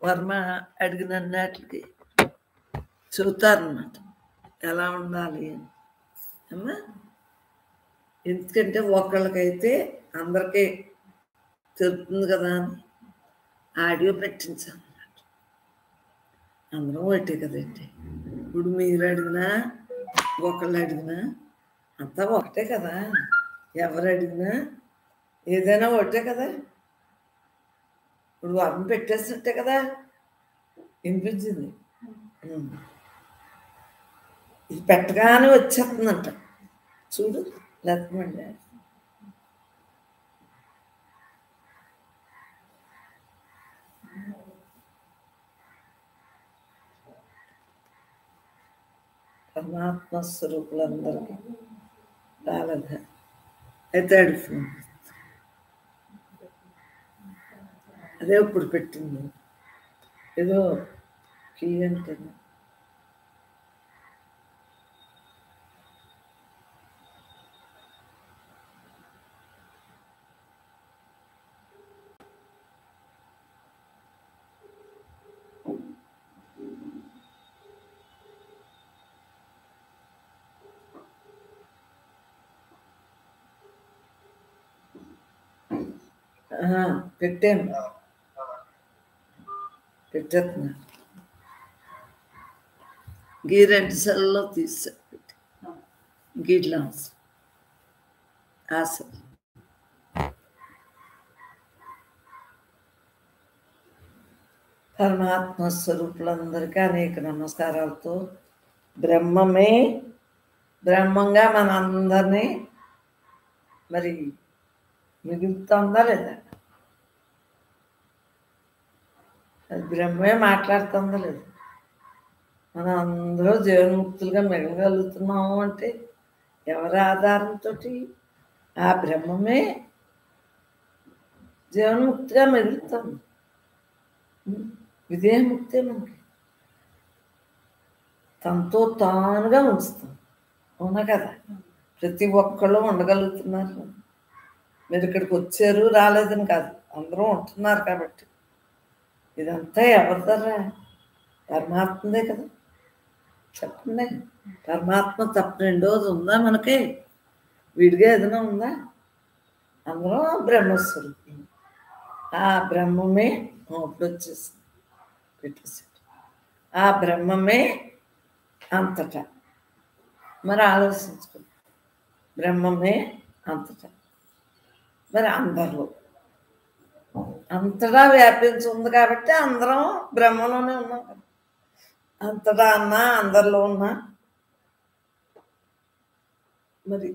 వర్మ అడిగిన అన్నిటికి చెబుతారన్నమాట ఎలా ఉండాలి అని అమ్మా. ఎందుకంటే ఒకళ్ళకైతే అందరికీ తెలుపుతుంది కదా అని ఆడియో పెట్టించాను. అందరం ఒకటే కదండి. ఇప్పుడు మీరు అడిగినా ఒకళ్ళు అడిగినా అంతా ఒకటే కదా. ఎవరు అడిగినా ఏదైనా ఒకటే కదా. ఇప్పుడు వర్మ పెట్టేసినట్టే కదా వినిపించింది. ఇది పెట్టగానే వచ్చేస్తుందంట చూడు లక్ష్మండి. పరమాత్మ స్వరూపులందరికీ రాలేదా అయితే అడుగుతుంది. అదే ఇప్పుడు పెట్టింది ఏదో కీ అంటే పెట్టాను పెట్టేస్తున్నా. గీ 2 సెల్లో తీసా గీట్లా ఆశ. పరమాత్మ స్వరూపులందరికీ అనేక నమస్కారాలతో బ్రహ్మమే బ్రహ్మంగా మన అందరినీ మరి మిగులుతుందా లేదా? అది బ్రహ్మే మాట్లాడుతుందా లేదా? మనం అందరూ జీవన్ముక్తులుగా మిగలగలుగుతున్నాము అంటే ఎవరి ఆధారంతో? ఆ బ్రహ్మమే జీవన్ముక్తిగా మిగులుతుంది. విదేహముక్తే మనకి తనతో తానుగా ఉంచుతాం. అవునా కదా? ప్రతి ఒక్కళ్ళు ఉండగలుగుతున్నారు. మీరు ఇక్కడికి వచ్చారు రాలేదని కాదు, అందరూ ఉంటున్నారు కాబట్టి. ఇదంతా ఎవరిదరా? పరమాత్మదే కదా. చెప్పండి, పరమాత్మ తప్ప రెండోది ఉందా మనకి? విడిగా ఏదైనా ఉందా? అందరూ బ్రహ్మస్వరూపం. ఆ బ్రహ్మమే ఇప్పుడు వచ్చేసింది పెట్టేసాడు. ఆ బ్రహ్మమే అంతటా. మరి ఆలోచించుకో, బ్రహ్మమే అంతటా, మరి అందరిలో అంతటా వ్యాపించి ఉంది కాబట్టి అందరం బ్రహ్మలోనే ఉన్నాం కదా. అంతటా అన్నా అందరిలో ఉన్నా మరి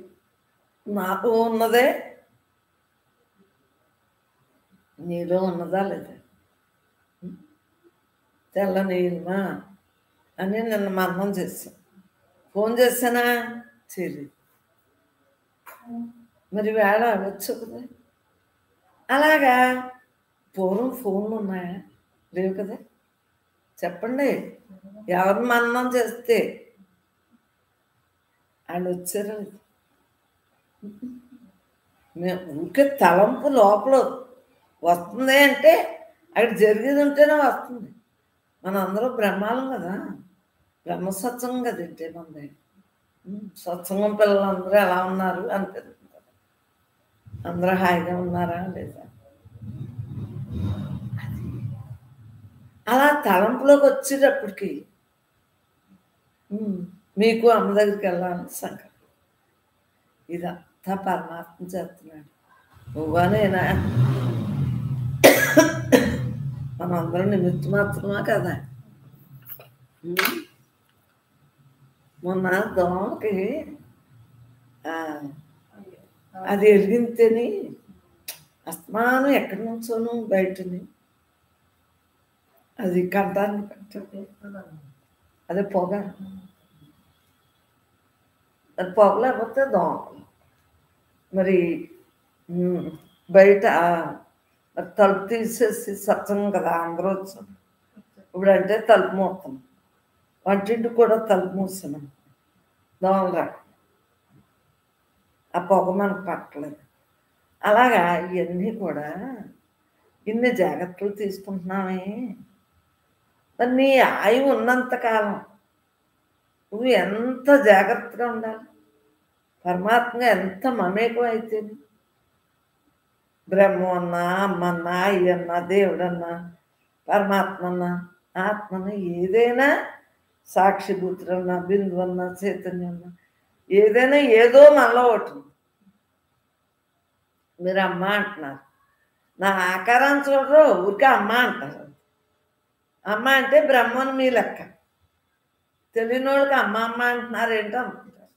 నాకు ఉన్నదే నీలో ఉన్నదా లేదా? తెల్ల నీళ్ళమా అని నిన్న మరణం చేశాను. ఫోన్ చేశానా? చేయలేదు. మరి వేళ వచ్చు కదా. అలాగా పూర్వం ఫోన్లు ఉన్నాయా? లేవు కదా. చెప్పండి, ఎవరు మరణం చేస్తే వాళ్ళు వచ్చారు. మేము ఊరికే తలంపు లోపల వస్తుంది అంటే అక్కడ జరిగేది ఉంటేనే వస్తుంది. మన అందరూ బ్రహ్మాలం కదా, బ్రహ్మ సత్సంగం కదా. ఇంటే మంది సత్సంగం పిల్లలందరూ ఎలా ఉన్నారు అని తెలుస్తుంది. అందరూ హాయిగా ఉన్నారా లేదా? అలా తలంపులోకి వచ్చేటప్పటికి మీకు అమ్మ దగ్గరికి వెళ్ళాలని సంకల్పం. ఇదంతా పరమాత్మ చేస్తున్నాడు. నువ్వనేనా? మనందరం నిమిత్త మాత్రమా కదా. మొన్న దోమకి అది ఎరిగింతేని అస్తమానం ఎక్కడి నుంచోను బయటని అది కంటాన్ని పెట్టండి. అదే పొగ, అది పొగ లేకపోతే దోమలు. మరి బయట తలుపు తీసేసి సత్సంగం కదా అందరూ వచ్చాం. ఇప్పుడు అంటే తలుపు మూస్తాం, వంటింటి కూడా తలుపు మూస్తున్నాం దోమలు రా. ఆ పొగ మనకు పట్టలేదు. అలాగా ఇవన్నీ కూడా ఇన్ని జాగ్రత్తలు తీసుకుంటున్నామే. మరి నీ ఆయువు ఉన్నంతకాలం నువ్వు ఎంత జాగ్రత్తగా ఉండాలి. పరమాత్మగా ఎంత మమేకం అయితే బ్రహ్మ అన్నా, అమ్మన్నా, అయ్యన్నా, దేవుడన్నా, పరమాత్మ అన్నా, ఆత్మన్నా, ఏదైనా సాక్షిభూతులన్నా, బిందువు అన్నా, చైతన్యం అన్నా, ఏదైనా ఏదో మనలో ఒకటి. మీరు అమ్మ అంటున్నారు, నా ఆకారాన్ని చూడరు, ఊరికే అమ్మ అంటారు. అమ్మ అంటే బ్రహ్మను మీ లెక్క. తెలియని వాళ్ళకి అమ్మ అమ్మ అంటున్నారు ఏంటో అనుకుంటారు.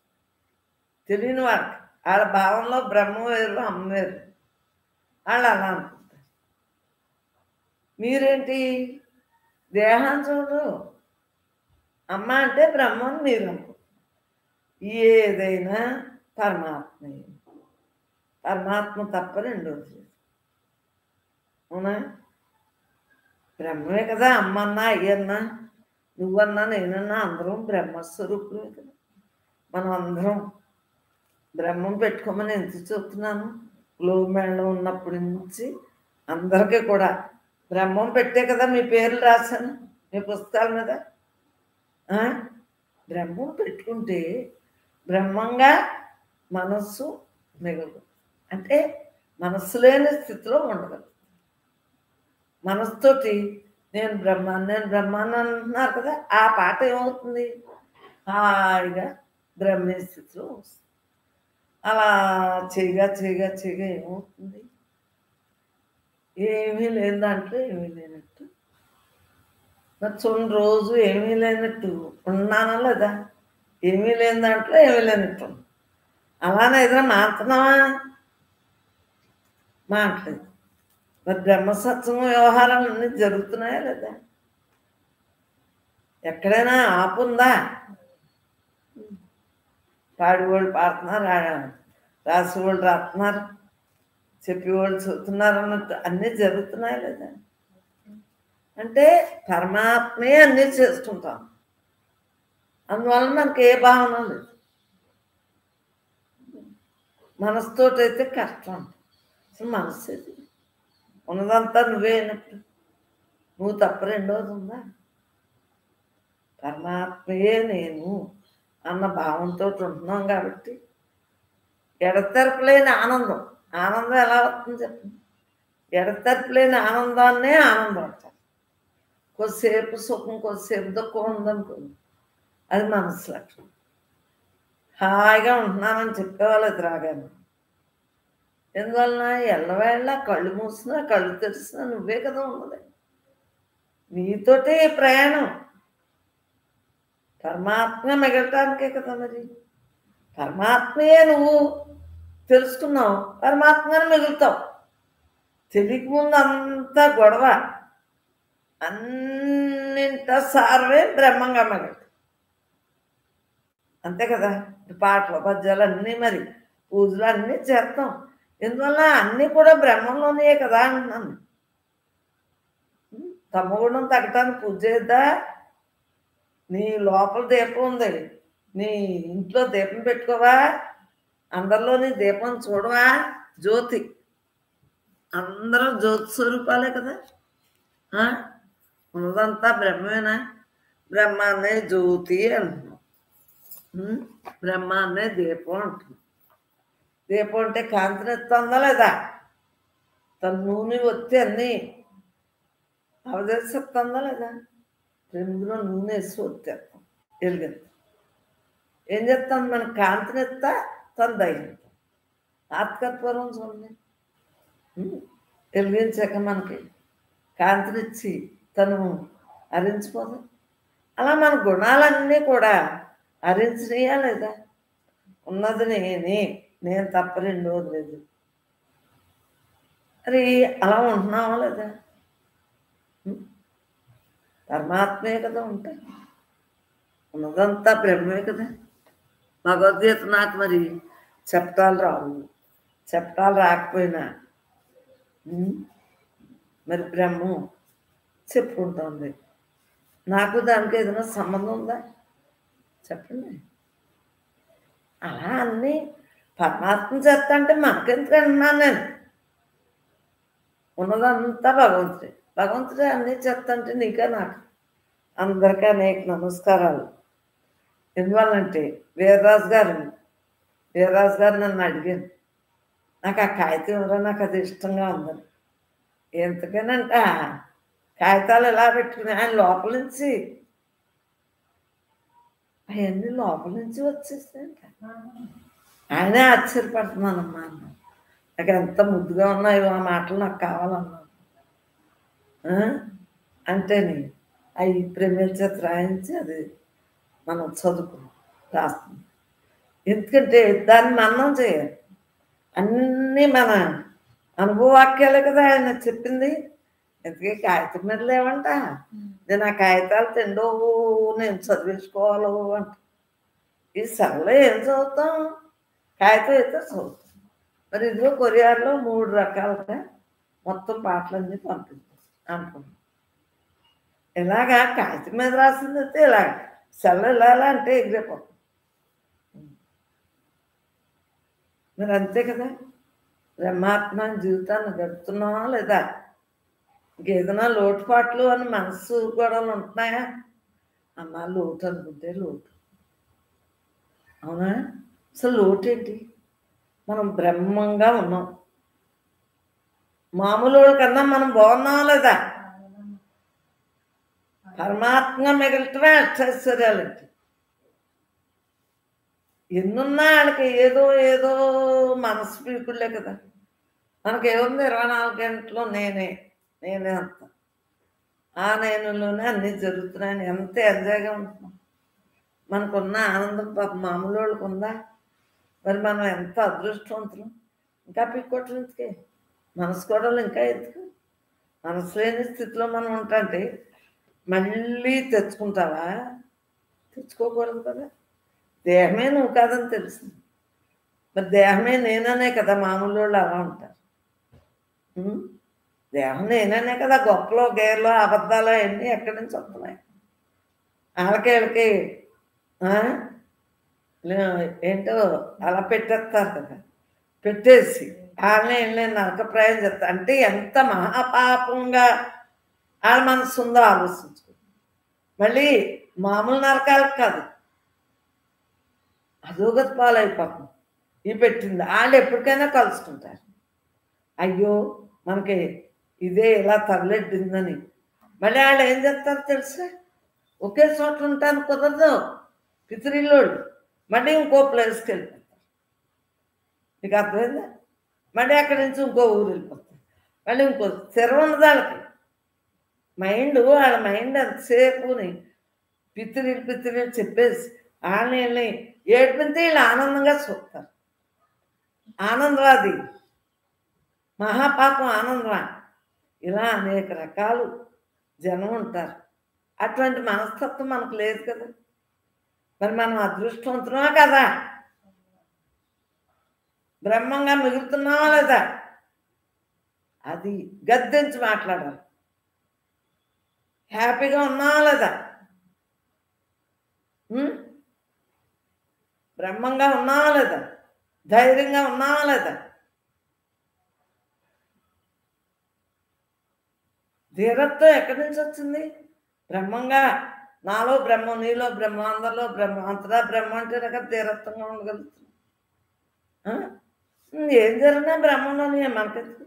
తెలియని వాళ్ళకి వాళ్ళ భావంలో బ్రహ్మ వేరు, అమ్మ వేరు. వాళ్ళు అలా అనుకుంటారు. మీరేంటి దేహాన్ని చూడరు, అమ్మ అంటే బ్రహ్మను మీరు అనుకుంటారు. ఏదైనా పరమాత్మ, పరమాత్మ తప్ప రెండోది లేదు. అవునా? బ్రహ్మమే కదా. అమ్మన్నా, అయ్యన్నా, నువ్వన్నా, నేనన్నా అందరం బ్రహ్మస్వరూపులే కదా. మనం అందరం బ్రహ్మం పెట్టుకోమని ఎంత చెప్తున్నాను. మేళం ఉన్నప్పటి నుంచి అందరికీ కూడా బ్రహ్మం పెట్టే కదా మీ పేర్లు రాశాను మీ పుస్తకాల మీద. బ్రహ్మం పెట్టుకుంటే బ్రహ్మంగా మనస్సు మిగలదు. అంటే మనస్సు లేని స్థితిలో ఉండగలదు. మనసుతోటి నేను బ్రహ్మాన్ని అంటున్నారు కదా, ఆ పాట ఏమవుతుంది? హాయిగా బ్రహ్మే స్థితిలో వస్తుంది. అలా చేయగా చేయగా చేయగా ఏమవుతుంది? ఏమీ లేని దాంట్లో ఏమీ లేనట్టు. మరి చూడండి, రోజు ఏమీ లేనట్టు ఉన్నానా లేదా? ఏమీ లేని దాంట్లో ఏమీ లేనట్టు. అలానే ఏదైనా మారుతున్నావా? మాట్లేదు. మరి బ్రహ్మసత్సం వ్యవహారాలు అన్నీ జరుగుతున్నాయా లేదా? ఎక్కడైనా ఆపుందా? పాడేవాళ్ళు పాడుతున్నారు, రాసేవాళ్ళు రాస్తున్నారు, చెప్పేవాళ్ళు చెబుతున్నారు అన్నట్టు అన్నీ జరుగుతున్నాయా లేదా? అంటే పరమాత్మే అన్నీ చేసుకుంటాం. అందువల్ల మనకి ఏ భావన లేదు. మనసుతోటైతే కష్టం. అసలు మనసు ఇది ఉన్నదంతా నువ్వే అయినప్పుడు నువ్వు తప్ప రెండోది ఉందా? పరమాత్మయే నేను అన్న భావంతో ఉంటున్నాం కాబట్టి ఎడతెరపలేని ఆనందం. ఆనందం ఎలా వస్తుంది చెప్పండి? ఎడతెరపలేని ఆనందాన్నే ఆనందం అంటారు. కొద్దిసేపు సుఖం, కొద్దిసేపు దుఃఖం ఉందనుకోండి, అది మనసు లక్షణం. హాయిగా ఉంటున్నానని చెప్పేవాళ్ళు రాగాను. ఎందువలన ఎల్లవేళ్ళ కళ్ళు మూసినా కళ్ళు తెరిసినా నువ్వే కదా ఉన్నది. నీతోటే ప్రయాణం. పరమాత్మ మిగలటానికే కదా. మరి పరమాత్మయే నువ్వు తెలుసుకున్నావు, పరమాత్మని మిగులుతావు. తెలియక ముందు అంతా గొడవ, అన్నింట సారవే బ్రహ్మంగా మిగలదు. అంతే కదా. పాటలు పద్యాలు అన్నీ, మరి పూజలు అన్నీ చేస్తాం. ఎందువల్ల అన్నీ కూడా బ్రహ్మంలోనే కదా అంటున్నాను. తమగుణం తగ్గటానికి పూజ చేద్దా? నీ లోపల దీపం ఉంది, నీ ఇంట్లో దీపం పెట్టుకోవా? అందరిలోని దీపం చూడవా? జ్యోతి, అందరం జ్యోతి స్వరూపాలే కదా. ఉన్నదంతా బ్రహ్మేనా? బ్రహ్మాన్నే జ్యోతి అంటున్నాం, బ్రహ్మాన్నే దీపం అంటున్నాం. దీపం అంటే కాంతినిస్తుందా లేదా? తన నూనె వచ్చి అన్నీ అవదర్శిస్తుందా లేదా? ఇందులో నూనె వేసి వచ్చేస్తాం, వెలిగిస్తాం. ఏం చేస్తాం? మన కాంతినిస్తా తన ధైర్యం. ఆత్కత్వరం చూడండి, వెలిగించాక మనకి కాంతినిచ్చి తను హరించిపోదు. అలా మన గుణాలన్నీ కూడా హరించినాయా లేదా? ఉన్నది నేనే, నేను తప్ప రెండోది లేదు. మరి అలా ఉంటున్నావా లేదా? పరమాత్మే కదా ఉంటాయి, ఉన్నదంతా బ్రహ్మే కదా. భగవద్గీత నాకు మరి చెప్పటాలు రావు. చెప్పటాలు రాకపోయినా మరి బ్రహ్మం చెప్పుకుంటుంది. నాకు దానికి ఏదైనా సంబంధం ఉందా చెప్పండి? అలా అన్నీ పరమాత్మ చేస్తా అంటే మనకెందుకు అంటున్నాను నేను? ఉన్నదంతా భగవంతుడే. భగవంతుడే అన్నీ చేస్తా అంటే నీకే నాకు అందరికీ అనేక నమస్కారాలు. ఎందువల్లంటే వీర్రాజు గారు నన్ను అడిగాను, నాకు ఆ కాగితం ఇవ్వరా, నాకు అది ఇష్టంగా ఉందని. ఎందుకనంట కాగితాలు ఎలా పెట్టుకుని ఆయన లోపల నుంచి అవన్నీ లోపల నుంచి వచ్చేసాయంట. ఆయనే ఆశ్చర్యపడుతున్నానమ్మా అన్నాను. నాకు ఎంత ముద్దుగా ఉన్నాయో ఆ మాటలు నాకు కావాలన్నాను. అంటేనే అవి ప్రేమల చేత రాయించి అది మనం చదువుకున్నాం, రాస్తున్నాం. ఎందుకంటే దాన్ని మనం చేయాలి. అన్నీ మన అనుభవవాక్యాలే కదా ఆయన చెప్పింది. ఎందుకే కాగితం మీద లేవంట. నేను ఆ కాగితాలు తిండో నేను చదివించుకోవాలో అంట. ఈ సరళ ఏం చదువుతాం, కాగితం అయితే చదువుతాం. మరి ఇదిగో కొరియాలో 3 రకాలుగా మొత్తం పాటలన్నీ పంపిస్తాం అనుకున్నాం. ఇలాగా కాగితం మీద రాసింది అయితే ఇలాగ సెల్ల ఇలా అంటే ఎగిరిపోతాం. మరి అంతే కదా, బ్రహ్మాత్మ జీవితాన్ని గడుపుతున్నావా లేదా? ఇంకేదైనా లోటుపాట్లు అని మనసు గొడవలు ఉంటున్నాయా? అమ్మా లోటు అనుకుంటే లోటు. అవునా? అసలు లోటు ఏంటి? మనం బ్రహ్మంగా ఉన్నాం. మామూలు కన్నా మనం బాగున్నావా లేదా? పరమాత్మ మిగలటమే అష్టైశ్వర్యాలంటే. ఎన్నున్నా వాళ్ళకి ఏదో మనసు పీకుళ్ళే కదా. మనకేముంది 24 గంటలు నేనే అంత. ఆ నేనులోనే అన్నీ జరుగుతున్నాయని ఎంత ఎంజాయ్గా ఉంటున్నాం. మనకున్న ఆనందం పాప మామూలు వాళ్ళకు ఉందా? మరి మనం ఎంత అదృష్టవంతులం. ఇంకా పీక్కోవటం ఎందుకే? మనసు గొడవలు ఇంకా ఎందుకు? మనసు లేని స్థితిలో మనం ఉంటే మళ్ళీ తెచ్చుకుంటావా? తెచ్చుకోకూడదు కదా. దేహమే నువ్వు కాదని తెలిసింది. మరి దేహమే నేననే కదా మామూలు వాళ్ళు అలా ఉంటారు. దేహం నేననే కదా గొప్పలో గేర్లో అబద్ధాలు అవన్నీ ఎక్కడి నుంచి వస్తున్నాయి? వాళ్ళకి ఏంటో అలా పెట్టేస్తారు కదా. పెట్టేసి వాళ్ళని నరకప్రాయం చేస్తారు. అంటే ఎంత మహాపాపంగా వాళ్ళ మనసు ఉందో ఆలోచించుకో. మళ్ళీ మామూలు నరకాలకు కాదు, అధోగతి పాలైపోతుంది. ఇవి పెట్టింది వాళ్ళు ఎప్పటికైనా కలుసుకుంటారు. అయ్యో మనకి ఇదే ఇలా తగలెట్టిందని మళ్ళీ వాళ్ళు ఏం చేస్తారు తెలుసా? ఒకే చోట ఉంటాను కుదరదు. పితృల్లోళ్ళు మళ్ళీ ఇంకో ప్లేస్కి వెళ్ళిపోతారు. నీకు అర్థమైందా? మళ్ళీ అక్కడి నుంచి ఇంకో ఊరు వెళ్ళిపోతారు. మళ్ళీ ఇంకో స్థిరం ఉన్నది వాళ్ళకి. వాళ్ళ మైండ్ ఎంతసేపుని పితృలు చెప్పేసి వాళ్ళని ఏడిపితే వీళ్ళు ఆనందంగా చూస్తారు. ఆనందవాది, మహాపాపం ఆనందమా, ఇలా అనేక రకాలు జనం ఉంటారు. అటువంటి మనస్తత్వం మనకు లేదు కదా. మరి మనం అదృష్టవంతుమా కదా? బ్రహ్మంగా మిగులుతున్నావా లేదా? అది గద్దించి మాట్లాడాలి. హ్యాపీగా ఉన్నావా లేదా? బ్రహ్మంగా ఉన్నావా లేదా? ధైర్యంగా ఉన్నావా లేదా? ధీరత్వం ఎక్కడి నుంచి వచ్చింది? బ్రహ్మంగా నాలో బ్రహ్మం, నీలో బ్రహ్మం, అందరిలో బ్రహ్మం, అంతటా బ్రహ్మం అంటే కదా ధీరత్వంగా ఉండగలుగుతుంది. ఏం జరిగినా బ్రహ్మంలోనే మనకెందుకు?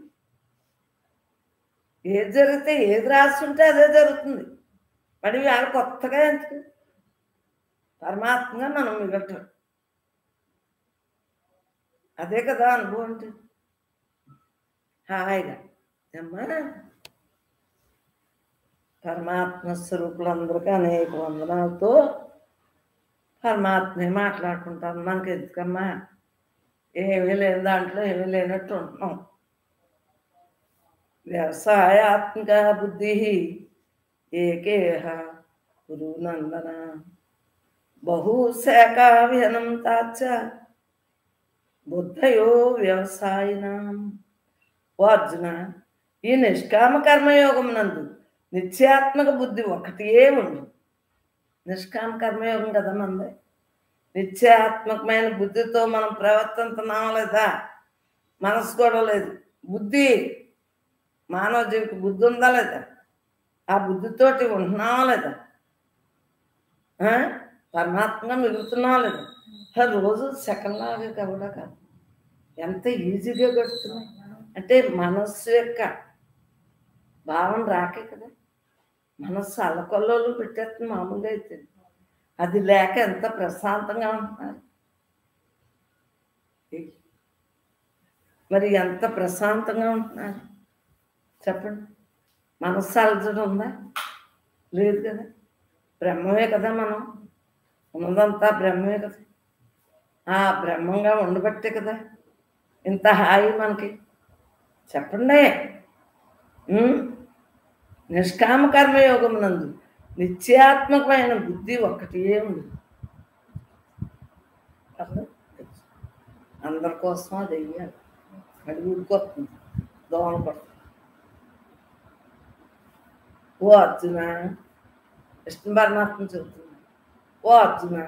ఏది జరిగితే ఏది రాస్తుంటే అదే జరుగుతుంది. మరి వాళ్ళ కొత్తగా ఎందుకు? పరమాత్మగా మనం మిగలటం అదే కదా అనుభవం అంటే. హాయిగా అమ్మా పరమాత్మ స్వరూపులందరికీ అనేక వందనాలతో పరమాత్మే మాట్లాడుకుంటాను. మనకి ఎందుకమ్మా? ఏమీ లేని దాంట్లో ఏమీ లేనట్టు ఉంటున్నాం. వ్యవసాయాత్మక బుద్ధి ఏకేహ గురునందన బహుశాఖా విహనం తాచ బుద్ధయో వ్యవసాయినాం. ఓ అర్జున, ఈ నిష్కామ కర్మయోగం నందు నిత్యాత్మక బుద్ధి ఒకటే ఉండు. నిష్కామ కర్మయోగం కదా మంది. నిత్యాత్మకమైన బుద్ధితో మనం ప్రవర్తిస్తున్నామా లేదా? మనసు కూడా లేదు. బుద్ధి, మానవ జీవికి బుద్ధి ఉందా లేదా? ఆ బుద్ధితోటి ఉంటున్నావా లేదా? ఆ? పరమాత్మగా మిగులుతున్నాం లేదు. రోజు సెకండ్ లాగా కూడా కాదు, ఎంత ఈజీగా గడుస్తున్నాయి అంటే మనస్సు యొక్క భావన రాకే కదా. మనస్సు అల్లకొల్లోలు పెట్టేస్తుంది మామూలుగా అయితే. అది లేక ఎంత ప్రశాంతంగా ఉంటున్నారు. మరి ఎంత ప్రశాంతంగా ఉంటున్నారు చెప్పండి. మనస్సు అలజడి ఉందా? లేదు కదా. బ్రహ్మమే కదా, మనం ఉన్నదంతా బ్రహ్మమే కదా. ఆ బ్రహ్మంగా ఉండబట్టే కదా ఇంత హాయి మనకి. చెప్పండి. నిష్కామ కర్మయోగం నందు నిత్యాత్మకమైన బుద్ధి ఒక్కటే ఉంది. అందరి కోసం అది వెయ్యాలి. అది ఊరుకొస్తుంది, దోమ పడుతుంది. ఓ అర్జున, కృష్ణ పరమాత్మ చెబుతుంది, ఓ అర్జున,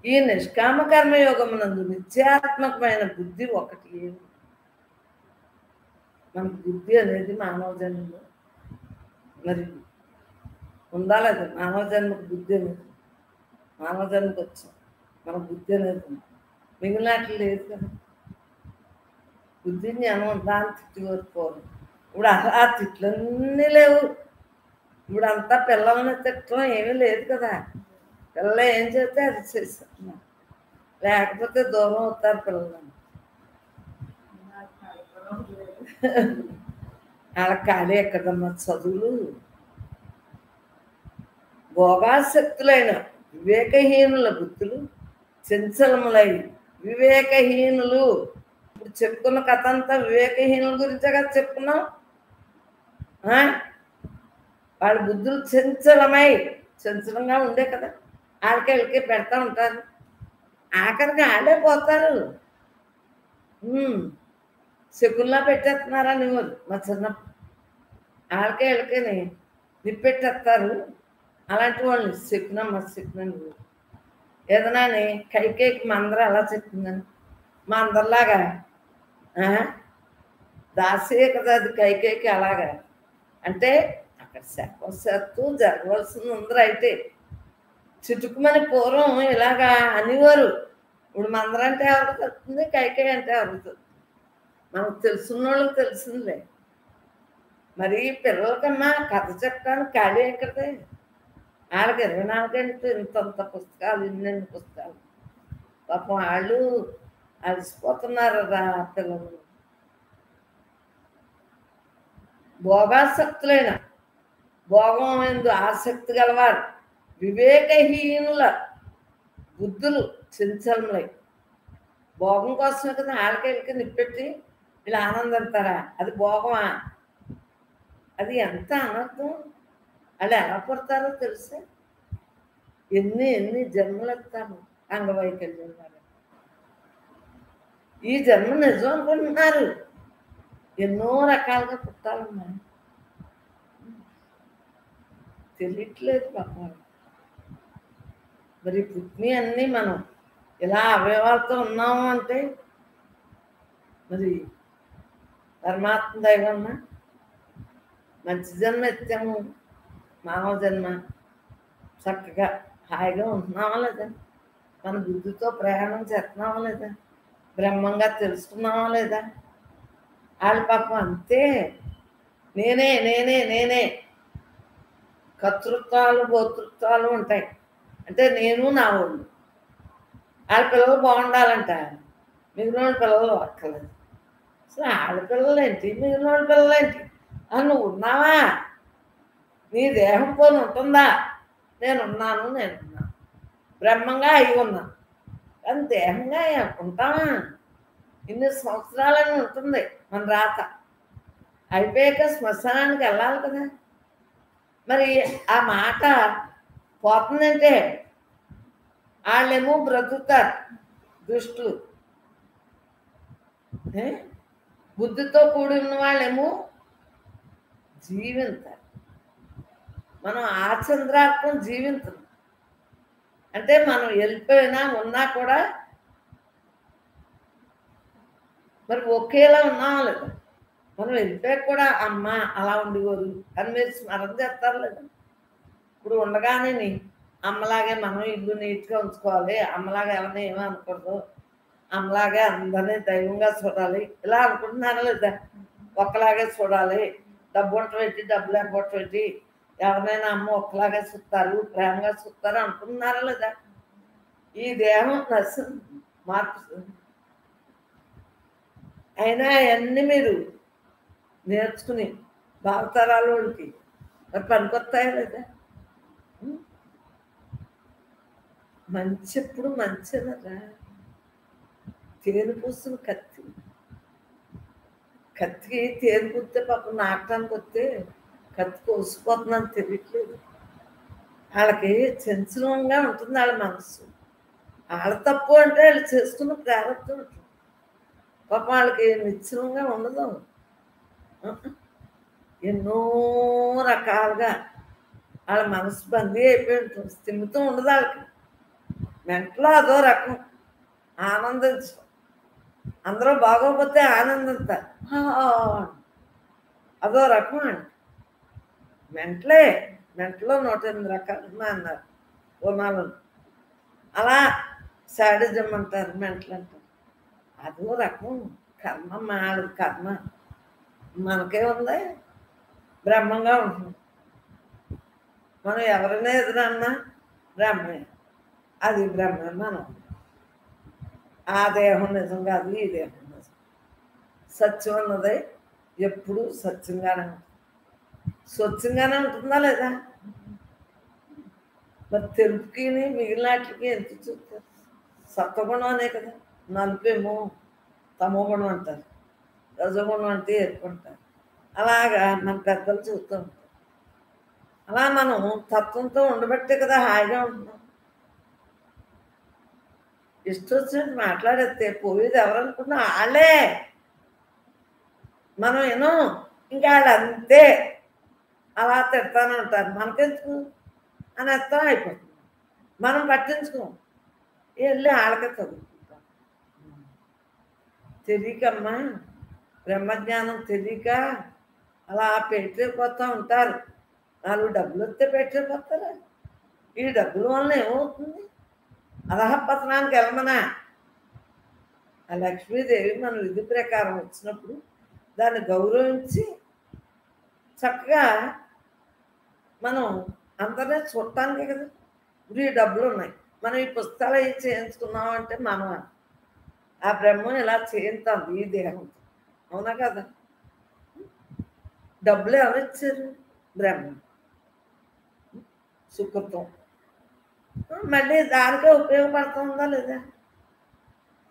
ఈ నిష్కామ కర్మయోగమునందు నిత్యాత్మకమైన బుద్ధి ఒకటి. మనకు బుద్ధి అనేది మానవ జన్మలో మరి ఉందా లేదా? మానవ జన్మకు బుద్ధి అనేది, మానవ జన్మకు వచ్చాం, మన బుద్ధి అనేది ఉంది. మిగిలినట్లు లేదు కదా. బుద్ధి జ్ఞానం దాన్ని తిట్టి కోరుకోరు. ఇప్పుడు ఆ తిట్లన్నీ లేవు. ఇప్పుడు అంతా పిల్లల్ని తిట్టడం ఏమీ లేదు కదా. పిల్లలు ఏం చేస్తే అది చేస్తున్నారు, లేకపోతే దూరం అవుతారు పిల్లలని. వాళ్ళ ఖాళీ ఎక్కడమ్మా చదువులు. భోగాసక్తులైన వివేకహీనుల బుద్ధులు చంచలములై వివేకహీనులు. ఇప్పుడు చెప్పుకున్న కథ అంతా వివేకహీనుల గురించే కదా చెప్పుకున్నాం. వాళ్ళ బుద్ధులు చంచలంగా ఉండే కదా. వాళ్ళకి పెడతా ఉంటారు, ఆఖరికి ఆడే పోతారు. శకుల్లా పెట్టేస్తున్నారా నువ్వు? మా చిన్నప్పుడు వాళ్ళకి నిప్పెట్టేస్తారు. అలాంటి వాళ్ళని శకునం ఏదైనా కైకేయికి మా అందరూ అలా చెప్తుందని, మా అందరిలాగా దాసే కదా అది కైకేయికి. అలాగా అంటే అక్కడ శాపవశాత్తు జరగవలసింది ఉందరు. అయితే చుట్టుకుమని పూర్వం ఇలాగా అనేవారు. ఇప్పుడు మందరంటే ఎవరికి తెలుస్తుంది, కైకేయి అంటే ఎవరికి తెలుస్తుంది? మనకు తెలుసున్న వాళ్ళకి తెలిసిందిలే. మరి పిల్లలకన్నా కథ చెప్పడానికి ఖాళీ ఎక్కడితే? వాళ్ళకి 24 గంటలు ఇంతంత పుస్తకాలు, ఇన్నెన్ని పుస్తకాలు. పాపం వాళ్ళు అలసిపోతున్నారు రా పిల్లలు. భోగాసక్తులైన భోగం ఎందు ఆసక్తి గలవారు వివేకహీనుల బుద్ధులు చంచలములై. భోగం కోసమే కదా వాళ్ళకి నిప్పెట్టి ఇలా ఆనందంతారా? అది భోగమా? అది ఎంత అనర్థం. వాళ్ళు ఎలా పడతారో తెలుసా? ఎన్ని జన్మలు ఎత్తారు అంగవైకల్యం వారు. ఈ జన్మ నిజం అనుకుంటున్నారు. ఎన్నో రకాలుగా పుట్టాలమ్మా, తెలియట్లేదు పాపం. మరి పుట్టినవి అన్నీ మనం ఇలా అవయవాలతో ఉన్నాము అంటే మరి పరమాత్మ దైవమ్మా. మంచి జన్మ ఎత్తాము, మానవ జన్మ. చక్కగా హాయిగా ఉంటున్నావా లేదా? మన బుద్ధితో ప్రయాణం చేస్తున్నావా లేదా? బ్రహ్మంగా తెలుసుకున్నావా లేదా? వాళ్ళు పాపం అంతే, నేనే నేనే నేనే కర్తృత్వాలు భోతృత్వాలు ఉంటాయి. అంటే నేను నా వాళ్ళు. వాళ్ళ పిల్లలు బాగుండాలంట, మిగిలిన వాళ్ళ పిల్లలు అక్కర్లేదు. అసలు వాళ్ళ పిల్లలు ఏంటి, మిగిలిన వాళ్ళ పిల్లలు ఏంటి? నువ్వు ఉన్నావా? నీ దేహం పోని ఉంటుందా? నేనున్నాను బ్రహ్మంగా అయి ఉన్నాను. కానీ దేహంగా ఉంటామా? ఇన్ని సంవత్సరాలని ఉంటుంది మన రాత. అయిపోయాక శ్మశానానికి వెళ్ళాలి కదా. మరి ఆ మాట పోతుందంటే వాళ్ళేమో బ్రతుకుతారు దుష్టులు, బుద్ధితో కూడి ఉన్న వాళ్ళేమో జీవింతారు. మనం ఆచంద్రాత్మం జీవించం. అంటే మనం వెళ్ళిపోయినా ఉన్నా కూడా మరి ఒకేలా ఉన్నామా లేదా? మనం వెళ్ళిపోయి కూడా అమ్మ అలా ఉండేవారు అని మీరు స్మరణ చేస్తారు లేదా? ఇప్పుడు ఉండగానే అమ్మలాగే మనం ఇల్లు నీట్గా ఉంచుకోవాలి, అమ్మలాగా ఎవరిని ఏమీ అనకూడదు, అమ్మలాగే అందరినీ దైవంగా చూడాలి, ఇలా అనుకుంటున్నారా లేదా? ఒక్కలాగే చూడాలి, డబ్బు ఉండటం ఏంటి, డబ్బు లేకపోవటం ఏంటి, ఎవరినైనా అమ్మ ఒక్కలాగే చూస్తారు, ప్రేమగా చూస్తారు అనుకుంటున్నారా లేదా? ఈ దేహం నశం మార్పు. అయినా అవన్నీ మీరు నేర్చుకుని భావతరాల వాళ్ళకి మరి పనికొస్తాయా లేదా? మంచి ఎప్పుడు మంచిదరా. తేనె పూసిన కత్తి, కత్తికి తేనె పూస్తే పాపం నాటడానికి వస్తే కత్తి కోసిపోతుందని తెలియట్లేదు. వాళ్ళకి చంచలంగా ఉంటుంది వాళ్ళ మనసు. వాళ్ళ తప్పు అంటే వాళ్ళు చేసుకున్న ప్రారంభం ఉంటుంది. పాపం వాళ్ళకి నిశ్చలంగా ఉండదు. ఎన్నో రకాలుగా వాళ్ళ మనసు బందీ అయిపోయి ఉంటుంది, స్థిమితం ఉండదు వాళ్ళకి. మెంటలో అదో రకం ఆనందించడం, అందరూ బాగోకపోతే ఆనందిస్తారు, అదో రకం అండి. మెంటలో 108 రకాలు అన్నారు గుణాలను. అలా శాడిజం అంటారు, మెంటలు అంటారు, అదో రకం కర్మ. మాది కర్మ మనకే ఉంది, బ్రహ్మంగా ఉంటుంది. మనం ఎవరైనా ఎదురన్నా బ్రహ్మే, అది బ్రహ్మే. మనం ఆ దేహం నిజం కాదు, ఈ దేహం నిజం. సత్యం అన్నది ఎప్పుడు సత్యంగానే ఉంటుంది. స్వచ్ఛంగానే ఉంటుందా లేదా? మరి తెలుపుకి మిగిలినట్లకి ఎంత చూస్తారు? సత్వగుణం అనే కదా. నలుపేమో తమో గుణం అంటారు, రజగుణం అంటే ఎత్తుకుంటారు. అలాగా మన పెద్దలు చూస్తూ ఉంటారు. అలా మనం తత్వంతో ఉండబట్టే కదా హాయిగా ఉంటున్నాం. ఇష్టం వచ్చినట్టు మాట్లాడేస్తే పోయేది ఎవరనుకున్నా వాళ్ళే. మనం ఏమో ఇంకా వాళ్ళు అంతే అలా తిడతానే ఉంటారు, మనకెందుకు అని అర్థం అయిపోతుంది. మనం పట్టించుకోం, వెళ్ళి వాళ్ళకే చదువుకుంటాం. తెలియకమ్మా, బ్రహ్మజ్ఞానం తెలియక అలా పెట్టిపోతూ ఉంటారు. 4 డబ్బులు వస్తే పెట్టిపోతారా? ఈ డబ్బుల వలన ఏమవుతుంది? అధఃపతనానికి వెళ్ళమనా? ఆ లక్ష్మీదేవి మన విధి ప్రకారం వచ్చినప్పుడు దాన్ని గౌరవించి చక్కగా మనం అందరినీ చూడటానికే కదా. ఇప్పుడు ఈ డబ్బులు ఉన్నాయి, మనం ఈ పుస్తకాలు అవి చేయించుకున్నాం అంటే మనం ఆ బ్రహ్మం ఇలా చేయిస్తాం ఈ దేహంతో, అవునా కదా? డబ్బులు ఎవరిచ్చారు? బ్రహ్మం. సుఖత్వం మళ్ళీ దానికే ఉపయోగపడుతుందా లేదా?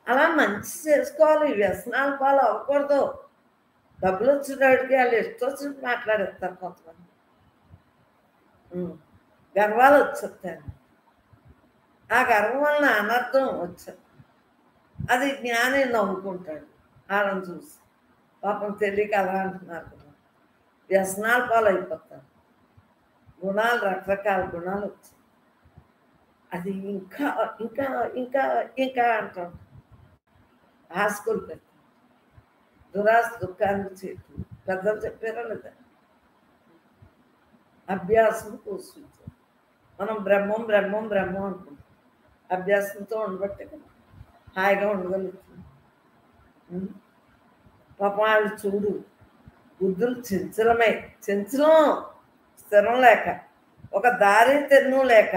అలా మంచి చేసుకోవాలి, వ్యసనాల పాలు అవ్వకూడదు. డబ్బులు వచ్చినవాడికి వాళ్ళు ఇష్టం వచ్చినట్టు మాట్లాడేస్తారు కొంతమంది. గర్వాలు వచ్చేస్తాయి, ఆ గర్వం వలన అనర్థం వచ్చేది. అది జ్ఞాని నవ్వుకుంటాడు వాళ్ళని చూసి, పాపం తెలియక అలా అంటున్నారు కదా. వ్యసనాల పాలు అయిపోతారు, గుణాలు రకరకాల గుణాలు వచ్చాయి. అది ఇంకా ఇంకా ఇంకా ఇంకా అంటాం. ఆశకులు పెడతాం, దురాశ దుఃఖానికి చేటు. పెద్దలు చెప్పారా లేదా? అభ్యాసం పోషించాం. మనం బ్రహ్మం బ్రహ్మం బ్రహ్మం అనుకుంటాం, అభ్యాసంతో ఉండబట్టే కదా హాయిగా ఉండగలుగుతుంది. పాపం వాళ్ళు చూడు, బుద్ధులు చంచలమై, చంచలం స్థిరం లేక, ఒక దారి తెన్ను లేక,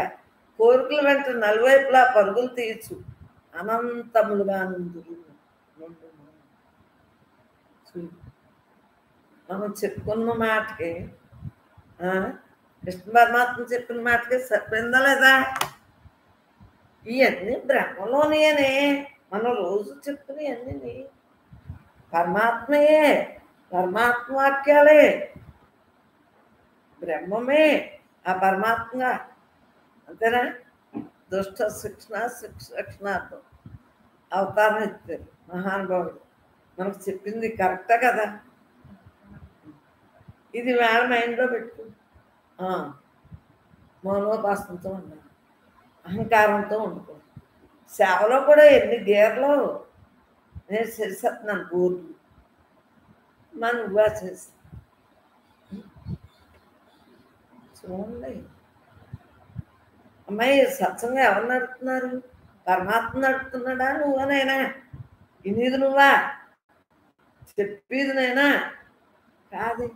కోరికల వెంట నలువైపులా పరుగులు తీయచ్చు అనంతములుగా నుండు. మనం చెప్పుకున్న మాటకి, కృష్ణ పరమాత్మ చెప్పిన మాటకి సరిపోయిందా లేదా? ఇవన్నీ బ్రహ్మలోనే, మనం రోజు చెప్పుకుని అన్నీ పరమాత్మయే, పరమాత్మ వాక్యాలే, బ్రహ్మమే ఆ పరమాత్మగా. అంతేనా? దుష్ట శిక్షణ రక్షణార్థం అవతారం ఇస్తారు మహానుభావుడు. మనకు చెప్పింది కరెక్టా కదా? ఇది వేళ మైండ్లో పెట్టుకు. మౌనోపాసనతో ఉండాలి, అహంకారంతో ఉండకూడదు. సేవలో కూడా ఎన్ని గేర్లు నేను చేసేస్తున్నాను, బోర్డు మన నువ్వా చేస్తా. చూడండి, అమ్మాయి సత్సంగా ఎవరు నడుపుతున్నారు? పరమాత్మ నడుపుతున్నాడా నువ్వనైనా? ఇనిది నువ్వా? చెప్పేది నేనా? కాదు.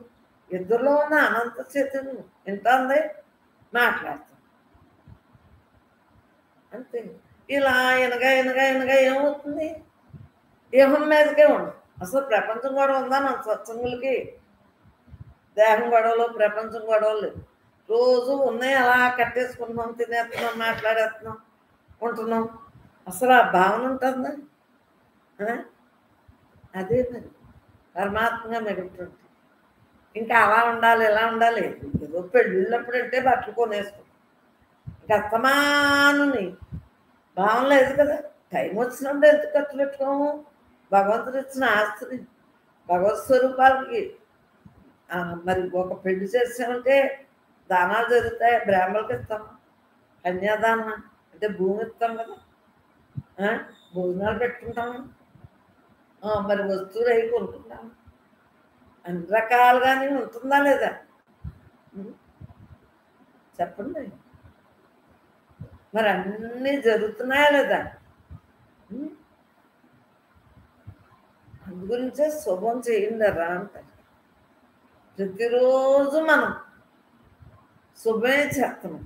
ఇద్దరిలో ఉన్న అనంత చైతన్యం వింటుంది, మాట్లాడుతుంది అంతే. ఇలా ఎనగా ఏమవుతుంది? దేహం మీదకే ఉండదు. అసలు ప్రపంచం గొడవ ఉందా మన సత్సంగులకి? దేహం గొడవలు, ప్రపంచం గొడవలు రోజు ఉన్నాయి, అలా కట్టేసుకుంటున్నాం, తినేస్తున్నాం, మాట్లాడేస్తున్నాం, ఉంటున్నాం. అసలు ఆ భావన ఉంటుందా? అదే మరి పరమాత్మగా మిగులుతుంది. ఇంకా అలా ఉండాలి, ఇలా ఉండాలి. ఏదో పెళ్ళిళ్ళప్పుడు అంటే బట్టలు కొనేస్తాం. ఇంకా అస్తమానుని భావన లేదు కదా. టైం వచ్చినప్పుడు ఎందుకు ఖర్చు పెట్టుకోము? భగవంతుడు ఇచ్చిన ఆస్తిని భగవత్ స్వరూపాలకి మరి ఒక పెళ్లి చేసామంటే దానాలు జరుగుతాయి, బ్రాహ్మణులకి ఇస్తాం. కన్యాదానం అంటే భూమి ఇస్తాం కదా, భోజనాలు పెట్టుకుంటాము, మరి వస్తువులు అవి కొనుక్కుంటాము. అన్ని రకాలుగానే ఉంటుందా లేదా? చెప్పండి. మరి అన్నీ జరుగుతున్నాయా లేదా? అందు గురించే శుభం చేయండి రా అంటారు. ప్రతిరోజు మనం శుభమే చేస్తున్నాం.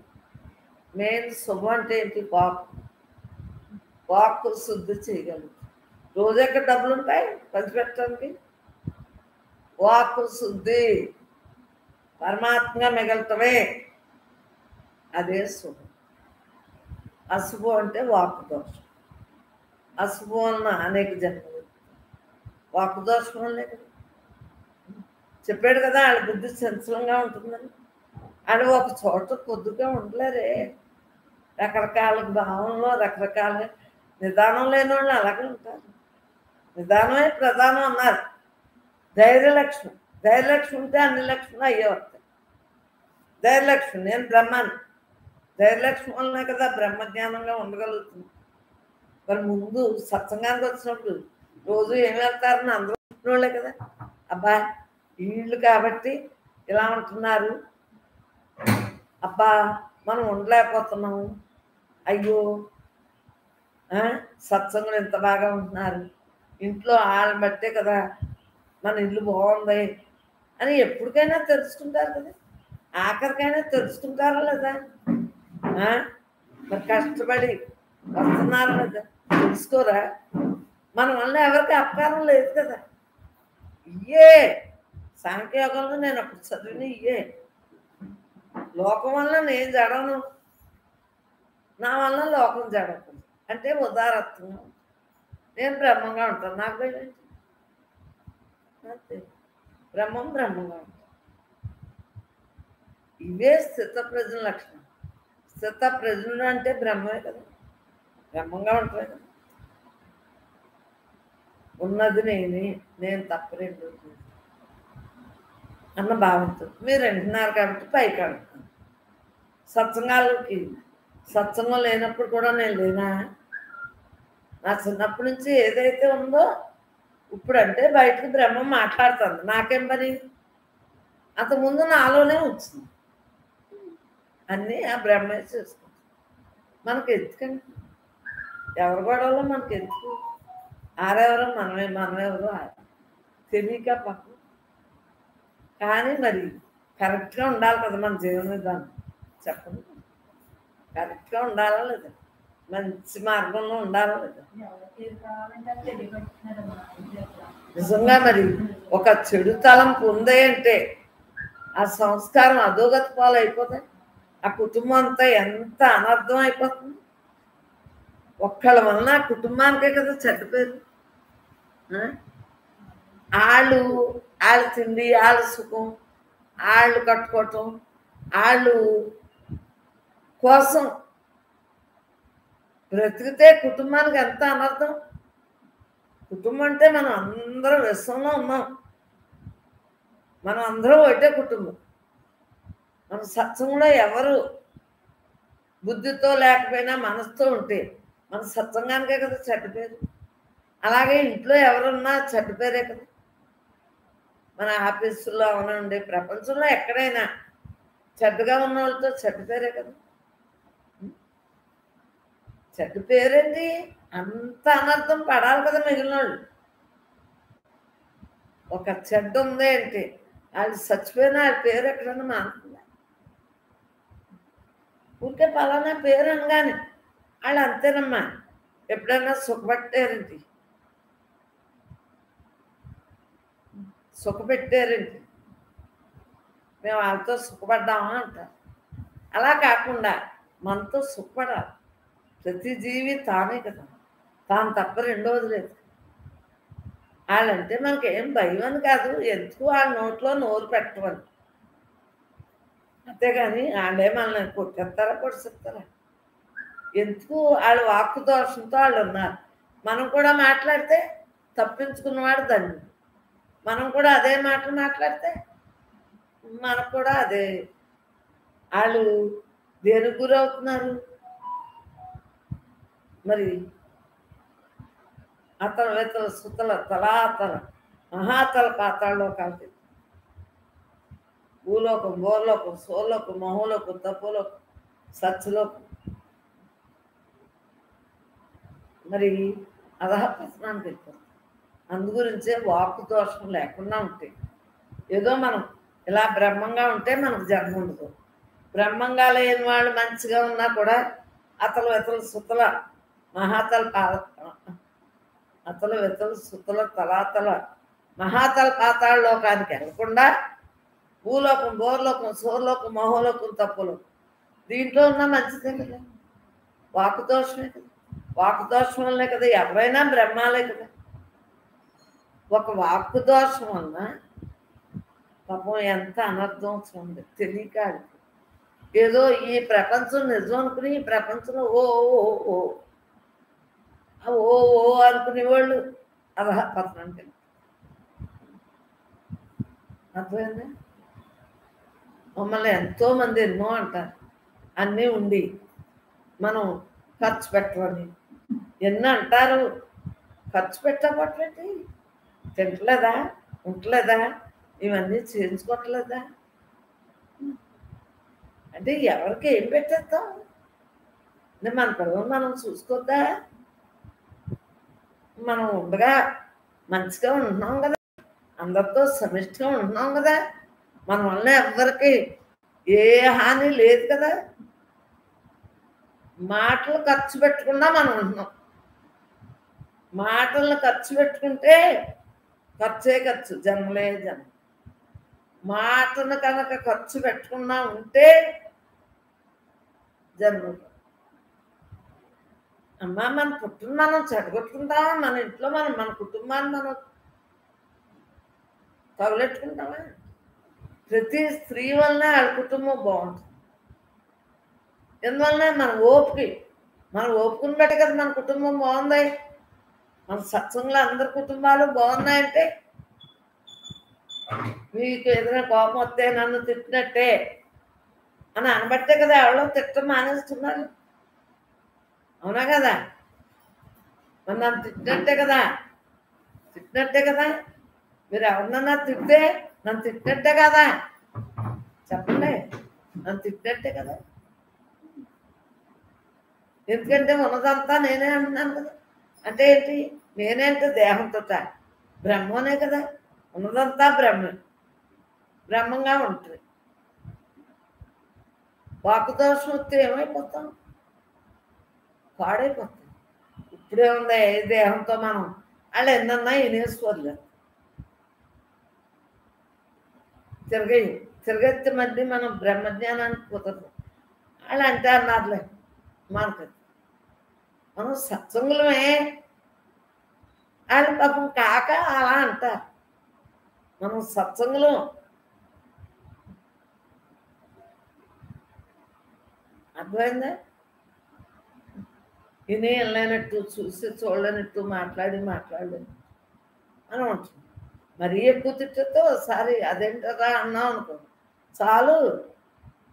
మెయిన్ శుభం అంటే ఏంటి? వాక్కు శుద్ధి చేయగలుగుతాం. రోజు ఎక్కడ డబ్బులు ఉంటాయి పంచిపెట్టడానికి? వాక్కు శుద్ధి, పరమాత్మగా మిగలటమే, అదే శుభం. అశుభం అంటే వాక్కు దోషం. అశుభం అన్న అనేక జన్మలు. వాక్కు దోషం వల్లే కదా చెప్పాడు కదా, వాళ్ళ బుద్ధి చంచలంగా ఉంటుందని. వాళ్ళు ఒక చోట కొద్దిగా ఉండలేరే. రకరకాల భావంలో రకరకాల నిదానం లేని వాళ్ళు అలాగే ఉంటారు. నిదానమే ప్రధానం అన్నారు. ధైర్యలక్ష్మి ఉంటే అన్ని లక్ష్ములు అయ్యే వస్తాయి. ధైర్యలక్ష్మి, నేను బ్రహ్మాన్ని. ధైర్యలక్ష్మి వల్లనే కదా బ్రహ్మజ్ఞానంగా ఉండగలుగుతుంది. మరి ముందు సత్సంగానికి వచ్చినప్పుడు రోజు ఏమి వెళ్తారని అందరూ వాళ్ళే కదా. అబ్బా వీళ్ళు కాబట్టి ఇలా ఉంటున్నారు, అబ్బా మనం ఉండలేకపోతున్నాము, అయ్యో సత్సంగులు ఎంత బాగా ఉంటున్నారు, ఇంట్లో వాళ్ళని బట్టే కదా మన ఇల్లు బాగుంది అని ఎప్పటికైనా తెలుసుకుంటారు కదా. ఆఖరికైనా తెలుసుకుంటారా లేదా? మరి కష్టపడి వస్తున్నారా లేదా? తెలుసుకోరా? మన వల్ల ఎవరికి అపకారం లేదు కదా. ఇయ్యే సాంఖ్యయోగంలో నేను అప్పుడు చదివిన ఇయ్యే. లోకం వల్ల నేను జడను, నా వల్ల లోకం జడకూడదు అంటే ఉదారత్వం. నేను బ్రహ్మంగా ఉంటాను, నాకు భయం అంతే. బ్రహ్మంగా ఉంటాను. ఇవే స్థితప్రజ్ఞ లక్షణం. స్థితప్రజ్ఞుడు అంటే బ్రహ్మే కదా, బ్రహ్మంగా ఉంటాయి కదా. ఉన్నది నేను తప్ప రెండు అన్న భావంతో మీరు అంటున్నారు కాబట్టి పైకి అంటున్నాను. సత్సంగం లేనప్పుడు కూడా నేను లేనా? నా చిన్నప్పటి నుంచి ఏదైతే ఉందో ఇప్పుడు అంటే బయటకు బ్రహ్మం మాట్లాడుతుంది, నాకేం పని? అంతకుముందు నాలోనే వచ్చింది, అన్నీ ఆ బ్రహ్మే చేసుకుంటాం. మనకు ఎందుకండి ఎవరి గొడవలో మనకు ఎందుకు? ఆరెవరో మనమెవరో తెలియక పక్కన. కానీ మరి కరెక్ట్గా ఉండాలి కదా మన జీవన విధానం. చెప్పండి, కరెక్ట్గా ఉండాలా లేదా? మంచి మార్గంలో ఉండాలా లేదా? నిజంగా మరి ఒక చెడు తలంపు ఉంది అంటే ఆ సంస్కారం అధోగతి పాలు అయిపోతాయి. ఆ కుటుంబం అంతా ఎంత అనర్థం అయిపోతుంది. ఒక్కళ్ళ వలన ఆ కుటుంబానికే కదా చెడ్డ పేరు. వాళ్ళ తిండి, వాళ్ళ సుఖం, వాళ్ళు కట్టుకోవటం, వాళ్ళు కోసం బ్రతికితే కుటుంబానికి ఎంత అనర్థం. కుటుంబం అంటే మనం అందరం విశ్వంలో ఉన్నాం, మనం అందరం ఒకటే కుటుంబం. మన సత్సంగంలో ఎవరు బుద్ధితో లేకపోయినా మనసుతో ఉంటే మన సత్సంగానికే కదా చెడ్డ పేరు. అలాగే ఇంట్లో ఎవరున్నా చెడ్డ పేరే కదా. మన ఆఫీసుల్లో అవనండి, ప్రపంచంలో ఎక్కడైనా చెడ్డగా ఉన్న వాళ్ళతో చెడ్డ పేరే కదా. చెడ్డ పేరేంటి? అంత అనర్థం పడాలి కదా మిగిలిన వాళ్ళు. ఒక చెడ్డ ఉంది ఏంటి? వాళ్ళు చచ్చిపోయినా వాళ్ళ పేరు ఎక్కడన్నా మానుకుందా? ఊరికే పలానా పేరు అనగానే వాళ్ళు అంతేనమ్మా. ఎప్పుడైనా సుఖపట్టారేంటి? సుఖపెట్టారేంటి? మేము వాళ్ళతో సుఖపడ్డామా అంటారు. అలా కాకుండా మనతో సుఖపడాలి. ప్రతి జీవి తానే కదా, తాను తప్ప రెండవది లేదు. వాళ్ళంటే మనకి ఏం భయం అని కాదు, ఎందుకు వాళ్ళ నోట్లో నోరు పెట్టమని. అంతేగాని వాళ్ళే మనల్ని కొట్టేస్తారా పొడిచేస్తారా? ఎందుకు? వాళ్ళ వాక్కు దోషంతో వాళ్ళు ఉన్నారు. మనం కూడా మాట్లాడితే తప్పించుకున్నవాడు ధన్యుడు. మనం కూడా అదే మాటలు మాట్లాడితే మనకు కూడా అదే. వాళ్ళు దేనికి గురవుతున్నారు? మరి అతల వెతల సుతల తలాతల మహాతల పాతాళలోకాలకి, భూలోకం, గోలోకం, సోలోకం, మహోలోకం, తపోలోకం, సత్యలోకం, మరి అధఃపతనానికి వెళ్ళిపోతాం. అందు గురించే వాక్కు దోషం లేకుండా ఉంటాయి. ఏదో మనం ఇలా బ్రహ్మంగా ఉంటే మనకు జన్మ ఉండదు. బ్రహ్మంగా లేని వాళ్ళు మంచిగా ఉన్నా కూడా అతలు వెతలు సుతల మహాతల అతలు వెతలు సుతల తలాతల మహాతల పాతాళలోకానికి వెళ్ళకుండా భూలోకం, బోర్లోకం, సోర్లోకం, మహోలోకం, తప్పులోకం, దీంట్లో ఉన్న మంచిదే కదా. వాక్కు దోషమే కదా. వాక్కు దోషం వల్లే కదా ఎవరైనా బ్రహ్మాలే కదా. ఒక వాక్కు దోషం వలన పాపం ఎంత అనర్థం ఉంది తెలియక. ఏదో ఈ ప్రపంచం నిజం అనుకుని ఈ ప్రపంచంలో ఓ ఓ ఓ ఓ ఓ అనుకునేవాళ్ళు అధఃపతనానికి. అర్థమైందా? మమ్మల్ని ఎంతోమంది ఎన్నో అంటారు. అన్నీ ఉండి మనం ఖర్చు పెట్టమని ఎన్నో అంటారు. ఖర్చు పెట్టబట్టండి. తింటలేదా? ఉండలేదా? ఇవన్నీ చేయించుకోవట్లేదా? అంటే ఎవరికి ఏం పెట్టేస్తాం? మన పిల్లలు మనం చూసుకోద్దా? మనం ఉండగా మంచిగా ఉంటున్నాం కదా, అందరితో సమిష్టిగా ఉంటున్నాం కదా, మన వల్ల ఎవరికి ఏ హాని లేదు కదా. మాటలు ఖర్చు పెట్టకుండా మనం ఉంటున్నాం. మాటలను ఖర్చు పెట్టుకుంటే ఖర్చే ఖర్చు, జన్మలే జన్మ. మాటను కనుక ఖర్చు పెట్టకుండా ఉంటే జన్మ. అమ్మా, మన పుట్టును మనం చెడగొట్టుకుంటామా? మన ఇంట్లో మన కుటుంబాన్ని మనం తగులెట్టుకుంటామా? ప్రతి స్త్రీ వలన వాళ్ళ కుటుంబం బాగుంటుంది. ఎందువలన మన ఓపుకుని బట్టి కదా మన కుటుంబం బాగుంది. మన సత్సంగంలో అందరి కుటుంబాలు బాగున్నాయంటే మీకు ఏదైనా కోపం వస్తే నన్ను తిట్టినట్టే అని అనబట్టే కదా ఎవరో తిట్టం మానేస్తున్నారు. అవునా కదా? మరి నన్ను తిట్టినట్టే కదా. మీరు ఎవరినన్నా తిట్టే నన్ను తిట్టినట్టే కదా. చెప్పండి, నన్ను తిట్టినట్టే కదా. ఎందుకంటే ఉన్నదంతా నేనే అంటున్నాను కదా. అంటే ఏంటి? నేనే అంటే దేహంతో బ్రహ్మనే కదా. ఉన్నదంతా బ్రహ్మంగా ఉంటుంది. వాక్కు దోషం వస్తే ఏమైపోతాం? పాడైపోతాం. ఇప్పుడే ఉంది ఏ దేహంతో మనం వాళ్ళు ఎన్నన్నా వినేసుకోలేదు. తిరగెత్తి మధ్య మనం బ్రహ్మజ్ఞానానికి కుదరదు. వాళ్ళు అంటే అన్నారులే మనకు. మనం సత్సంగులమే. వాళ్ళు పాపం కాక అలా అంటారు. మనం సత్సంగులం. అర్థమైందా? విని వెళ్ళలేనట్టు, చూసి చూడలేనట్టు, మాట్లాడలేను అని ఉంటుంది. మరీ ఎక్కువ తిట్టతో ఒకసారి అదేంటరా అన్నాం అనుకో, చాలు,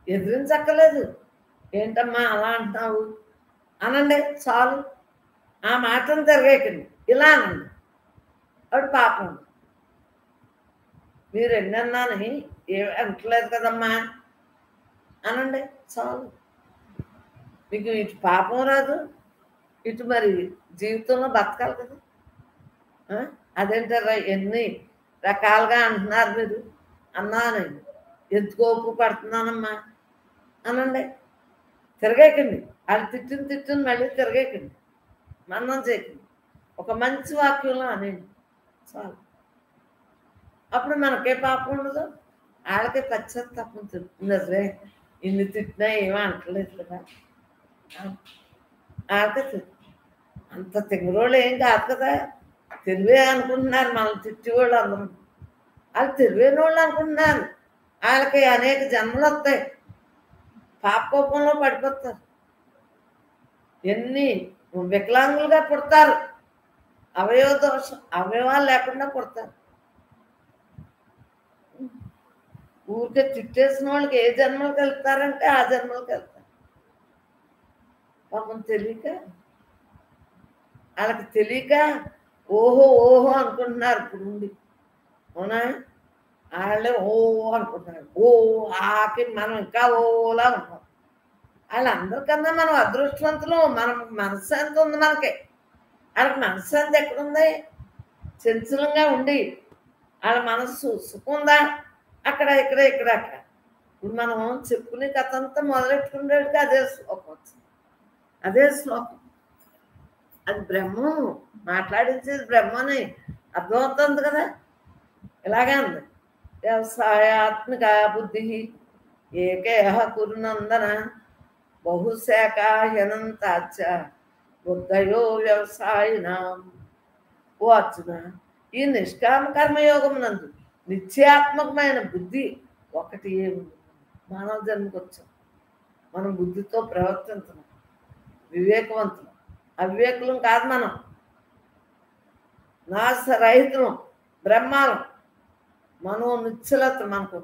ఎదిరించక్కర్లేదు. ఏంటమ్మా అలా అంటున్నావు అనండి, చాలు. ఆ మాటను తిరగేకండి, ఇలా అనండి. అప్పుడు పాపం మీరు ఎన్నన్నాని ఏమి అంటలేదు కదమ్మా అనండి, చాలు. మీకు ఇటు పాపం రాదు, ఇటు మరి జీవితంలో బతకాలి కదా. అదేంటారా ఎన్ని రకాలుగా అంటున్నారు మీరు అన్నానండి. ఎందుకు ఓపు పడుతున్నానమ్మా అనండి. తిరగేకండి. వాళ్ళు తిట్టిన మళ్ళీ తిరగేకండి. మన్నం చేయకండి. ఒక మంచి వాక్యంలో అనండి చాలు. అప్పుడు మనకే పాపం ఉండదు, వాళ్ళకే పశ్చాత్తాపం నిజమే. ఇన్ని తిట్టినా ఏమీ అంటలేదు కదా. వాళ్ళకే అంత తెగురోళ్ళు ఏం కాదు కదా. తెలివే అనుకుంటున్నారు మనల్ని తిట్టేవాళ్ళు అందరూ. వాళ్ళు తెలివైన వాళ్ళు అనుకుంటున్నారు. వాళ్ళకి అనేక జన్మలు వస్తాయి, పాపకోపంలో పడిపోతారు, ఎన్ని వికలాంగులుగా పుడతారు, అవయవాలు లేకుండా పుడతారు. ఊరికే తిట్టేసిన వాళ్ళకి ఏ జన్మలకు వెళ్తారంటే ఆ జన్మలకు వెళ్తారు. పాపం తెలియక, వాళ్ళకి తెలియక ఓహో ఓహో అనుకుంటున్నారు ఇప్పుడు ఉండి. అవునా? వాళ్ళే ఓ అనుకుంటున్నారు. ఓ ఆకి మనం ఇంకా ఓలా ఉంటాం. వాళ్ళందరికన్నా మనం అదృష్టవంతులు. మనం మనశ్శాంతి ఉంది మనకి. వాళ్ళకి మనశ్శాంతి ఎక్కడుంది? చంచలంగా ఉండి వాళ్ళ మనస్సు సుఖందా అక్కడ ఇక్కడ ఇక్కడ అక్కడ. ఇప్పుడు మనం చెప్పుకునే కథ అంతా మొదలెట్టుకునేటికి అదే శ్లోకం వచ్చింది. అదే శ్లోకం. అది బ్రహ్మం మాట్లాడించేది బ్రహ్మని అర్థమవుతుంది కదా. ఇలాగే ఉంది. వ్యవసాయాత్మిక బుద్ధి ఏకేహ కురునందన బహుశాఖాహ్యనంతాచ బుద్ధయో వ్యవసాయినాం. ఓ అర్జున, ఈ నిష్కామ కర్మయోగం నందు నిత్యాత్మకమైన బుద్ధి ఒకటి ఏముంది. మానవ జన్మకు వచ్చాం, మనం బుద్ధితో ప్రవర్తించడం, వివేకవంతులం. అవివేకులం కాదు మనం, నాశరహితులం, బ్రహ్మాలం. మనో నిశ్చలత మనకు,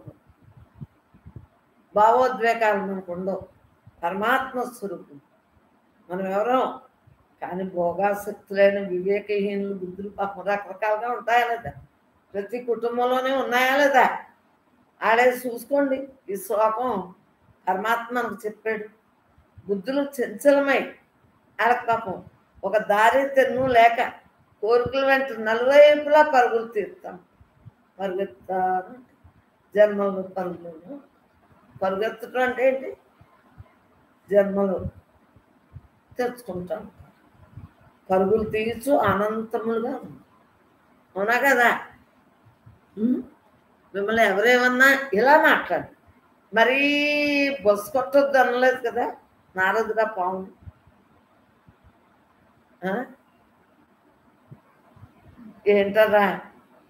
భావోద్వేగాలు మనకు ఉండవు, పరమాత్మ స్వరూపం మనం ఎవరో. కానీ భోగాసక్తులైన వివేకహీనులు బుద్ధులు పాపం రకరకాలుగా ఉంటాయా లేదా? ప్రతి కుటుంబంలోనే ఉన్నాయా లేదా? ఆడే చూసుకోండి. ఈ శ్లోకం పరమాత్మ మనకు చెప్పాడు. బుద్ధులు చంచలమై వాళ్ళకి పాపం ఒక దారి తెన్ను లేక కోరికలు వెంట నలువైపులా పరుగులు తీరుతాం. పరుగెత్తాను జన్మలు పరుగులు. పరుగెత్తడం అంటే ఏంటి? జన్మలు తెచ్చుకుంటాం. పరుగులు తీర్చు అనంతములుగా ఉంది. అవునా కదా? మిమ్మల్ని ఎవరేమన్నా ఇలా మాట్లాడు, మరీ బస్సు కొట్టొద్దు అనలేదు కదా నారదుగా పావును. ఏంటరా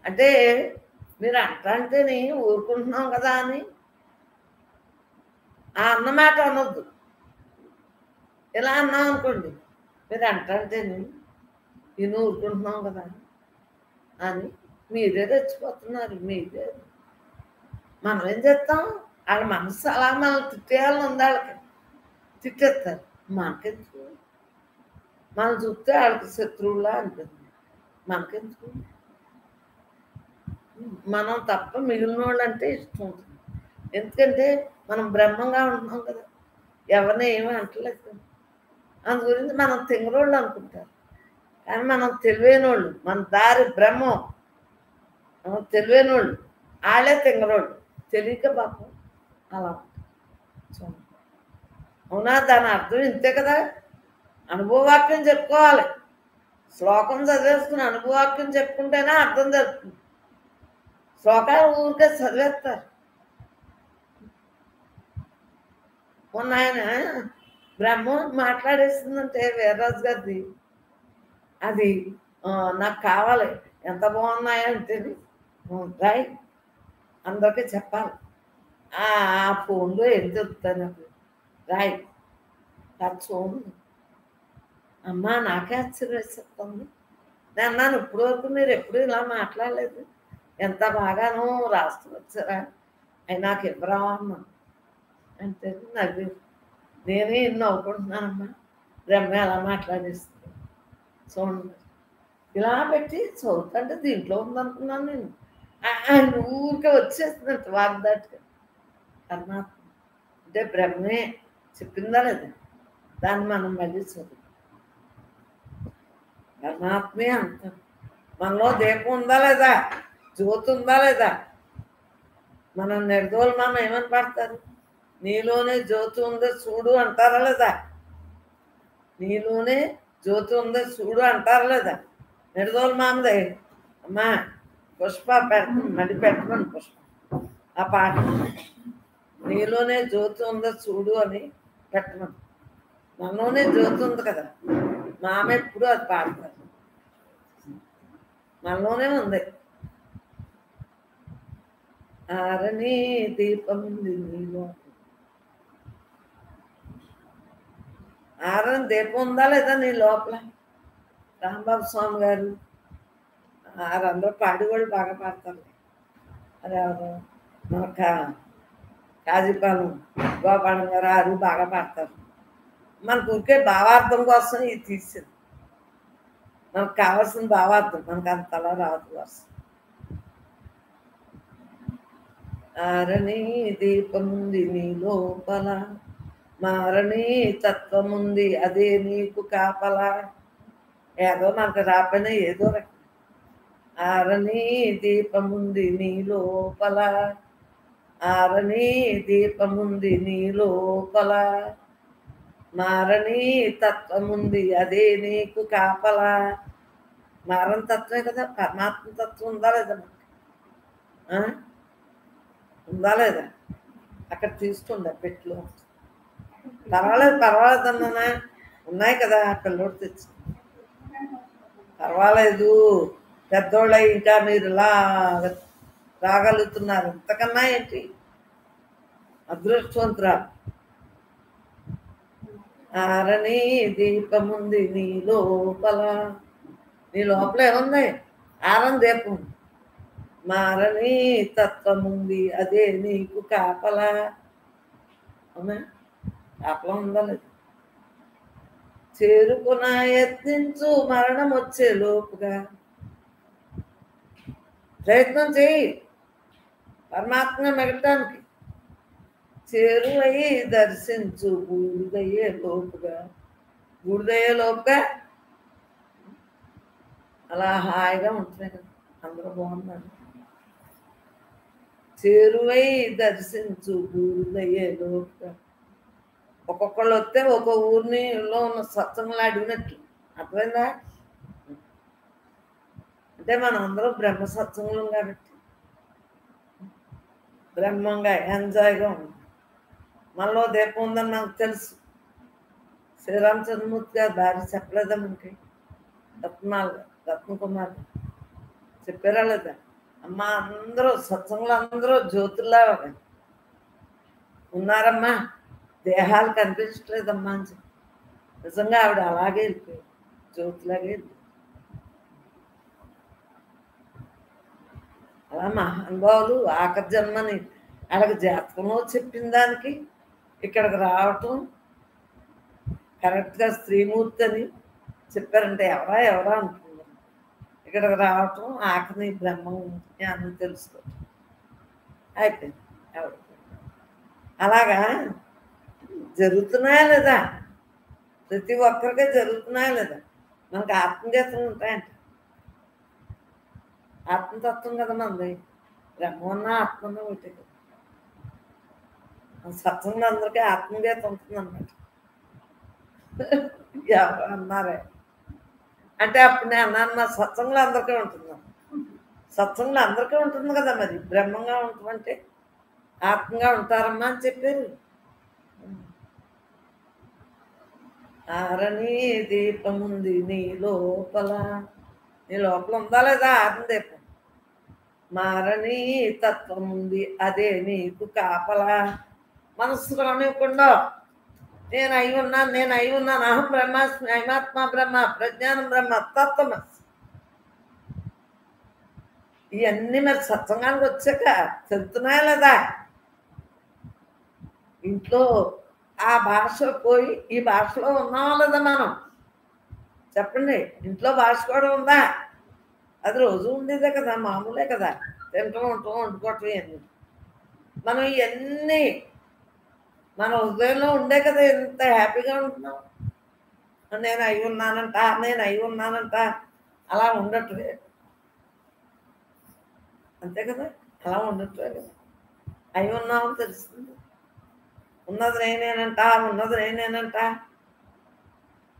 అంటే మీరు అంటేనే ఊరుకుంటున్నాం కదా అని ఆ అన్నమాట అనొద్దు. ఇలా అన్నాం అనుకోండి, మీరు అంటేనే నేను ఊరుకుంటున్నాం కదా అని మీరే రెచ్చిపోతున్నారు. మీరే, మనం ఏం చేస్తాం? వాళ్ళ మనసు అలా మనల్ని తిట్టేయాలని ఉంది. వాళ్ళకి తిట్టేస్తారు. మనకెందుకు? మనం చూస్తే వాళ్ళకి శత్రువులా అనిపిస్తుంది. మనకెందుకు? మనం తప్ప మిగిలిన వాళ్ళు అంటే ఇష్టం ఉంటుంది. ఎందుకంటే మనం బ్రహ్మంగా ఉంటున్నాం కదా, ఎవరిని ఏమీ అంటలేదు కదా. అందు గురించి మనం తెంగరోళ్ళు అనుకుంటారు. కానీ మనం తెలివైన వాళ్ళు, మన దారి బ్రహ్మం. మనం తెలివైన వాళ్ళు, వాళ్ళే తెంగరోళ్ళు. తెలియక పాపం అలా ఉంటుంది. అవునా? దాని అర్థం ఇంతే కదా. అనుభవవాక్యం చెప్పుకోవాలి. శ్లోకం చదివేసుకుని అనుభవవాక్యం చెప్పుకుంటేనే అర్థం జరుగుతుంది. శ్లోకాలు ఊరికే చదివేస్తారు. మొన్న ఆయన బ్రహ్మం మాట్లాడేస్తుందంటే వీర్రాజు గారిది, అది నాకు కావాలి. ఎంత బాగున్నాయంటే రాయి అందరికీ చెప్పాలి. ఆ ఫోన్లో ఏం చెప్తాను నాకు రాయి చూడు. అమ్మా నాకే ఆశ్చర్యం వేసేస్తుంది. నేను అన్నాను, ఇప్పటి వరకు మీరు ఎప్పుడు ఇలా మాట్లాడలేదు, ఎంత బాగానో రాస్తూ వచ్చారా, అవి నాకు ఇవ్వరా అమ్మా అంటే నవ్వి, నేనే ఎన్ని నవ్వుకుంటున్నానమ్మా. బ్రహ్మ ఎలా మాట్లాడేస్తుంది చూడండి. ఇలా పెట్టి చదువుతుంటే దీంట్లో ఉందనుకున్నాను నేను. ఆయన ఊరికే వచ్చేస్తుందంట వాగ్దాటిగా. పరమాత్మ అంటే బ్రహ్మే చెప్పిందా లేదా, దాన్ని మనం మళ్ళీ చదువు. పరమాత్మే అంటారు. మనలో దీపం ఉందా లేదా, జ్యోతి ఉందా లేదా? మనం నిర్దోలమామ ఏమని పడతారు? నీలోనే జ్యోతి ఉందో చూడు అంటారా లేదా? నీలోనే జ్యోతి ఉందో చూడు అంటారా లేదా? నిర్దోలమామదే అమ్మా పుష్ప మళ్ళీ పెట్టమని పుష్ప ఆ పాట నీలోనే జ్యోతి ఉందో చూడు అని పెట్టమని. మనలోనే జ్యోతి ఉంది కదా, మామ ఎప్పుడు అది పాడతారు. మనలోనే ఉంది. ఆరని దీపం ఉంది నీలో. ఆరని దీపం ఉందా లేదా నీ లోపల? రాంబాబు స్వామి గారు అందరూ పాడి కూడా బాగా పాడతారు. అది ఎవరు మన కాజీపాలెం గోపాలం గారు అది బాగా పాడతారు. మనకు ఊరికే భావార్థం కోసం ఇది తీసింది. మనకు కావాల్సిన భావార్థం మనకు అంతలా రాదు కోసం. ఆరని దీపముంది నీ లోపల, మారని తత్వముంది అదే నీకు కాపల. ఏదో మనకు రాపైనా ఏదో రకం. ఆరని దీపముంది నీ లోపల, ఆరని దీపముంది నీ లోపల, మారని తత్వముంది అదే నీకు కాపల. మారని తత్వమే కదా, పరమాత్మ తత్వం ఉందా లేదా మనకి? ఉందా లేదా? అక్కడ తీసుకోండి పెట్లో. పర్వాలేదు అన్నానా, ఉన్నాయి కదా పిల్లోడు తెచ్చి. పర్వాలేదు పెద్దోళ్ళ ఇంకా మీరు ఇలా రాగలుగుతున్నారు, ఇంతకన్నా ఏంటి అదృష్టవంతురాలు. ఆరని దీపముంది నీ లోపల, నీ లోపల ఏముంది? ఆరని దీపం. మారని తత్వముంది అదే నీకు కాపల. అవునా? కాపలా ఉందా లేదు? చేరుకున యత్నించు మరణం వచ్చే లోపుగా. ప్రయత్నం చేయి పరమాత్మ మిగటానికి. చేరువయి దర్శించు బూడిదయ్యే లోపుగా. బూడిదయ్యే లోపుగా అలా హాయిగా ఉంటుంది కదా. అందరూ బాగున్నారు. చేరువై దర్శించు బూడిదయ్యే లోపుగా. ఒక్కొక్కళ్ళు వస్తే ఒక ఊరిలో ఉన్న సత్సంగులు అడిగినట్లు. అర్థమైందా? అంటే మనం అందరూ బ్రహ్మ సత్సంగులం కాబట్టి బ్రహ్మంగా ఎంజాయ్గా ఉంది. మనలో దీపం ఉందని నాకు తెలుసు. శ్రీరామచంద్రమూర్తి గారు భార్య చెప్పలేదా మనకి? రత్నకుమార్ చెప్పారా లేదా? అమ్మ అందరూ సత్సంగులు అందరూ జ్యోతుల్లా ఉన్నారమ్మా, దేహాలు కనిపించట్లేదమ్మా అని చెప్పి. నిజంగా ఆవిడ అలాగే వెళ్ళిపోయారు, జ్యోతిలాగే వెళ్ళిపోయారు. అలా మహానుభావులు ఆఖరి జన్మని వాళ్ళకి జాతకంలో చెప్పిన దానికి ఇక్కడికి రావటం, కరెక్ట్గా స్త్రీమూర్తి అని చెప్పారంటే ఎవరా అనుకున్నారు. ఇక్కడికి రావటం, ఆఖరి బ్రహ్మం జ్ఞానం తెలుసుకోవటం అయిపోయింది. ఎవరు అలాగా జరుగుతున్నాయా లేదా? ప్రతి ఒక్కరికే జరుగుతున్నాయా లేదా? మనకు ఆత్మగీతలు ఉంటాయంట. ఆత్మతత్వం కదా మనది. బ్రహ్మన్న ఆత్మన్న ఒకటి కదా. సత్సంగం అందరికీ ఆత్మగీత ఉంటుంది అన్నమాట. ఎవరు అన్నారే అంటే అప్పుడు నేను అన్నాను, మా సత్సంగంలో అందరికీ ఉంటున్నాను. సత్సంగంలో అందరికీ ఉంటుంది కదా. మరి బ్రహ్మంగా ఉంటామంటే ఆత్మగా ఉంటారమ్మా అని చెప్పారు. ఆరని దీపముంది నీ లోపల. నీ లోపల ఉందా లేదా ఆరని దీపం? మారని తత్వం ఉంది అదే నీకు కాపలా. మనస్సు రానివ్వకుండా నేను అయి ఉన్నాను, అహం బ్రహ్మాస్మి, అయమాత్మ బ్రహ్మ, ప్రజ్ఞానం బ్రహ్మ, తత్వమస్మి. ఇవన్నీ మరి సత్సంగానికి వచ్చాక చెప్తున్నాయా లేదా? ఇంట్లో ఆ భాష పోయి ఈ భాషలో ఉన్నామా లేదా మనం? చెప్పండి. ఇంట్లో భాష కూడా ఉందా? అది రోజు ఉండేదే కదా, మామూలే కదా. తింటాం, ఉంటాం, వండుకోవటం ఇవన్నీ. మనం ఇవన్నీ మన హృదయంలో ఉండే కదా ఎంత హ్యాపీగా ఉంటున్నాం. నేను అయి ఉన్నానంట, నేను అయి ఉన్నానంట, అలా ఉండట్లే. అంతే కదా, అలా ఉండట్లే కదా. అయి ఉన్నామని తెలుస్తుంది. ఉన్నది నేనేనంట, ఉన్నది నేనేనంట,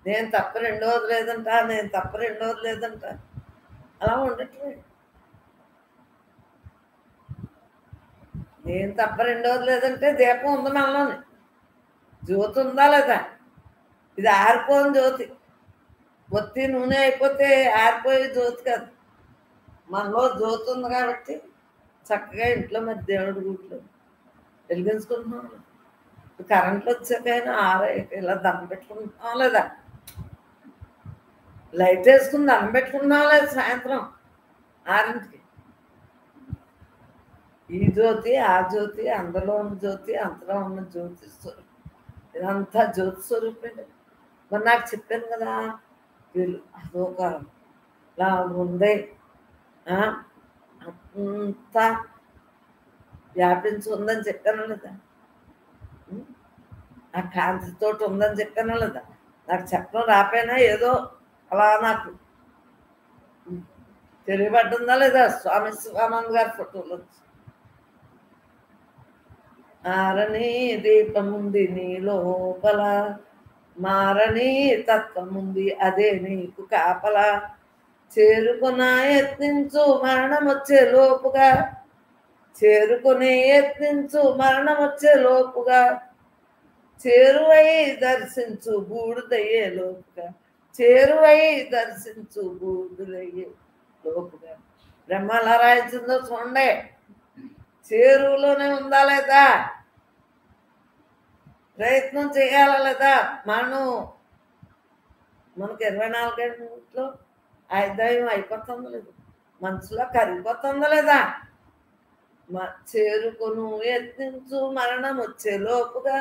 నేను తప్ప రెండోది లేదంట, నేను తప్ప రెండోది లేదంట, అలా ఉండట్లే. నేను తప్ప రెండోది లేదంటే దీపం ఉంది మనలోని, జ్యోతి ఉందా లేదా? ఇది ఆరిపోని జ్యోతి. ఒత్తి నూనె అయిపోతే ఆరిపోయే జ్యోతి కాదు, మనలో జ్యోతి ఉంది కాబట్టి చక్కగా ఇంట్లో మరి దేవుడి గుట్లో వెలిగించుకుంటున్నాం. కరెంట్లు వచ్చాకైనా ఆరాక ఇలా దండం పెట్టుకుంటున్నాం లేదా, లైట్ వేసుకుని దండం పెట్టుకుంటున్నాం లేదా సాయంత్రం 6ంటికి. ఈ జ్యోతి ఆ జ్యోతి, అందులో ఉన్న జ్యోతి అంతలో ఉన్న జ్యోతి స్వరూపం, ఇదంతా జ్యోతి స్వరూపండి. మరి నాకు చెప్పాను కదా, వీళ్ళు అదొక ఇలా ఉంది, అంతా వ్యాపించి ఉందని చెప్పాను లేదా, ఆ కాంతితో ఉందని చెప్పాను లేదా. నాకు చెప్పడం రాపోయినా ఏదో అలా నాకు తెలియబడ్డుందా లేదా, స్వామి శివానంద గారి ఫోటోలు వచ్చి. ఆరని దీపముంది నీ లోపల, మారని తత్వముంది అదే నీకు కాపల, చేరుకున యత్నించు మరణం వచ్చే లోపుగా, చేరుకునే యత్నించు మరణం వచ్చే లోపుగా, చేరువై దర్శించు బూడిదయ్యే లోపుగా, చేరువై దర్శించు బూడిదయ్యే లోపుగా. బ్రహ్మ ఎలా రాయించిందో చూడండి, చేరువులోనే ఉందా లేదా, ప్రయత్నం చేయాలా లేదా. మనకు 24 గంటల్లో ఆయుర్దాయం అయిపోతుందా లేదు, మనసులో కరిగిపోతుందా లేదా. చేరుకును యత్నించు మరణం వచ్చే లోపుగా,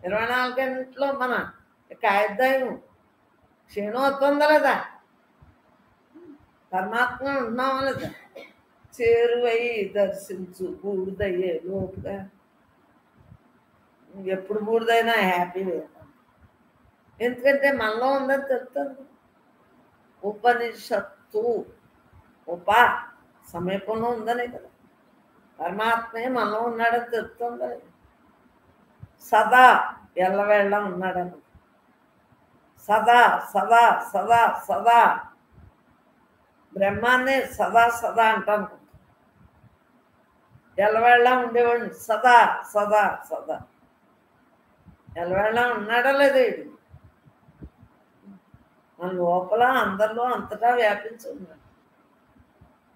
24 గంటల్లో మన ఆయుర్దాయం క్షీణం అవుతుందా లేదా, పరమాత్మ ఉంటున్నామా లేదా. చేరువై దర్శించు బూడిదయ్యే లోపుగా. ఎప్పుడు బూడిదైనా హ్యాపీ, ఎందుకంటే మనలో ఉందని చెప్తాను. ఉపనిషత్తు సమీపంలో ఉందనే కదా, పరమాత్మే మనలో ఉన్నాడని చెప్తుంది. సదా ఎల్లవేళ ఉన్నాడని, సదా సదా సదా సదా బ్రహ్మాన్నే సదా సదా అంటాను. ఎల్లవేళ ఉండేవాడిని, సదా సదా సదా. ఎల్లవేళ ఉన్నాడా లేదా, ఇది మన లోపల అందరిలో అంతటా వ్యాపించి ఉన్నాడు.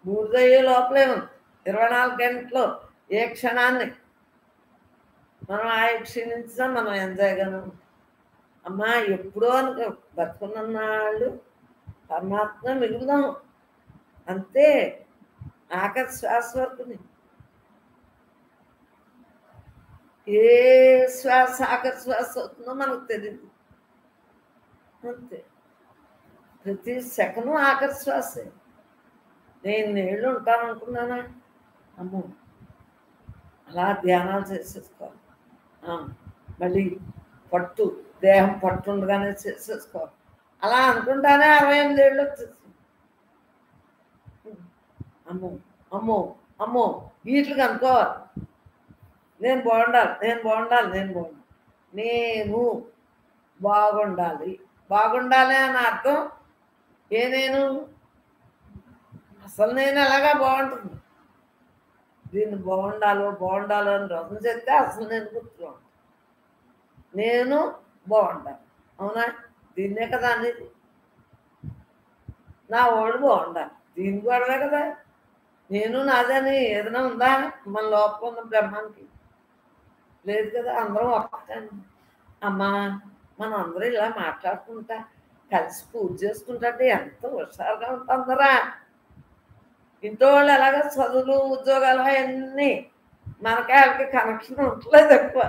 బూడిదయ్యే లోపలే ఉంది 24 గంటల్లో. ఏ క్షణాన్ని మనం క్షీణించినా మనం ఎంజాయ్గానే ఉంటాం. అమ్మా ఎప్పుడో అని బతుకున్నన్నాళ్ళు పరమాత్మ మిగులుదాం అంతే, ఆఖరి శ్వాస వరకుని. ఏ శ్వాస ఆఖరి శ్వాస అవుతుందో మనకు తెలియదు, అంతే. ప్రతి సెకను ఆఖరి శ్వాసే. నేను నీళ్ళు ఉంటాను అనుకున్నానా, అమ్మో అలా ధ్యానాలు చేసేసుకోవాలి. మళ్ళీ దేహం పట్టుండగానే చేసేసుకోవాలి. అలా అనుకుంటానే 68 ఏళ్ళు వచ్చేసి, అమ్మో అమ్మో అమ్మో వీటికి అనుకోవాలి. నేను బాగుండాలి, నేను బాగుండాలి, నేను బాగుండాలి, నేను బాగుండాలి. బాగుండాలి అని అర్థం నేను అసలు నేను ఎలాగా బాగుంటుంది. దీన్ని బాగుండాలో అని రసం చెప్తే అసలు నేను గుర్తులో ఉంటాను. నేను బాగుండాలి, అవునా, దీన్నే కదా అనేది. నా ఓడు బాగుండాలి, దీని గొడవే కదా. నేను నాదని ఏదైనా ఉందా మన లోపల ఉన్న బ్రహ్మానికి? లేదు కదా, అందరం ఒక్కటండి. అమ్మా మనం అందరూ ఇలా మాట్లాడుకుంటా కలిసి పూజ చేసుకుంటే ఎంత హుషారుగా ఉంటుందరా. ఇంట్లో వాళ్ళు ఎలాగ చదువులు ఉద్యోగాలు అవన్నీ మనకే వాళ్ళకి కనెక్షన్ ఉండలేదు ఎక్కువ.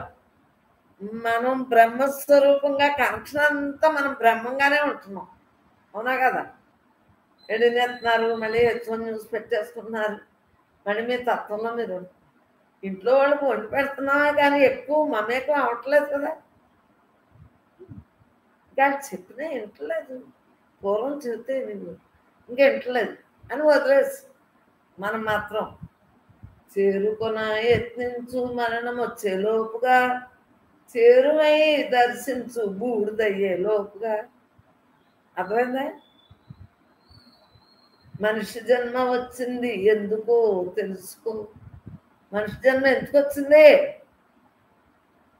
మనం బ్రహ్మస్వరూపంగా కనెక్షన్ అంతా మనం బ్రహ్మంగానే ఉంటున్నాం, అవునా కదా. ఎడినేస్తున్నారు, మళ్ళీ H1 న్యూస్ పెట్టేసుకున్నారు, మళ్ళీ మీ తత్వంలో మీరు ఇంట్లో వాళ్ళకి వండి పెడుతున్నామే కానీ ఎక్కువ మమేకం అవ్వట్లేదు కదా. ఇంకా చెప్పినా వింటలేదు. పూర్వం చెబితే నువ్వు ఇంకా వింటలేదు అని వదిలేసి మనం మాత్రం చేరుకొన యత్నించు మరణం వచ్చే లోపుగా చేరువై దర్శించు బూడిదయ్యే లోపుగా. అర్థమైందా? మనిషి జన్మ వచ్చింది ఎందుకో తెలుసుకో. మనిషి జన్మ ఎందుకు వచ్చింది?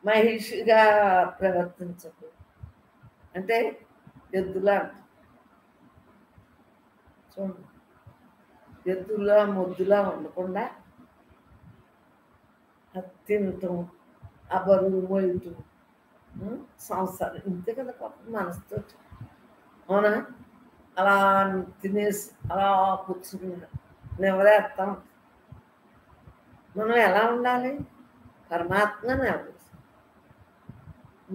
మహిషిగా ప్రవర్తించకు అంటే ఎద్దులా చూడండి, ఎద్దులా మొద్దులా ఉండకుండా తినటం, ఆ బరువు మోయటం, సంసారం ఇంతే కదా పాపం మనసుతో. అవునా? అలా తినేసి అలా కూర్చుని నివరేస్తాం. మనం ఎలా ఉండాలి? పరమాత్మని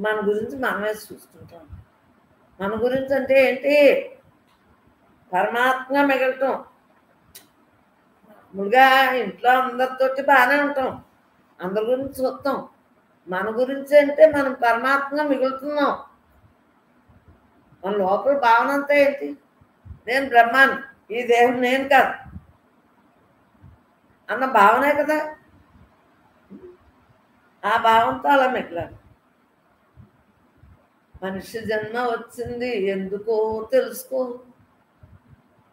మన గురించి మనమే చూసుకుంటాం. మన గురించి అంటే ఏంటి? పరమాత్మ మిగలటం. మామూలుగా ఇంట్లో అందరితోటి బాగానే ఉంటాం, అందరి గురించి చూస్తాం. మన గురించి అంటే మనం పరమాత్మ మిగులుతున్నాం. మన లోపల భావన అంతా ఏంటి? నేను బ్రహ్మాన్ని, ఈ దేహం నేను కాదు అన్న భావనే కదా. ఆ భావంతో అలా మిగలాలి. మనిషి జన్మ వచ్చింది ఎందుకో తెలుసుకో,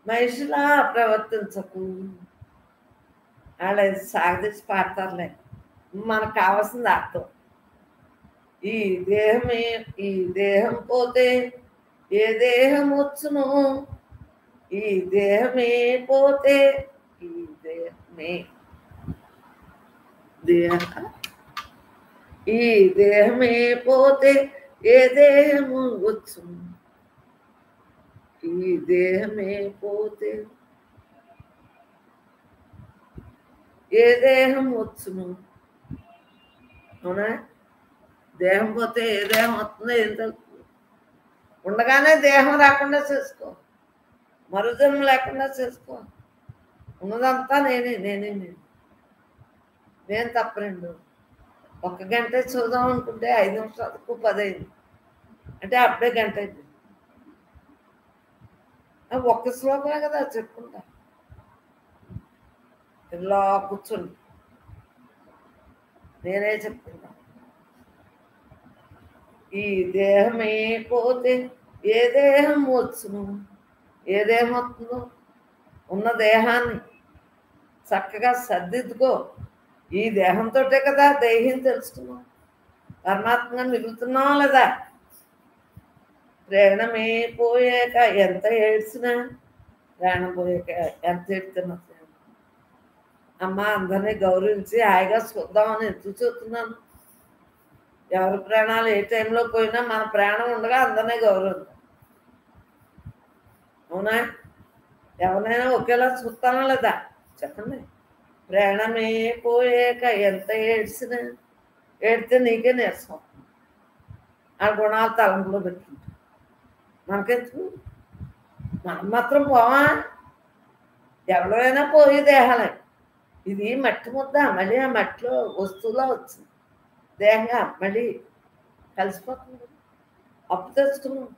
మనిషిలా ప్రవర్తించకు. వాళ్ళ సాగదీసి పాడతారులే, మనకు కావాల్సింది అర్థం. ఈ దేహమే, ఈ దేహం పోతే ఏ దేహం వచ్చును, ఈ దేహమే పోతే ఈ దేహమే ఈ దేహమే పోతే ఏ దేహము వచ్చును, ఈ దేహమే పోతే ఏ దేహం వచ్చును. అవునా? దేహం పోతే ఏ దేహం వస్తుందో ఏం తెలుసు. ఉండగానే దేహం రాకుండా చేసుకో, మరుజన్మ లేకుండా చేసుకో. ఉన్నదంతా నేనే నేనే నేను. నేను తప్పరండు. 1 గంట చూద్దాం అనుకుంటే 5 నిమిషాలకు 10 అయింది అంటే అప్పుడే గంట అయింది. ఒక్క శ్లోకమే కదా చెప్పుకుంటా. ఇలా కూర్చోండి, నేనే చెప్పుకుంటా. ఈ దేహమే పోతే ఏ దేహం వచ్చును, ఏ దేహం వస్తుందో. ఉన్న దేహాన్ని చక్కగా సర్దిద్దుకో. ఈ దేహంతో కదా దేహం తెలుసుకున్నాం, పరమాత్మగా మిగులుతున్నాం లేదా? ప్రాణమే పోయాక ఎంత ఏడ్చినా, ప్రాణం పోయాక ఎంత ఏడుతున్నా, అమ్మ అందరినీ గౌరవించి హాయిగా చూద్దామని ఎందుకు చూస్తున్నాను. ఎవరి ప్రాణాలు ఏ టైంలో పోయినా మన ప్రాణం ఉండగా అందరినీ గౌరవిద్దాం. అవునా? ఎవరైనా ఒకేలా చూస్తానా లేదా చెప్పండి? ప్రాణమే పోయాక ఎంత ఏడ్చినా, ఏడితే నీకే నీరసం. ఆ గుణాలు తలంపులో పెట్టుకుంటాం. మనకెందుకు? మనం మాత్రం పోవా? ఎవరైనా పోయి దేహాలే. ఇది మట్టి ముద్ద, మళ్ళీ ఆ మట్టిలో వస్తువులా వచ్చింది దేహంగా, మళ్ళీ కలిసిపోతుంది. అప్పు తెచ్చుకున్నాం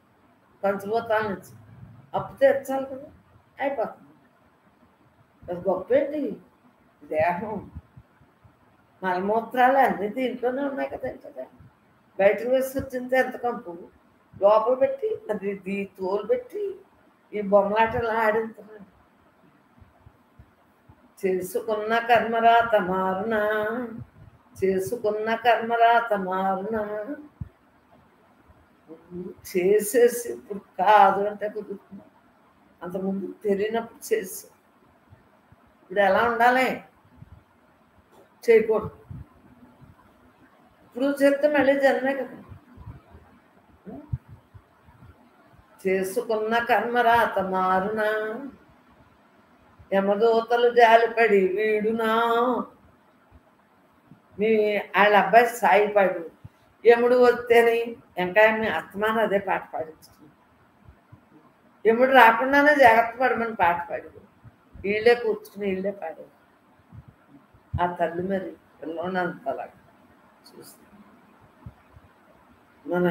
పంచభూతాల నుంచి, అప్పు తెచ్చాలి కదా, అయిపోతుంది. అది గొప్ప ఏంటి? దేహం మలమూత్రాలు అన్నీ దీంట్లోనే ఉన్నాయి కదా. బయటకు వేసి వచ్చింది ఎంత కంపు, లోపల పెట్టి అది తోలు పెట్టి ఈ బొమ్మలాటలు ఆడించున్నాడు. చేసుకున్న కర్మరాత మారున, చేసుకున్న కర్మరాత మారున. చేసేసి ఇప్పుడు కాదు అంటే కుదురుతుంది. అంతకుముందు తెలియనప్పుడు చేసి ఇప్పుడు ఎలా ఉండాలి? చేయకూడదు. ఇప్పుడు చేస్తే మళ్ళీ జన్మే కదా. చేసుకున్న కర్మరాత మారునా, యమదూతలు జాలిపడి వీడునా. వాళ్ళ అబ్బాయి సాయిపాడు, యముడు వస్తేని ఇంకా అస్తమానం అదే పాట పాడించుకున్నాడు. యముడు రాకుండానే జాగ్రత్త పడమని పాట పాడాడు. వీళ్ళే కూర్చుని వీళ్ళే పాడారు. ఆ తల్లి మరి పిల్లనంతలాగా చూస్తుంది. మన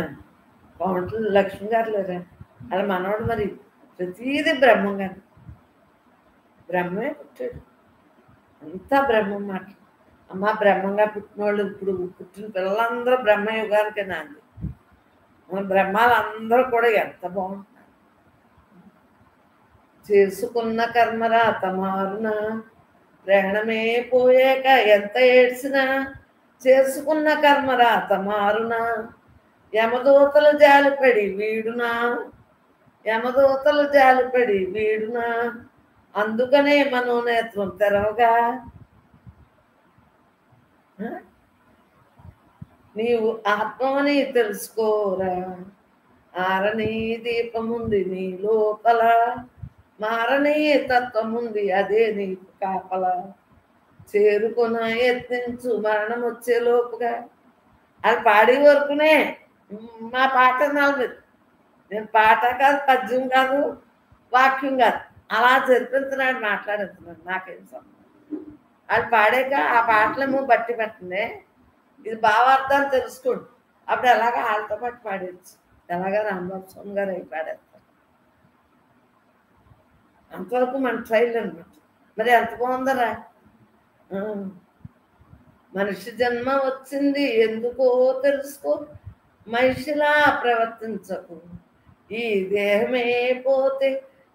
కోమటిరెడ్డి లక్ష్మి గారు లేరా, అలా మనవాడు మరి ప్రతీది బ్రహ్మం గారు, బ్రహ్మే పుట్టాడు, అంతా బ్రహ్మం మాట. అమ్మ బ్రహ్మంగా పుట్టిన వాళ్ళు ఇప్పుడు పుట్టిన పిల్లలందరూ బ్రహ్మయుగానికే నాంది. మన బ్రహ్మాలు అందరూ కూడా ఎంత బాగుంటున్నారు. చేసుకున్న కర్మరాత మారునా, ప్రాణమే పోయాక ఎంత ఏడ్చినా, చేసుకున్న కర్మరాత మారునా, యమదూతలు జాలిపడి వీడునా, యమదూతలు జాలిపడి వీడునా, అందుకనే మనోనేత్రం తెరవగా నీవు ఆత్మని తెలుసుకోరా, ఆరని దీపముంది నీ లోపల, మారని తత్వముంది అదే నీకు కాపల, చేరుకున్న యత్నించు మరణం వచ్చే లోపుగా. అది పాడే వరకునే మా పాట నలభై, నేను పాట కాదు, పద్యం కాదు, వాక్యం కాదు, అలా జరిపిస్తున్నాడు, మాట్లాడుతున్నాడు, నాకేం సంబంధం. అది పాడాక ఆ పాటలేమో బట్టి పెట్టండి, ఇది భావార్థాలు తెలుసుకోండి, అప్పుడు ఎలాగా వాళ్ళతో పాటు పాడేచ్చు, ఎలాగా రాంబాబు స్వామి గారు అవి పాడేస్తారు. అంతవరకు మన ట్రైల్ అనమాట. మరి ఎంత బాగుందరా. మనిషి జన్మ వచ్చింది ఎందుకో తెలుసుకో, మనిషిలా ప్రవర్తించకు, ఈ దేహమే పోతే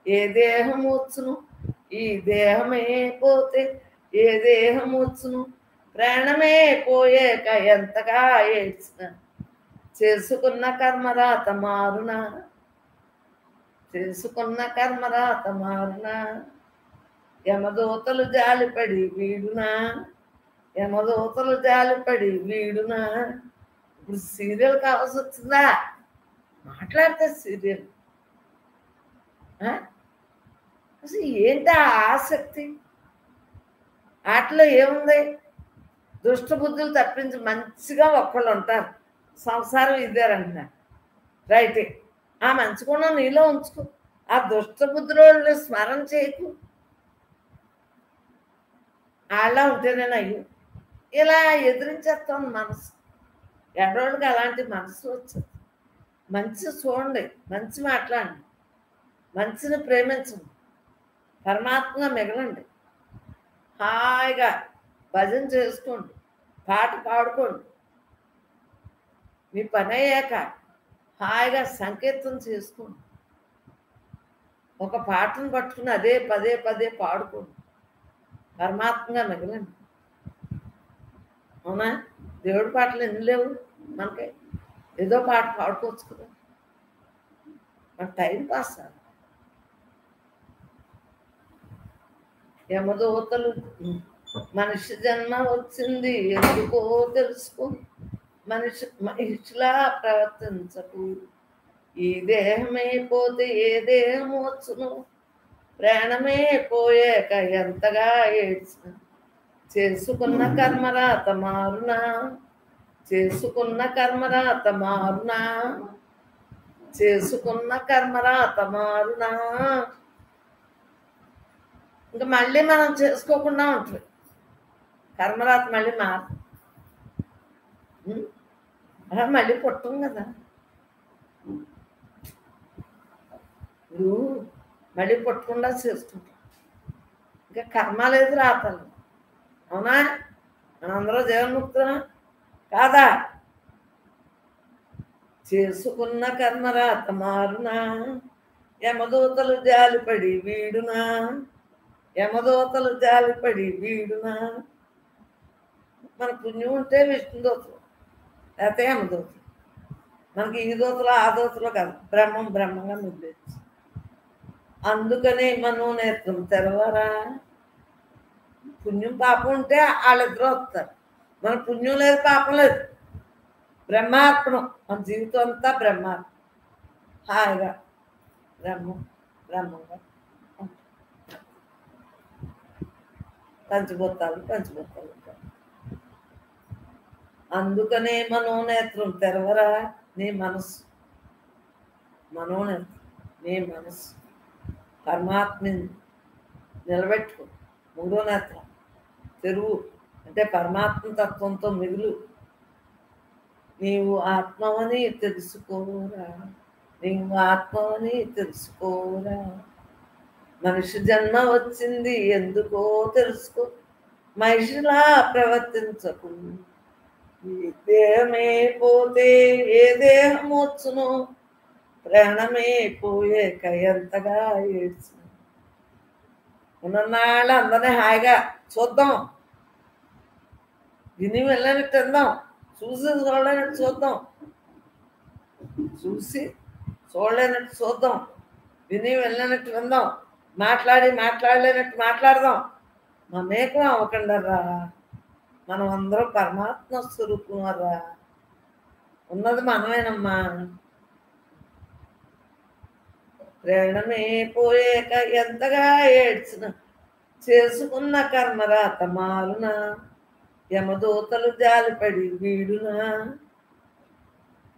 ఏ దేహం వచ్చును, ఈ దేహమే పోతే ఏ దేహం వచ్చును, ప్రాణమే పోయాక ఎంతగా ఏడ్చిన, చేసుకున్న కర్మరాత మారునా, చేసుకున్న కర్మరాత మారునా, యమదూతలు జాలిపడి వీడునా, యమదూతలు జాలిపడి వీడునా. ఇప్పుడు సీరియల్ కావాల్సి వచ్చిందా, మాట్లాడితే సీరియల్. అసలు ఏంటి ఆ ఆసక్తి, వాటిలో ఏముంది, దుష్టబుద్ధులు తప్పించి మంచిగా ఒక్కళ్ళు ఉంటారు, సంసారం ఇదేరంటున్నారు, రైటే. ఆ మంచి గుణం నీలో ఉంచుకో, ఆ దుష్టబుద్ధులు స్మరణ చేయకు, వాళ్ళ ఉంటేనే అయ్యో. ఇలా ఎదిరించేస్తాం మనసు, ఎడోళ్ళకి అలాంటి మనసు వచ్చింది. మంచి చూడండి, మంచి మాట్లాడండి, మంచిని ప్రేమించండి, పరమాత్మగా మిగలండి, హాయిగా భజన చేసుకోండి, పాట పాడుకోండి, మీ పని అయ్యాక హాయిగా సంకీర్తన చేసుకోండి, ఒక పాటను పట్టుకుని అదే పదే పదే పాడుకోండి, పరమాత్మగా మిగలండి. అవునా, దేవుడి పాటలు ఎన్ని లేవు మనకి, ఏదో పాట పాడుకోవచ్చు కదా, మన టైం పాస్. యమదూతలు మనిషి జన్మ వచ్చింది ఎందుకో తెలుసుకో, మనిషిలా ప్రవర్తించకు, ఈ దేహమే పోతే ఏ దేహం వచ్చును, ప్రాణమే పోయాక ఎంతగా ఏడ్చిన, చేసుకున్న కర్మరాత మారునా, చేసుకున్న కర్మరాత మారునా, చేసుకున్న కర్మరాత మారునా. ఇంకా మళ్ళీ మనం చేసుకోకుండా ఉంటుంది, కర్మరాత మళ్ళీ మారు, అలా మళ్ళీ పుట్టం కదా. ఇప్పుడు మళ్ళీ పుట్టకుండా చేసుకుంటాం, ఇంకా కర్మ లేదు, రాతలు. అవునా, మనందరూ జీవన్ముక్తున్నా కాదా. చేసుకున్న కర్మరాత మారునా, యమదూతలు జాలిపడి వీడునా, యమదూతలు జాలిపడి వీడునా. మన పుణ్యం ఉంటే విష్ణుదూతలు, లేకపోతే యమదూతలు. మనకి ఈ దూతలు ఆ దూతలు కాదు, బ్రహ్మం బ్రహ్మంగా మిగిలేచ్చు. అందుకనే మనోనేత్రం తెరవరా. పుణ్యం పాపం ఉంటే వాళ్ళిద్దరూ వస్తారు, మన పుణ్యం లేదు పాపం లేదు, బ్రహ్మార్పణం, మన జీవితం అంతా బ్రహ్మార్పణం, హాయిగా బ్రహ్మంగా పంచభూతాలు. అందుకనే మనోనేత్రం తెరవరా, నీ మనసు, మనోనేత్రం నీ మనసు, పరమాత్మని నిలబెట్టుకో. మూడో నేత్రం తెరువు, అంటే పరమాత్మ తత్వంతో మిగులు, నీవు ఆత్మవని తెలుసుకోరా, నీవు ఆత్మవని తెలుసుకోరా. మనిషి జన్మ వచ్చింది ఎందుకో తెలుసుకో, మనిషిలా ప్రవర్తించకు. ఈ దేహమే పోతే ఏ దేహం వచ్చును, ప్రాణమే పోయేక ఎంతగా ఏడ్చును. ఉన్ననాళ్ళు అందరినీ హాయిగా చూద్దాం, విని వెళ్ళనట్టు అందాం, చూసి చూడలేనట్టు చూద్దాం, చూసి చూడలేనట్టు చూద్దాం, విని వెళ్ళనట్టు విందాం, మాట్లాడలేనట్టు మాట్లాడదాం. మమేకం అవ్వకుండా రా, మనం అందరం పరమాత్మ స్వరూపంరా, ఉన్నది మనమేనమ్మా. ప్రాణమే పోయాక ఎంతగా ఏడ్చిన, చేసుకున్న కర్మరాత మారున, యమదూతలు జాలిపడి వీడునా.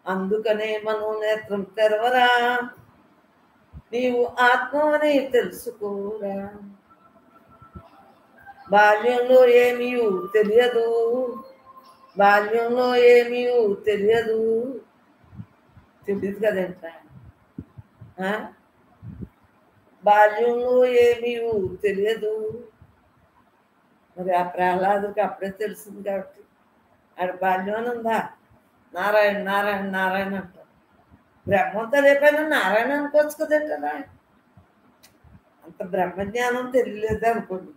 అందుకనే మనోనేత్రం తెరవరా, నీవు ఆత్మని తెలుసుకోరా. బాల్యంలో ఏమీ తెలియదు, బాల్యంలో ఏమీ తెలియదు. తెలియదు కదేంట్రా, బాల్యంలో ఏమీ తెలియదు. మరి ఆ ప్రహ్లాదుడికి అప్పుడే తెలిసింది కాబట్టి ఆడ బాల్యం ఉందా, నారాయణ నారాయణ నారాయణ అంటారు. బ్రహ్మం తెలియపోయినా నారాయణ అనుకోవచ్చు కదేంటరా. అంత బ్రహ్మజ్ఞానం తెలియలేదు అనుకోండి,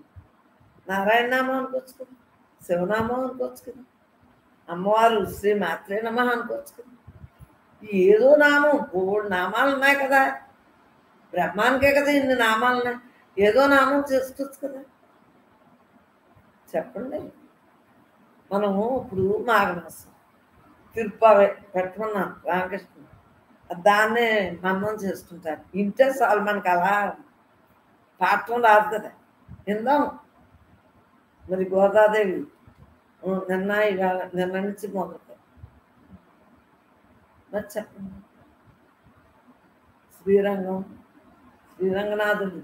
నారాయణ నామం అనుకోవచ్చు కదా, శివనామం అనుకోవచ్చు కదా, అమ్మవారు శ్రీ మాత్రే నమః అనుకోవచ్చు కదా. ఏదో నామం, 3 నామాలు ఉన్నాయి కదా, బ్రహ్మానికే కదా ఇన్ని నామాలు ఉన్నాయి, ఏదో నామం చేసుకోవచ్చు కదా. చెప్పండి. మనము ఇప్పుడు మాఘమాసం తిరుపతి పెట్టమన్నాను రామకృష్ణ, దాన్నే మన్నం చేసుకుంటారు. ఇంటే చాలు, మనకు అలా పాఠం రాదు కదా, విందాం. మరి గోదాదేవి నిన్న నుంచి మొదలు. మరి చెప్పండి. శ్రీరంగనాథుడు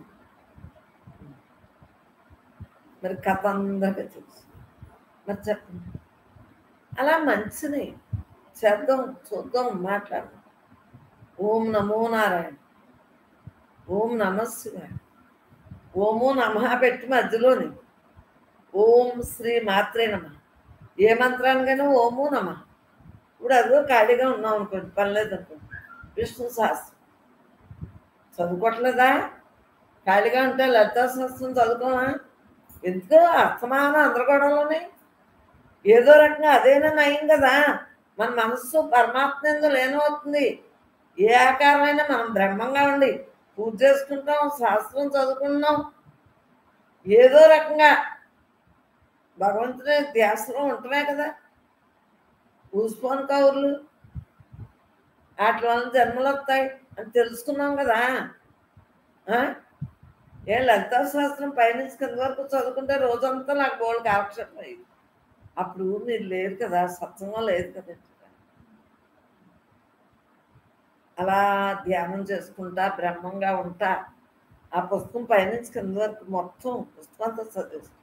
మరి కథ అందరికీ తెలుసు. మరి చెప్పండి. అలా మంచిని చేద్దాం, చూద్దాం, మాట్లాడదాం. ఓం నమో నారాయణ, ఓం నమశివాయ, ఓమో నమః పెట్టి మధ్యలోని ఓం శ్రీ మాత్రే నమః. ఏ మంత్రానికైనా ఓమో నమః. ఇప్పుడు అదో ఖాళీగా ఉన్నాం అనుకోండి, పర్లేదు అనుకోండి, విష్ణు సహస్రం చదువుకోవట్లేదా? ఖాళీగా ఉంటే లలితా సహస్రం చదువుకోమా? ఎందుకో అస్తమానం అందరగొడవలోనే ఏదో రకంగా అదేనా నయం కదా. మన మనస్సు పరమాత్మ ఎందు లీనమవుతుంది. ఏ ఆకారమైనా మనం బ్రహ్మంగా ఉండి పూజ చేసుకుంటాం, శాస్త్రం చదువుకుంటున్నాం, ఏదో రకంగా భగవంతుని ధ్యాసలో ఉంటమే కదా. పూసిపోని కౌరులు వాటి వల్ల జన్మలు వస్తాయి అని తెలుసుకున్నాం కదా. ఏ లలితా శాస్త్రం పైనుంచి కింద వరకు చదువుకుంటే రోజంతా నాకు బోల్డ్ కాలక్షేపం అయ్యింది. అప్పుడు మీరు లేరు కదా, సత్సంగం లేదు కదా. అలా ధ్యానం చేసుకుంటా బ్రహ్మంగా ఉంటా ఆ పుస్తకం పైనుంచి కింద వరకు మొత్తం పుస్తకం అంతా చదివేస్తాం.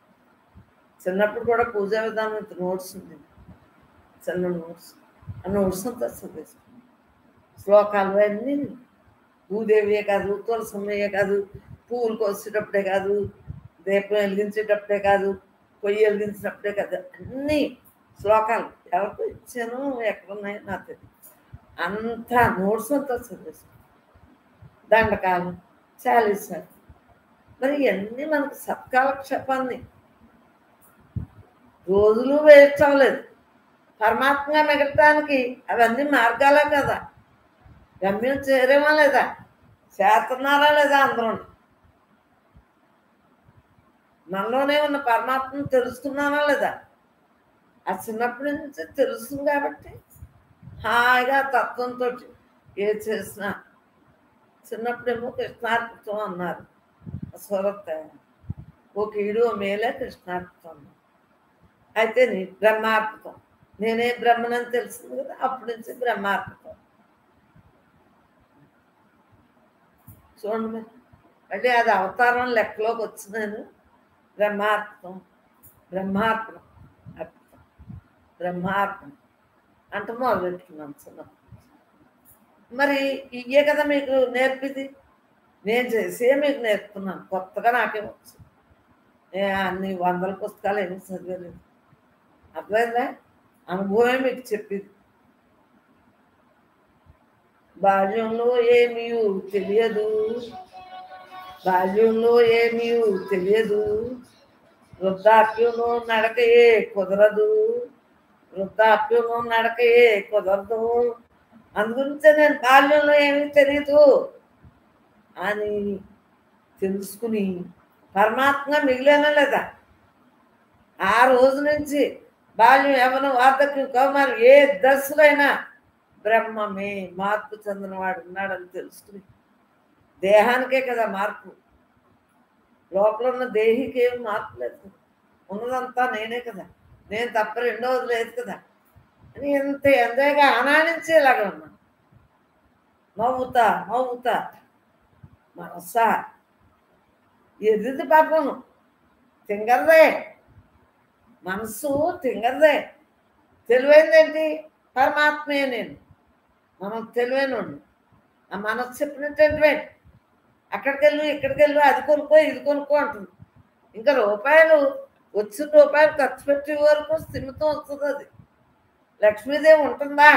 చిన్నప్పుడు కూడా పూజా విధానం ఇంత నోట్స్ ఉంది, చిన్న నోట్స్. ఆ నోట్స్ అంతా చదివేస్తాం. శ్లోకాలు అన్నీ భూదేవియే కాదు, తులసమ్మయ్యే కాదు, పువ్వులు కోసేటప్పుడే కాదు, దీపం వెలిగించేటప్పుడే కాదు, పొయ్యి వెలిగించినప్పుడే కాదు, అన్నీ శ్లోకాలు ఎవరికి ఇచ్చానో ఎక్కడున్నాయో నాకు తెలియదు. అంతా నోట్స్ అంతా చదివేస్తాం. దండకాలు, చాలీసాలు, మరి ఇవన్నీ మనకు సత్కాలక్షేపాన్ని రోజులు వేస్ట్ అవ్వలేదు. పరమాత్మగా మిగలటానికి అవన్నీ మార్గాలే కదా. గమ్యం చేరేమా లేదా, చేస్తున్నారా లేదా, అందరూ మనలోనే ఉన్న పరమాత్మను తెలుసుకున్నానా లేదా. ఆ చిన్నప్పటి నుంచి తెలుస్తుంది కాబట్టి హాయిగా తత్వంతో ఏ చేసినా. చిన్నప్పుడేమో కృష్ణార్పితం అన్నారు, స్వరత ఓ కీడు ఓ మేలే కృష్ణార్పితం అన్నారు. అయితే నీ బ్రహ్మార్పితం, నేనే బ్రహ్మనని తెలిసింది కదా, అప్పటి నుంచి బ్రహ్మార్పితం. చూడండి మళ్ళీ అది అవతారం లెక్కలోకి వచ్చినాను. బ్రహ్మార్పణం, బ్రహ్మార్పణం, అర్పణం, బ్రహ్మార్పణం, అంట మొదలెట్టుకున్నాను చిన్నప్పుడు. మరి ఇయ్యే కదా మీకు నేర్పిది. నేను చేసే మీకు నేర్పుతున్నాను. కొత్తగా నాకేమొచ్చు. అన్ని వందల పుస్తకాలు ఏమి చదివలేదు. అర్థమైందా? అనుభవమే మీకు చెప్పింది. బాల్యంలో ఏమీ తెలియదు, బాల్యంలో ఏమీ తెలియదు, వృద్ధాప్యంలో నడకయే కుదరదు, వృద్ధాప్యంలో నడకయే కుదరదు. అందుగురించే నేను బాల్యంలో ఏమీ తెలియదు అని తెలుసుకుని పరమాత్మ మిగిలేనా లేదా? ఆ రోజు నుంచి బాల్యం, యవ్వనం, వార్ధక్యం, కౌమారం ఏ దశలో అయినా బ్రహ్మమే, మార్పు చెందినవాడు ఉన్నాడని తెలుసుకుని, దేహానికే కదా మార్పు, లోపల ఉన్న దేహికి ఏమి మార్పు లేదు కదా, ఉన్నదంతా నేనే కదా, నేను తప్ప రెండవది లేదు కదా అని ఎంత ఎంజాయ్గా ఆనందించేలాగా ఉన్నాను. నవ్వుతా నవ్వుతా మనసా ఎదిది పాపం తింగరదే, మనసు తింగరదే. తెలివైందేంటి? పరమాత్మే నేను. మనం తెలివైనోడు. ఆ మనసు చెప్పినట్టు అక్కడికి వెళ్ళు, ఇక్కడికి వెళ్ళు, అది కొనుక్కో, ఇది కొనుక్కో అంటుంది. ఇంకా రూపాయలు, వచ్చిన రూపాయలు ఖర్చు పెట్టే వరకు స్థిమితం వస్తుంది. అది లక్ష్మీదేవి ఉంటుందా?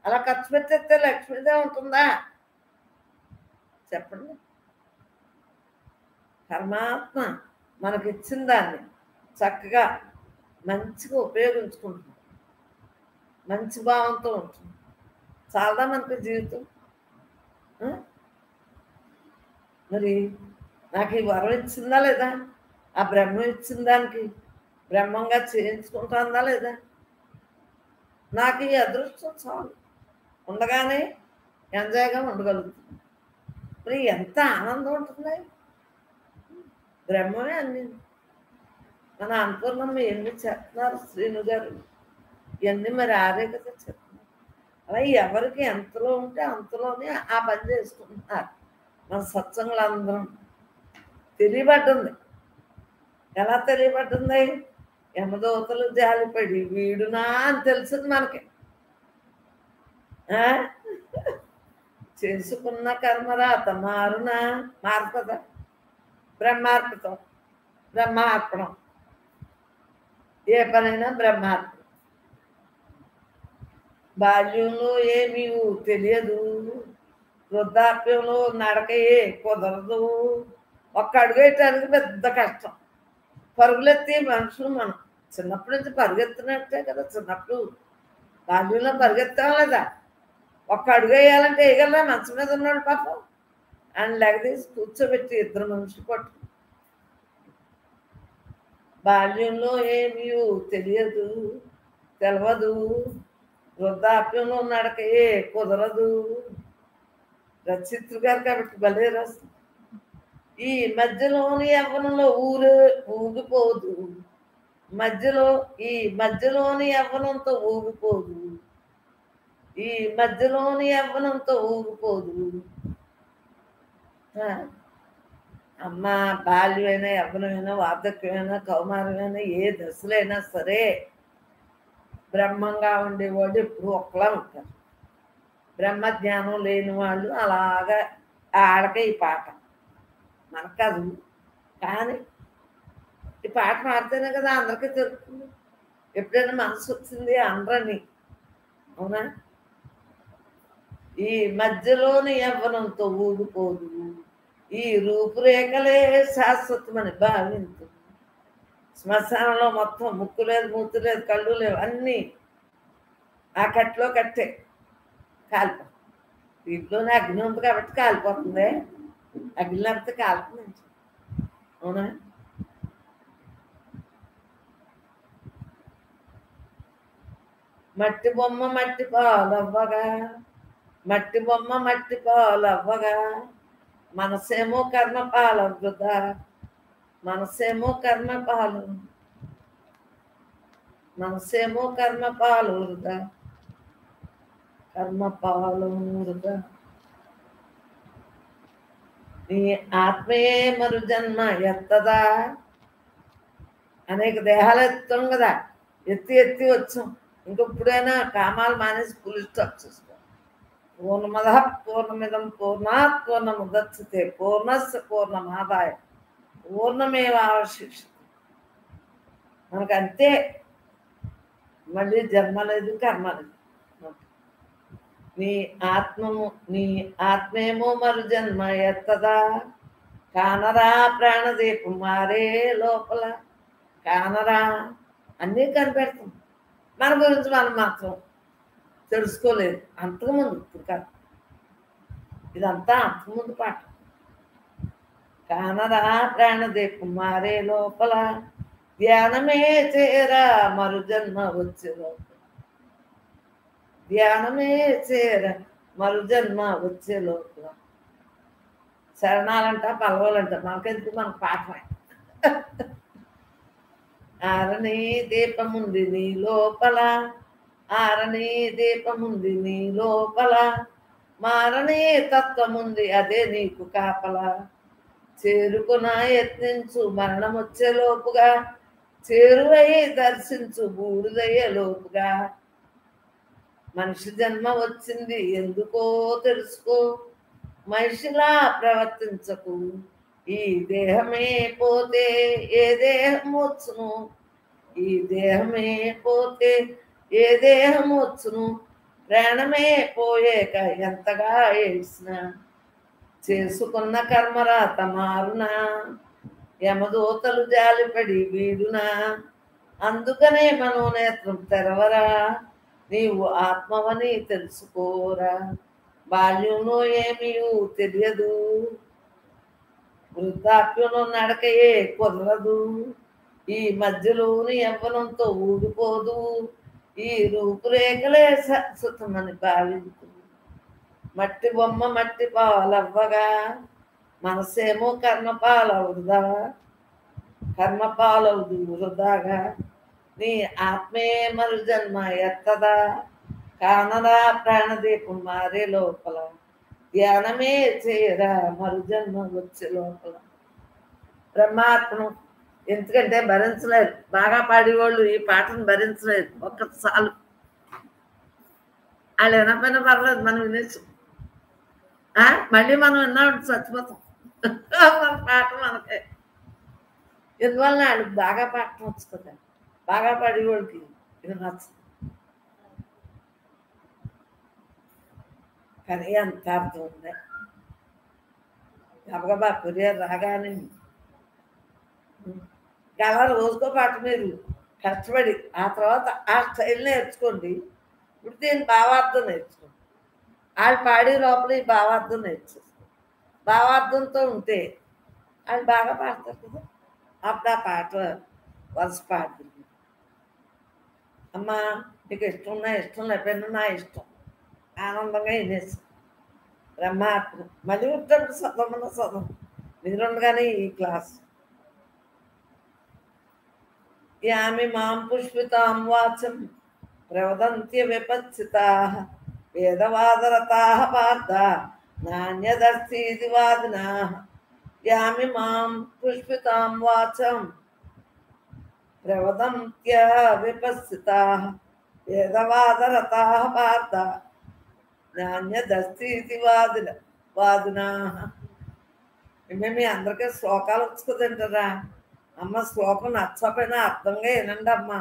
అలా ఖర్చు పెట్టేస్తే లక్ష్మీదేవి ఉంటుందా? చెప్పండి. పరమాత్మ మనకిచ్చిన దాన్ని చక్కగా మంచిగా ఉపయోగించుకుంటున్నాం, మంచి భావంతో ఉంటుంది. చాలదా మనకి జీవితం? మరి నాకు ఈ వరం ఇచ్చిందా లేదా? ఆ బ్రహ్మం ఇచ్చిన దానికి బ్రహ్మంగా చేయించుకుంటుందా లేదా? నాకు ఈ అదృష్టం చాలు, ఉండగానే ఎంజాయ్గా ఉండగలుగుతుంది. మరి ఎంత ఆనందం ఉంటుంది. బ్రహ్మమే అన్ని. మన అన్నపూర్ణమ్మ ఎన్ని చెప్తున్నారు శ్రీను గారు, ఇవన్నీ మరి ఆరే కదా చెప్తున్నారు. అలా ఎవరికి ఎంతలో ఉంటే అంతలోనే ఆ పని చేసుకుంటున్నారు. మన సత్సంగులందరం తెలియబడ్డంది. ఎలా తెలియబడ్డంది? యమదూతలు జాలిపడి వీడునా అని తెలిసింది మనకి. చేసుకున్న కర్మరాత మారునా? మారుతుందా? బ్రహ్మార్పితం, బ్రహ్మార్పణం. ఏ పనైనా బ్రహ్మార్పణం. బాల్యంలో ఏమీ తెలియదు, వృద్ధాప్యంలో నడకయే కుదరదు. ఒక్క అడుగేయటానికి పెద్ద కష్టం. పరుగులెత్తి మనుషులు మనం చిన్నప్పటి నుంచి పరుగెత్తినట్టే కదా. చిన్నప్పుడు బాల్యంలో పరుగెత్తాం లేదా? ఒక్క అడుగు వేయాలంటే వేయగలరా? మంచం మీద ఉన్నాడు పాపం, ఆయన లెగదీసి కూర్చోబెట్టి ఇద్దరు మనుషులు పట్టు. బాల్యంలో ఏమీ తెలియదు, తెలవదు, వృద్ధాప్యంలో నడకయే కుదరదు. రచయిత్రు గారు కాబట్టి భలే రాస్తుంది. ఈ మధ్యలోని యవ్వనంలో ఊగిపోదు, మధ్యలోని యవ్వనంతో ఊగిపోదు, ఈ మధ్యలోని యవ్వనంతో ఊగిపోదు. అమ్మ, బాల్యమైనా, యవ్వనమైనా, వార్ధక్యమైనా, కౌమారమైనా, ఏ దశలైనా సరే బ్రహ్మంగా ఉండేవాడు ఎప్పుడు ఒక్కలా ఉంటారు. బ్రహ్మజ్ఞానం లేని వాళ్ళు అలాగా ఆడకే. ఈ పాట మనకు కాదు, కానీ ఈ పాట పాడితేనే కదా అందరికీ తెలుస్తుంది. ఎప్పుడైనా మనసు వచ్చింది అనరని, అవునా? ఈ మధ్యలోని యవ్వనంతో ఊగిపోదు, ఈ రూపురేఖలే శాశ్వతమని భావించు. శ్మశానంలో మొత్తం ముక్కు లేదు, మూతి లేదు, కళ్ళు లేవు, అన్నీ ఆ కట్లో కట్టే కాలిపో. వీటిలోనే అగ్ని ఉంది కాబట్టి కాలిపోతుంది. అగ్ని లేకపోతే కాలుతుంది, అవునా? మట్టి బొమ్మ మట్టి పాలవ్వగా, మట్టి బొమ్మ మట్టి పాలవ్వగా, మనసేమో కర్మ పాలవ్వదా, మనసేమో కర్మ పాలు, మనసేమో కర్మ పాలు వృధా, కర్మ పాలు వృధా. నీ ఆత్మయే మరు జన్మ ఎత్తదా. అనేక దేహాలు ఎత్తాం కదా, ఎత్తి ఎత్తి వచ్చాం. ఇంకెప్పుడైనా కామాలు మానేసి పులి స్టాప్ చేసుకో. పూర్ణమద పూర్ణమిదం పూర్ణాత్ పూర్ణముదచ్యతే పూర్ణస్య పూర్ణమాదాయ పూర్ణమేవావశిష్యతే. మనకు అంతే, మళ్ళీ జన్మ లేదు, కర్మ లేదు. నీ ఆత్మేమో మరు జన్మ ఎత్తదా కానరా ప్రాణదీపం మారే లోపల. కానరా అన్నీ కనిపెడతాం, మన గురించి మనం మాత్రం తెలుసుకోలేదు. అంతకుముందు, ఇప్పుడు కాదు, ఇదంతా అంతకుముందు పాట. కానరా ప్రాణదీపం మారే లోపల ధ్యానమే చేరా మరు జన్మ వచ్చే లోపల. ధ్యానమే చేర మరు జన్మ వచ్చే లోపల. శరణాలంట, పలవాలంట, మనకెందుకు, మనకు పాఠమే. ఆరణి దీపముంది నీ లోపల, ఆరణి దీపముంది నీ లోపల, మారణి తత్వముంది అదే నీకు కాపల. చేరుకున యత్నించు మరణం వచ్చే లోపుగా, చేరువై దర్శించు బూడిదయ్యే లోపుగా. మనిషి జన్మ వచ్చింది ఎందుకో తెలుసుకో, మనిషిలా ప్రవర్తించకు. ఈ దేహమే పోతే ఏ దేహం వచ్చును, ఈ దేహమే పోతే ఏ దేహం వచ్చును. ప్రాణమే పోయేక ఎంతగా ఏడ్చినా, చేసుకున్న కర్మరాత మారునా, యమదూతలు జాలిపడి వీడునా. అందుకనే మనోనేత్రం తెరవరా, నీవు ఆత్మవని తెలుసుకోరా. బాల్యంలో ఏమీ తెలియదు, వృద్ధాప్యంలో నడకయే కుదరదు. ఈ మధ్యలోని యవ్వనంతో ఊడిపోదు, ఈ రూపురేఖలే శాశ్వతమని భావించు. మట్టి బొమ్మ మట్టి పాలవ్వగా, మనసేమో కర్మపాలవుదా, కర్మపాలవుదు వృధాగా. నీ ఆత్మే మరు జన్మ ఎత్తదా కానరా ప్రాణదీపం మారే లోపల. ధ్యానమే చేయరా మరు జన్మ వచ్చే లోపల. బ్రహ్మాత్మను ఎందుకంటే భరించలేరు, బాగా పాడేవాళ్ళు ఈ పాటను భరించలేరు. ఒక్కసారి వాళ్ళు వినపైన పర్లేదు, మనం వినేచ్చు. మళ్ళీ మనం విన్నాడు చచ్చిపోతాం. మన పాట మనకే ఎందువల్ల వాళ్ళు బాగా పాడటం వచ్చు కదా, బాగా పాడేవాళ్ళకి ఇది నచ్చదు. కానీ అంత అర్థం ఉంది. గబగబా కొరియర్ రాగానే గల రోజుకో పాట మీరు కష్టపడి ఆ తర్వాత ఆ స్టైల్ నేర్చుకోండి. ఇప్పుడు దీని భావార్థం నేర్చుకోండి. వాళ్ళు పాడే లోపల ఈ భావార్థం నేర్చేసుకోండి. భావార్థంతో ఉంటే వాళ్ళు బాగా పాడతారు కదా. అప్పుడు ఆ పాట వరుస పాడుతుంది. అమ్మా నీకు ఇష్టం ఉన్నా ఇష్టం లేకపోయినా నా ఇష్టం, ఆనందంగా వినేసి బ్రహ్మాత్మ. మళ్ళీ వచ్చేప్పుడు చదవమన్నా చదవం, మీరుండగానే ఈ క్లాస్. యామి మాం పుష్పితాం వాచం ప్రవదంత్య విపచ్చితాః వేదవాదరతాః పార్థ నాణ్యదర్శీది వాదినాః. యామి మాం పుష్పితాం వాచం ప్రవదంత్య విపచ్చితాః వేదవాదరతాః పార్థ నాణ్యదర్శీది వాదినాః. మేము మీ అందరికీ శ్లోకాలు వచ్చు కదంటారా. అమ్మ శ్లోకం నచ్చకపోయినా అర్థంగా వినండి అమ్మా.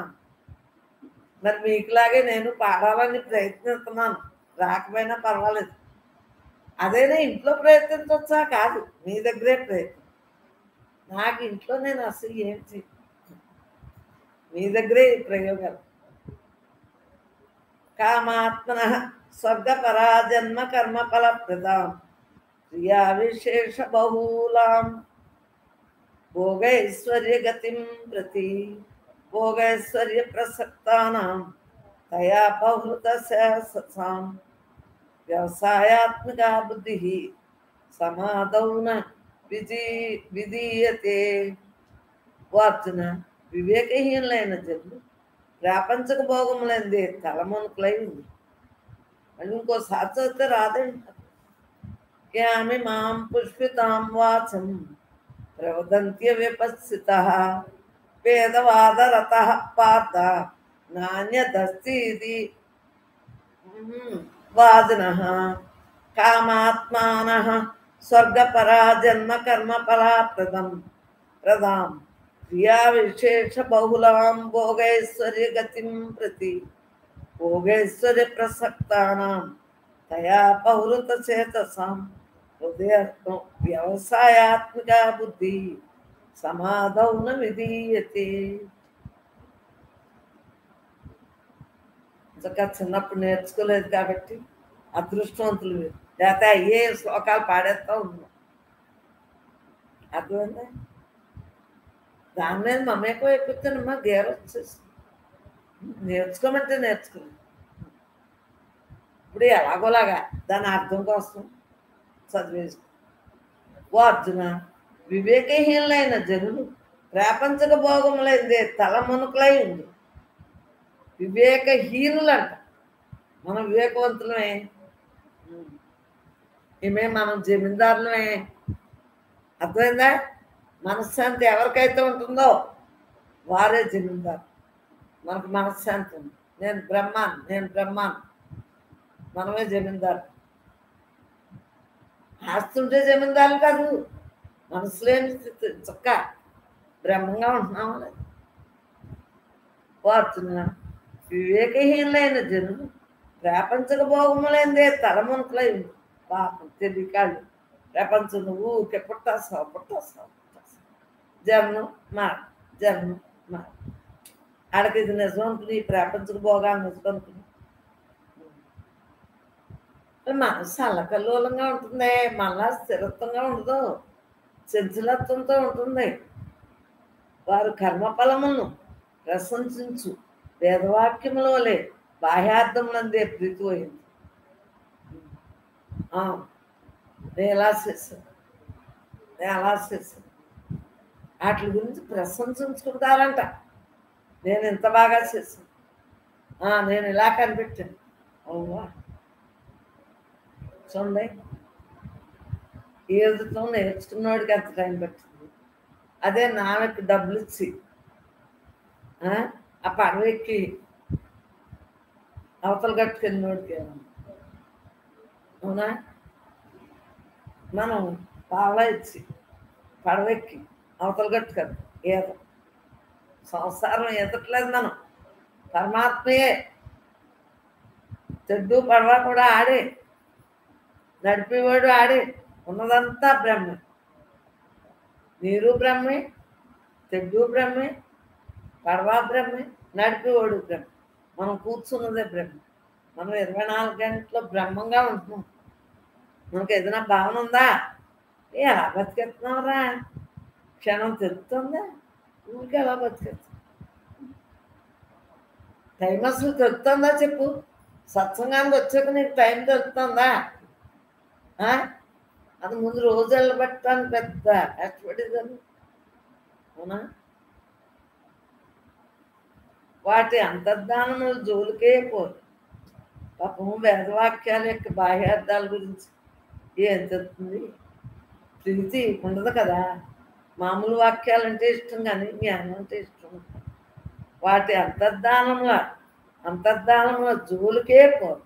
మరి మీకులాగే నేను పాడాలని ప్రయత్నిస్తున్నాను, రాకపోయినా పర్వాలేదు. అదేనా ఇంట్లో ప్రయత్నించవచ్చా? కాదు, మీ దగ్గరే ప్రయత్నం. నాకు ఇంట్లో నేను అసలు ఏం చెయ్యి, మీ దగ్గరే ఈ ప్రయోగాలు. కామాత్మన స్వర్గపరాజన్మ కర్మ ఫలప్రదాం క్రియా విశేష బహూలాం భోగైశ్వర్యగతిం ప్రతి భోగైశ్వర్య ప్రసక్తానాం తయా బహృత శాసాం వ్యవసాయాత్మికా బుద్ధి సమాధౌన విధీయతే. అర్జున, వివేకహీనులైన జనులు ప్రాపంచక భోగములందే తలమునుకులై ఉంది. మళ్ళీ ఇంకోసారి చదివితే రాదండి. యామి మాం పుష్పితాం వాచం ప్రవదంత్య విపశ్చితః వేదవాదరతః పార్థ నాణ్యదస్తి ఇది వాదిన కామాత్మాన స్వర్గపరా జన్మ కర్మ ఫలాప్రదం ప్రదాం క్రియా విశేష బహుళాం భోగైశ్వర్య గతిం ప్రతి భోగైశ్వర్య ప్రసక్తానాం తయా పౌరుత చేతసాం హృదయ వ్యవసాయాత్మిక బుద్ధి సమాధౌ న విధీయతే. ఇంకా చిన్నప్పుడు నేర్చుకోలేదు కాబట్టి అదృష్టవంతులు మీరు, లేకపోతే అయ్యే శ్లోకాలు పాడేస్తా ఉన్నాం. అర్థమైందా? దాని మీద మమేకం అయిపోతానమ్మా, గేర వచ్చేసి నేర్చుకోమంటే నేర్చుకోలేదు. ఇప్పుడు ఎలాగోలాగా దాని అర్థం కోసం చదివేసుకో. ఓ అర్జున, వివేకహీనులైన జనులు ప్రాపంచక భోగములైందే తలమునుకులై ఉంది. వివేకహీనులంట, మనం వివేకవంతులమే, ఏమే మనం జమీందారులమే. అర్థమైందా? మనశ్శాంతి ఎవరికైతే ఉంటుందో వారే జమీందారు. మనకు మనశ్శాంతి ఉంది, నేను బ్రహ్మాన్, నేను బ్రహ్మాన్, మనమే జమీందారు. ఆస్తుంటే జమీందారులు కాదు, మనసు లేని స్థితి, చక్క బ్రహ్మంగా ఉంటున్నాము లేదు. వార్చున్నా వివేకహీనులైన జనులు ప్రపంచక భోగములైందే తలమునుకులై ఉంది. పాపం తెలియకాళ్ళు ప్రపంచం నువ్వు ఊరికే పుట్టాసావు జన్మం మా జన్మం మా ఆడకి ఇది నిజం అనుకుని ప్రపంచక భోగాలు నిజం అనుకుని మనసు అల్లకల్లోలంగా ఉంటుంది, మళ్ళా స్థిరత్వంగా ఉండదు, చంచలత్వంతో ఉంటుంది. వారు కర్మఫలములను ప్రశంసించు వేదవాక్యముల వలె బాహ్యార్థములందే ప్రీతి పోయింది. నేను ఎలా చేశాను, నేను అలా చేశాను, వాటి గురించి ప్రశంసించుకుంటారంట. నేను ఇంత బాగా చేశాను, నేను ఇలా కనిపెట్టాను. అవునా? చూడండి, ఏదుతో నేర్చుకున్నవాడికి ఎంత టైం పట్టింది. అదే నాన్నకి డబ్బులు ఇచ్చి ఆ పడవెక్కి అవతల గట్టుకెళ్ళినోడికి అవునా, మనం పావలా ఇచ్చి పడవెక్కి అవతల గట్టు కదా ఈత. సంసారం ఈతట్లేదు మనం, పరమాత్మయే. తెడ్డు పడవ కూడా ఆడే, నడిపేవాడు ఆడే, ఉన్నదంతా బ్రహ్మే. నీరు బ్రహ్మే, తెడ్డు బ్రహ్మే, పడవ బ్రహ్మే, నడిపేవాడు బ్రహ్మ. మనం కూర్చున్నదే బ్రహ్మ. మనం 24 గంటలు బ్రహ్మంగా ఉంటున్నాం. మనకు ఏదైనా భావన ఉందా? ఎలా బతికెత్తున్నావురా? క్షణం తెలుస్తుందా? ఊరికి ఎలా బతికెత్తా? టైం అసలు తెలుస్తుందా చెప్పు? సత్సంగానికి వచ్చాక నీకు టైం తెలుస్తుందా? అది ముందు రోజు వెళ్ళబట్టడానికి పెద్ద కష్టపడేదాన్ని. అవునా? వాటి అంతర్ధానముల జోలికే పోరు. పాపం వేదవాక్యాల యొక్క బాహ్యార్థాల గురించి ఏం తెలుస్తుంది? ప్రీతి ఉండదు కదా. మామూలు వాక్యాలు అంటే ఇష్టం, కానీ జ్ఞానం అంటే ఇష్టం. వాటి అంతర్ధానముల జోలికే పోరు.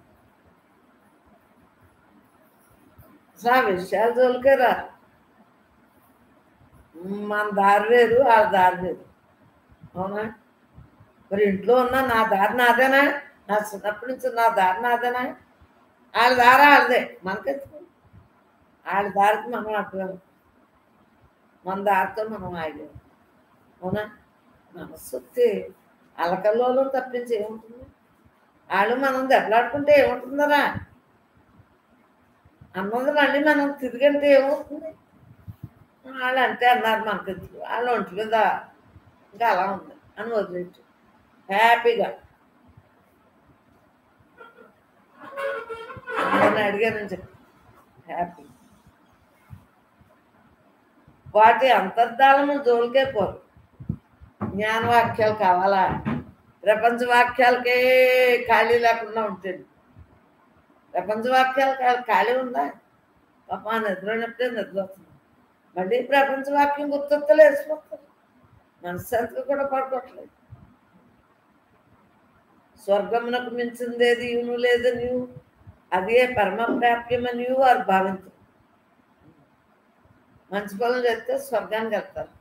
అసలు ఆ విషయాల జోలికే రారు. మన దారి వేరు, వాళ్ళ దారి వేరు. అవునా? మరి ఇంట్లో ఉన్న నా దారి నాదేనా? నా చిన్నప్పటి నుంచి నా దారి నాదేనా? వాళ్ళ దారి వాళ్ళదే, మనకెందుకు? వాళ్ళ దారికి మనం అడ్డు, మన దారితో మనం ఆగాం. అవునా? మనస్సు అలకల్లో తప్పించి ఏముంటుంది? వాళ్ళు మనం దెబ్బలాడుకుంటే ఏముంటుందరా? అన్నది మళ్ళీ మనం తిరిగంటే ఏమవుతుంది? వాళ్ళు అంటే అన్నారు, మనకెందుకు? వాళ్ళు ఒంటి మీద ఇంకా అలా ఉంది అని వదిలేట్టు హ్యాపీగా. నేను అడిగానని చెప్పి హ్యాపీ. వాటి అంతర్ధానము జోలికే పోరు. జ్ఞానవాక్యాలు కావాలా? ప్రపంచ వాక్యాలకే ఖాళీ లేకుండా ఉంటుంది. ప్రపంచ వాక్యాలు ఖాళీ ఉందా? పాప నిద్రపోయినప్పుడే నిద్ర వస్తుంది, మళ్ళీ ప్రపంచ వాక్యం గుర్తొత్తలే వేసిపోతుంది. మనశ్శాంతిగా కూడా పడుకోవట్లేదు. స్వర్గమునకు మించిందేది ఇవును లేదు నీవు అదే పరమ ప్రాప్యమని వారు భావించరు. మంచి పనులు చేస్తే స్వర్గానికి వెళ్తారు.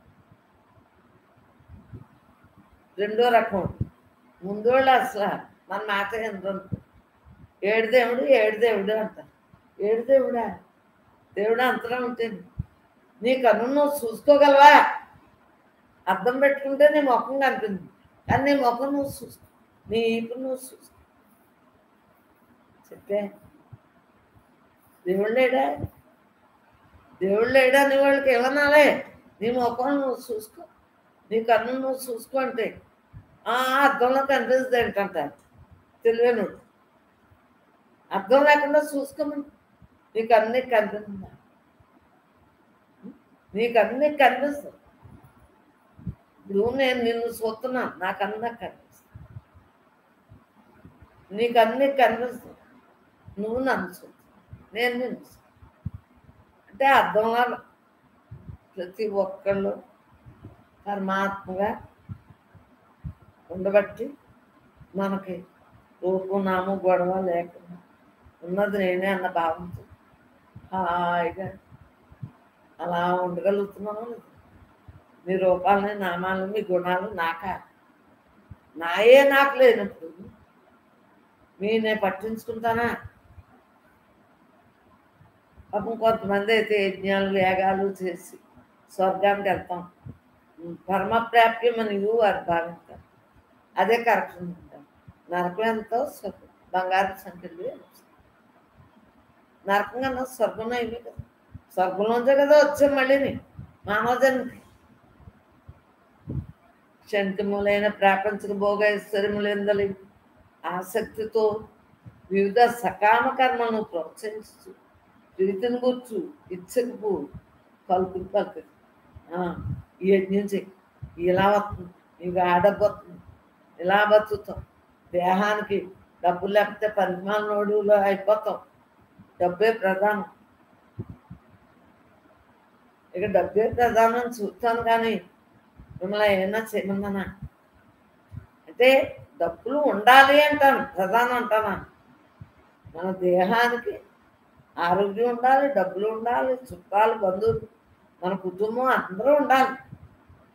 రెండో రకం ముందు వాళ్ళు అసలు మన మాట ఎందుకు ఏడు దేవుడు అంటారు. ఏడు దేవుడా? దేవుడు అంతరం ఉంటుంది. నీ కన్ను నువ్వు చూసుకోగలవా? అద్దం పెట్టుకుంటే నీ ముఖం కనిపింది, కానీ నీ ముఖం నువ్వు చూసుకో, నీ ఈపు నువ్వు చూసుకో. చెప్పే దేవుడు లేడా? దేవుడు లేడా? నీ వాళ్ళకి ఏమన్నాలే? నీ ముఖం నువ్వు చూసుకో, నీ కన్ను నువ్వు చూసుకో అంటే అర్థంలో కనిపిస్తుంది ఏంటంటారు తెలివైనడు. అర్థం లేకుండా చూసుకోమని నీకు అన్నీ కనిపిస్తుందా? నీకు అన్నీ కనిపిస్తుంది. ఇప్పుడు నేను నిన్ను చూస్తున్నా, నాకు అన్నీ కనిపిస్తుంది. నీకు అన్నీ కనిపిస్తుంది. నువ్వు నన్ను చూస్తున్నావు, నేను నిన్ను అంటే అర్థంలా ప్రతి ఒక్కళ్ళు పరమాత్మగా ఉండబట్టి మనకి రూపం నాము గొడవ లేకుండా ఉన్నది నేనే అన్న భావంతో హాయిగా అలా ఉండగలుగుతున్నాను. మీ రూపాలని నామాలు మీ గుణాలు నాయే నాకు లేనప్పుడు నేను పట్టించుకుంటానా? పాపం కొంతమంది అయితే యజ్ఞాలు యాగాలు చేసి స్వర్గానికి వెళ్తాం, పరమ ప్రాప్యం అని వారు భావిస్తారు. అదే కరెక్షన్ ఉంటారు. నరకం ఎంతో స్వర్గం బంగారు సంఖ్యలు. నరకం కన్నా స్వర్గం అయిపోయి కదా, స్వర్గంలోంచే కదా వచ్చాం మళ్ళీని మానవజన్మకి. శంఖములైన ప్రాపంచిక భోగైశ్వర్యములందలి ఆసక్తితో వివిధ సకామ కర్మను ప్రోత్సహిస్తూ ప్రీతిని కూర్చు ఇచ్చకు పలుకు ఈ యజ్ఞం చెయ్యి, ఇలా వస్తుంది, నీకు ఆడబోతుంది, ఇలా బతుకుతాం. దేహానికి డబ్బులు లేకపోతే పరిమాణోడులో అయిపోతాం. డబ్బే ప్రధానం. ఇక డబ్బే ప్రధానం చూస్తాను, కానీ మిమ్మల్ని ఏమైనా చేయమన్నానా అంటే డబ్బులు ఉండాలి అంటాను, ప్రధానం అంటానా? మన దేహానికి ఆరోగ్యం ఉండాలి, డబ్బులు ఉండాలి, చుట్టాలు బంధువులు మన కుటుంబం అందరూ ఉండాలి.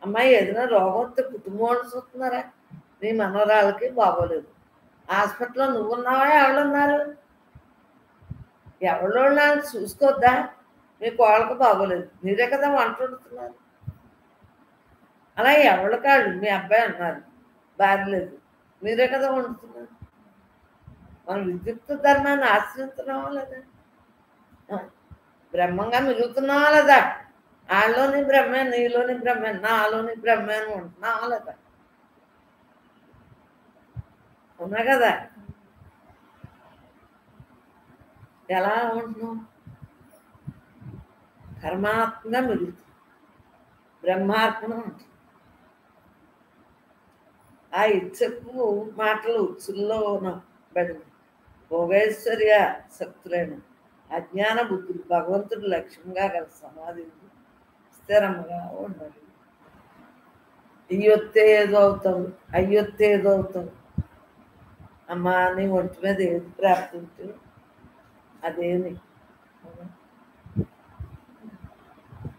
అమ్మాయి ఏదైనా రోగం వస్తే కుటుంబం వాళ్ళు చూస్తున్నారా? నీ మనవరాలకి బాగోలేదు, హాస్పిటల్లో నువ్వున్నావా? ఎవరున్నారు? ఎవరోళ్ళని చూసుకోవద్దా? మీ కోళ్ళకి బాగోలేదు, మీరే కదా వంట వండుతున్నారు. అలా ఎవరి కాళ్ళు మీ అబ్బాయి అన్నారు భార్య లేదు, మీరే కదా వండుతున్నారు. మనం విద్యుత్ ధర్మాన్ని ఆశ్రయిస్తున్నావా లేదా? బ్రహ్మంగా మిగులుతున్నావా లేదా? వాళ్ళలోని బ్రహ్మే, నీలోని బ్రహ్మే, నాలోని బ్రహ్మే అని ఉంటున్నావా లేదా? ఉన్నా కదా? ఎలా ఉంటున్నావు? కర్మాత్మగా మిగులుతుంది, బ్రహ్మాత్మగా ఉంటుంది. ఆ ఇచ్చకు మాటలు ఉచ్చుల్లో బడింది. భోగైశ్వర్య శక్తులైన అజ్ఞాన బుద్ధులు భగవంతుడు లక్ష్యంగా గల సమాధి స్థిరంగా ఉండాలి. ఇయ్యొత్తే ఏదో అవుతావు, అయ్యొత్తే ఏదో అవుతావు. అమ్మా నీ ఒంటి మీద ఏది ప్రాప్తి ఉంటే అదేమి.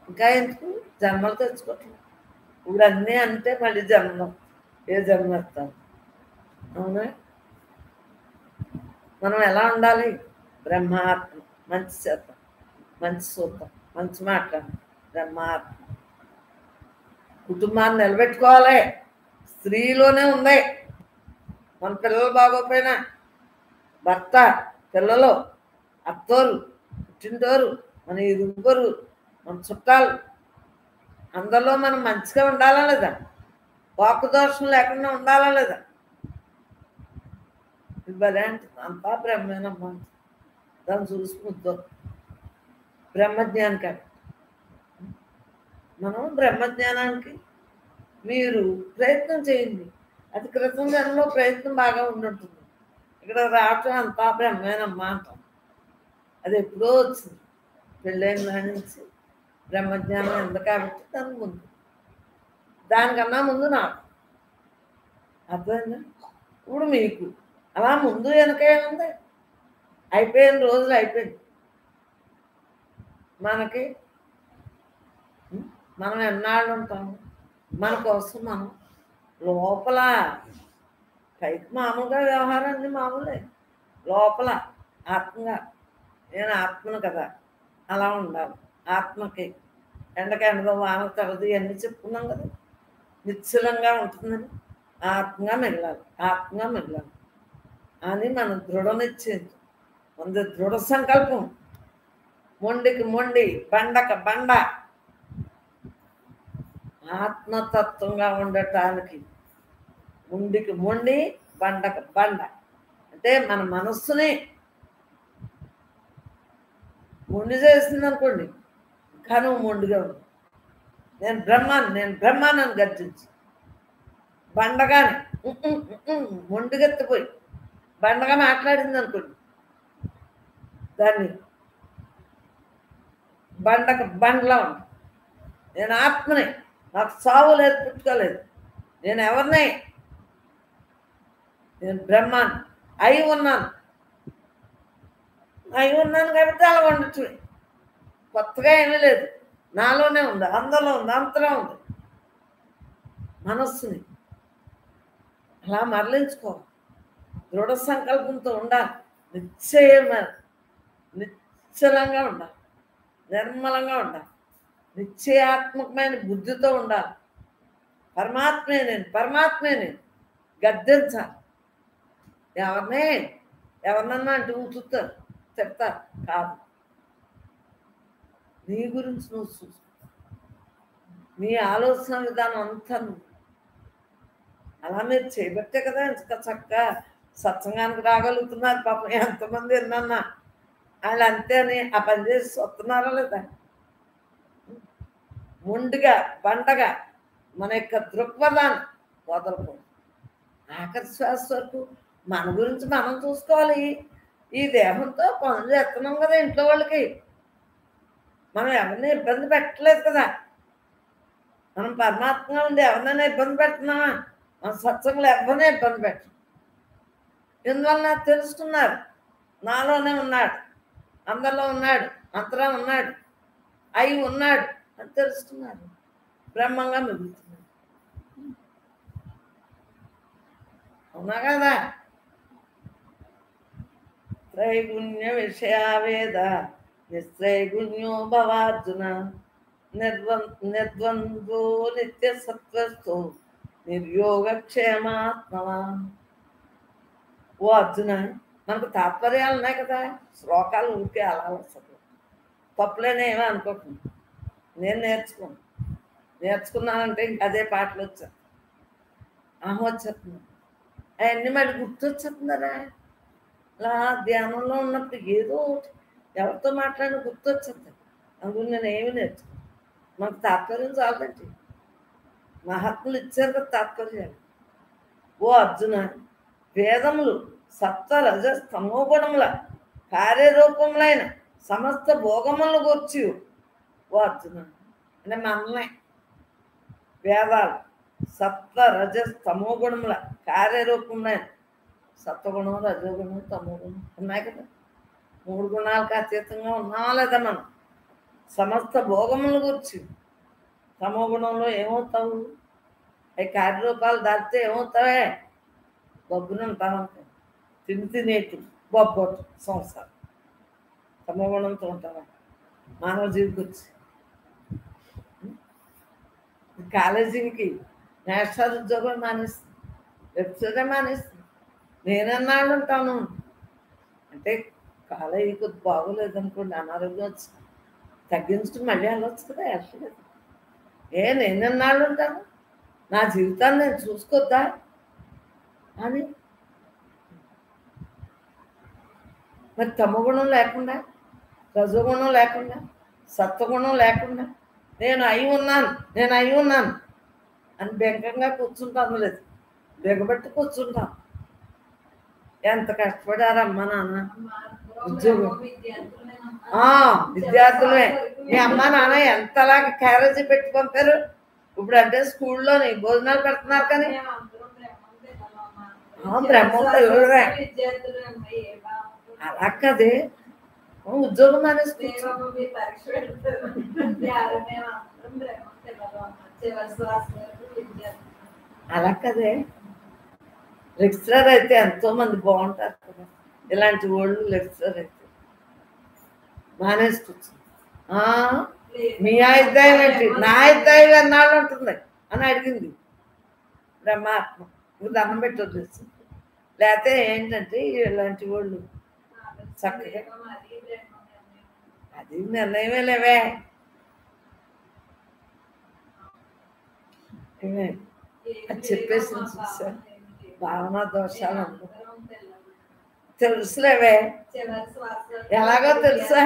ఇంకా ఎందుకు జన్మలు తెచ్చుకోవట్లేదు? ఇప్పుడు అన్నీ అంటే మళ్ళీ జన్మం, ఏ జన్మ వస్తాను. అవునా? మనం ఎలా ఉండాలి? బ్రహ్మాత్మ, మంచి చేద్దాం, మంచి చూద్దాం, మంచి మాట్లాడడం. బ్రహ్మాత్మ కుటుంబాన్ని నిలబెట్టుకోవాలి. స్త్రీలోనే ఉంది. మన పిల్లలు బాగోపోయినా భర్త, పిల్లలు, అత్తోరు, పుట్టింటోరు, మన ఇరుగరు, మన చుట్టాలు అందరిలో మనం మంచిగా ఉండాలా లేదా? వాక్కు దోషం లేకుండా ఉండాలా లేదా? ఇవ్వలే అంటే అంతా బ్రహ్మేనమ్మా, దాన్ని చూసుకుంటాం. బ్రహ్మజ్ఞానికి మనం బ్రహ్మజ్ఞానానికి మీరు ప్రయత్నం చేయండి. అది క్రితం జన్మలో ప్రయత్నం బాగా ఉండుంటుంది. ఇక్కడ రావటం అంతా బ్రహ్మేనమ్మా అంటాం. అది ఎప్పుడో వచ్చింది, పెళ్ళైన నుంచి బ్రహ్మజ్ఞానం ఎంత కాబట్టి దాని ముందు, దానికన్నా ముందు నాకు అర్థమైందా? ఇప్పుడు మీకు అలా ముందు వెనకే ఉంది. అయిపోయిన రోజులు అయిపోయింది. మనకి మనం ఎన్నాళ్ళు ఉంటాము? మన కోసం మనం లోపల పైకి మామూలుగా వ్యవహారం అన్ని మామూలే, లోపల ఆత్మగా నేను ఆత్మను కదా అలా ఉండాలి. ఆత్మకి ఎండకి ఎండదో వానకు తగదు ఇవన్నీ చెప్పుకున్నాం కదా. నిశ్చలంగా ఉంటుందని ఆత్మగా మిగలాలి, ఆత్మగా మిగలాలి అని మన దృఢ నిశ్చయం, మన దృఢ సంకల్పం. మొండికి మొండి, బండక బండ, ఆత్మతత్వంగా ఉండటానికి మొండికి మొండి, బండక బండ అంటే మన మనస్సుని మొండి చేసింది అనుకోండి, కానీ మొండిగా ఉంది. నేను బ్రహ్మాన్ని గర్జించి బండగానే మొండిగెత్తిపోయి బండగా మాట్లాడింది అనుకోండి, దాన్ని బండక బండలా ఉంది. నేను ఆత్మని, నాకు సావు లేదు, పుట్టుకోలేదు, నేను ఎవరిని, నేను బ్రహ్మాన్ని అయి ఉన్నాను కాబట్టి అలా ఉండొచ్చు. కొత్తగా ఏమీ లేదు, నాలోనే ఉంది, అందరిలో ఉంది, అంతలో ఉంది. మనస్సుని అలా మరలించుకోవాలి, దృఢ సంకల్పంతో ఉండాలి, నిశ్చలంగా ఉండాలి, నిర్మలంగా ఉండాలి, నిశ్చయాత్మకమైన బుద్ధితో ఉండాలి. పరమాత్మే నేను గద్దించాలి. ఎవరినన్నా అంటే ఊతుతారు, చెప్తారు కాదు. నీ గురించి నువ్వు చూసు, నీ ఆలోచన విధానం అంతా నువ్వు అలా మీరు చేయబట్టే కదా ఇంకా చక్కగా సత్సంగానికి రాగలుగుతున్నారు. పాపం ఎంతమంది విన్నా వాళ్ళు అంతే అని ఆ పని చేసి వస్తున్నారా లేదా? మొండిగా బండగా మన యొక్క దృక్పథాన్ని వదలకూడదు. ఆఖరి శ్వాస వరకు మన గురించి మనం చూసుకోవాలి. ఈ దేహంతో పనులు చేస్తున్నాం కదా, ఇంట్లో వాళ్ళకి మనం ఎవరిని ఇబ్బంది పెట్టలేదు కదా. మనం పరమాత్మగా ఉంది, ఎవరినైనా ఇబ్బంది పెడుతున్నామా? మన సత్సంగులు ఎవరినైనా ఇబ్బంది పెట్టం. ఎందువల్ల తెలుసుకున్నారు, నాలోనే ఉన్నాడు, అందరిలో ఉన్నాడు, అంతలో ఉన్నాడు, అయి ఉన్నాడు అని తెలుసుకున్నారు, బ్రహ్మంగా మిగులుతున్నారు. అవునా కదా? త్రైగుణ్య విషయావేద నిస్త్రైగుణ్యో భవార్జున నిర్ద్వంద్వో నిత్య సత్వస్థో నిర్యోగక్షేమాత్మవా. ఓ అర్జున, మనకు తాత్పర్యాలు ఉన్నాయి కదా, శ్లోకాలు ఊరికే అలా వస్తుంది, తప్పులేనేమో అనుకోకుండా. నేను నేర్చుకున్నానంటే ఇంక అదే పాటలు వచ్చాను, వచ్చేస్తున్నాను, అవన్నీ మళ్ళీ గుర్తొచ్చేస్తున్నారా? అలా ధ్యానంలో ఉన్నప్పుడు ఏదో ఎవరితో మాట్లాడిన గుర్తొచ్చేది. అందుకు నేను ఏమి నేర్చుకున్నాను. మనకు తాత్పర్యం చాలండి, మహాత్ములు ఇచ్చారు కదా తాత్పర్యాలు. ఓ అర్జున, వేదములు సప్త రజ స్తమోగుణముల కార్యరూపములైన సమస్త భోగములను గూర్చి. ఓ అర్జున అంటే మనల్ని వేదాలు సప్త రజ స్తమోగుణముల కార్యరూపములైన, సత్వగుణం, రజోగుణం, తమోగుణం ఉన్నాయి కదా, 3 గుణాలకు అతీతంగా ఉన్నామా లేదా మనం? సమస్త భోగముల గురించి. తమోగుణంలో ఏమవుతావు? అవి కార్యరూపాలు దాటితే ఏమవుతావే? బొబ్బును ఉంటామంటే తినేటి బొబ్బొట్టు సంసారం. తమోగుణంతో ఉంటావా? మానవ జీవికి వచ్చి కాలేజీకి నేషనల్ ఉద్యోగం మానేస్తుంది, వెబ్సైటే మానేస్తుంది. నేనన్నాళ్ళు ఉంటాను అంటే కాలేజీ కొద్ది బాగోలేదు అనుకోండి, అనారోగ్యం వచ్చి తగ్గించుకుని మళ్ళీ వెళ్ళొచ్చు కదా, వెళ్ళలేదు. నేనన్నాళ్ళు ఉంటాను, నా జీవితాన్ని నేను చూసుకోద్దా అని. మరి తమగుణం లేకుండా, రజోగుణం లేకుండా, సత్వగుణం లేకుండా నేను అయి ఉన్నాను అని బెంకంగా కూర్చుంటాను, లేదు బెగబెట్టి కూర్చుంటాను. ఎంత కష్టపడారమ్మా నాన్న ఉద్యోగం. విద్యార్థులే మీ అమ్మ నాన్న ఎంతలాగా క్యారేజీ పెట్టి పంపారు. ఇప్పుడు అంటే స్కూల్లోని భోజనాలు పెడుతున్నారు, కానీ బ్రహ్మ పిల్లలే అలా కదే ఉద్యోగం మానేసి అలా కదే లెక్చరర్ అయితే ఎంతో మంది బాగుంటారు కదా, ఇలాంటి వాళ్ళు లెక్చరర్ అయితే మానేసుకొచ్చు. మీ ఆయుర్దాయం ఏంటి, నా ఆయుర్దాయం ఎన్నాళ్ళు ఉంటుంది అని అడిగింది బ్రహ్మాత్మ. దండం పెట్టి వదిలేస్తుంది. లేకపోతే ఏంటంటే ఇలాంటి వాళ్ళు చక్కగా అది నిర్ణయమే లేవే. అది చెప్పేసింది చూసా, భావన దోషాలు ఉండవు. తెలుసులేవే, ఎలాగో తెలుసా,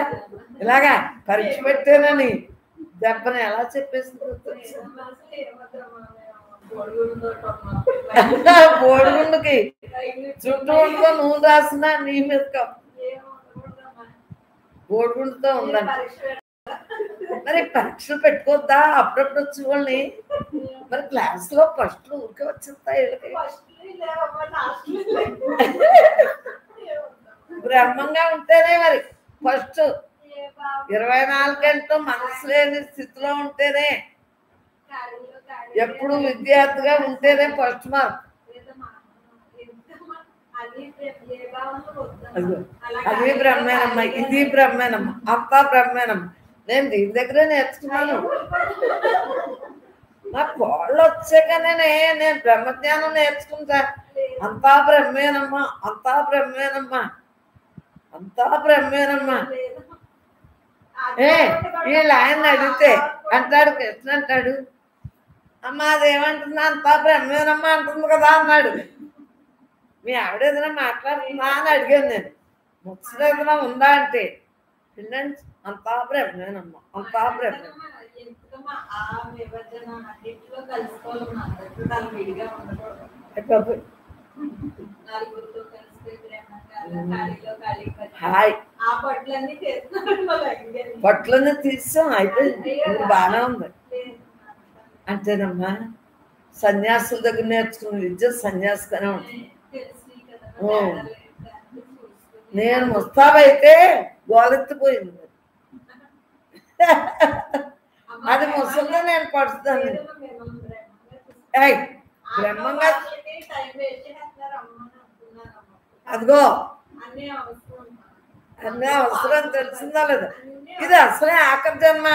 ఇలాగా పరీక్ష పెట్టానని దెబ్బని ఎలా చెప్పేసిందో తెలుసా. బోడిగుండుకి చుట్టూ ఉండుకో, నువ్వు రాసిన నీ మీద బోడిగుండుతో ఉందండి. మరి పరీక్షలు పెట్టుకోద్దా అప్పుడప్పుడు వచ్చి వాళ్ళని? మరి క్లాస్ లో ఫస్ట్ ఊరికే వచ్చేస్తాయి వీళ్ళకి. బ్రహ్మంగా ఉంటేనే మరి ఫస్ట్ 24 గంటలు మనసు లేని స్థితిలో ఉంటేనే, ఎప్పుడు విద్యార్థిగా ఉంటేనే ఫస్ట్ మార్క్. అది బ్రహ్మేనమ్మ, ఇది బ్రహ్మేనమ్మ, అంతా బ్రహ్మేనమ్మ. నేను దీని దగ్గరే నేర్చుకున్నాను. నా కోళ్ళు వచ్చాకనే నేను బ్రహ్మజ్ఞానం నేర్చుకుంటా. అంతా బ్రహ్మేనమ్మా, అంతా బ్రహ్మేనమ్మా, అంతా బ్రహ్మేనమ్మా. వీళ్ళు ఆయన అడిగితే అంటాడు, కృష్ణ అంటాడు, అమ్మ అదేమంటుందా, అంతా బ్రహ్మేనమ్మా అంటుంది కదా అన్నాడు. మీ ఆవిడ ఏదైనా మాట్లాడుతుందా అని అడిగాను నేను. ముచ్చట ఏదైనా ఉందా అంటే, పిల్లండి అంతా బ్రహ్మేనమ్మా, అంతా బ్రహ్మే. హాయ్ పట్లన్నీ తీసాం, అయిపోయింది, బాగానే ఉంది అంతేనమ్మా. సన్యాసుల దగ్గర నేర్చుకున్న విద్య సన్యాసిగానే ఉంటుంది. నేను ముస్తాబైతే గోలెత్తిపోయింది. అది ముసలిలో నేను పడుతాను. బ్రహ్మంగా అదిగో అన్నీ అవసరం తెలిసిందా లేదా? ఇది అసలే ఆఖరి జన్మ,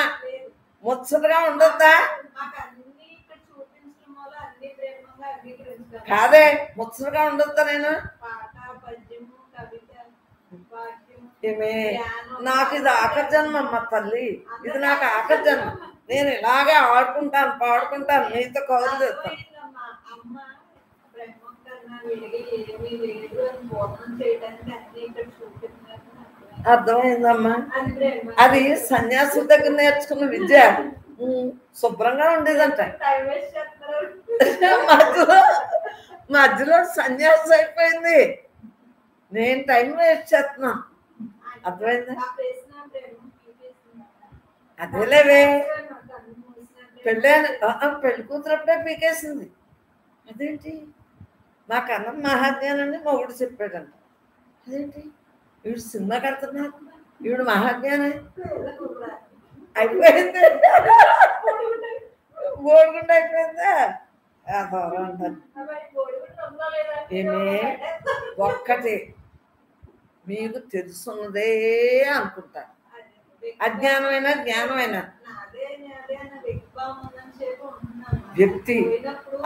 ముచ్చటగా ఉండొద్దా? కాదే, ముచ్చటగా ఉండొద్దా? నేను ఏమే, నాకు ఇది ఆఖరి జన్మ అమ్మ తల్లి, ఇది నాకు ఆఖరి జన్మ. నేను ఇలాగే ఆడుకుంటాను, పాడుకుంటాను, మీతో కౌలు చేస్తాను. అర్థమైందమ్మా. అది సన్యాసుల దగ్గర నేర్చుకున్న విద్య శుభ్రంగా ఉండేదంట. మధ్యలో సన్యాసి అయిపోయింది, నేను టైం వేస్ట్ చేస్తున్నా. అర్థమైందా? అదేలేవే, పెళ్లి కూతురప్పుడే పీకేసింది. అదేంటి, మా కన్నం మహాజ్ఞానాన్ని మొగుడు చెప్పాడంట. అదేంటి, వీడు సినిమా కడుతున్నా, వీడు మహాజ్ఞానం అయిపోయింది, గోడుగుండా అయిపోయిందా? దూరం అంటారు. ఏమే, ఒక్కటి మీకు తెలుసున్నదే అనుకుంటారు. అజ్ఞానమైనా జ్ఞానమైనా వ్యక్తి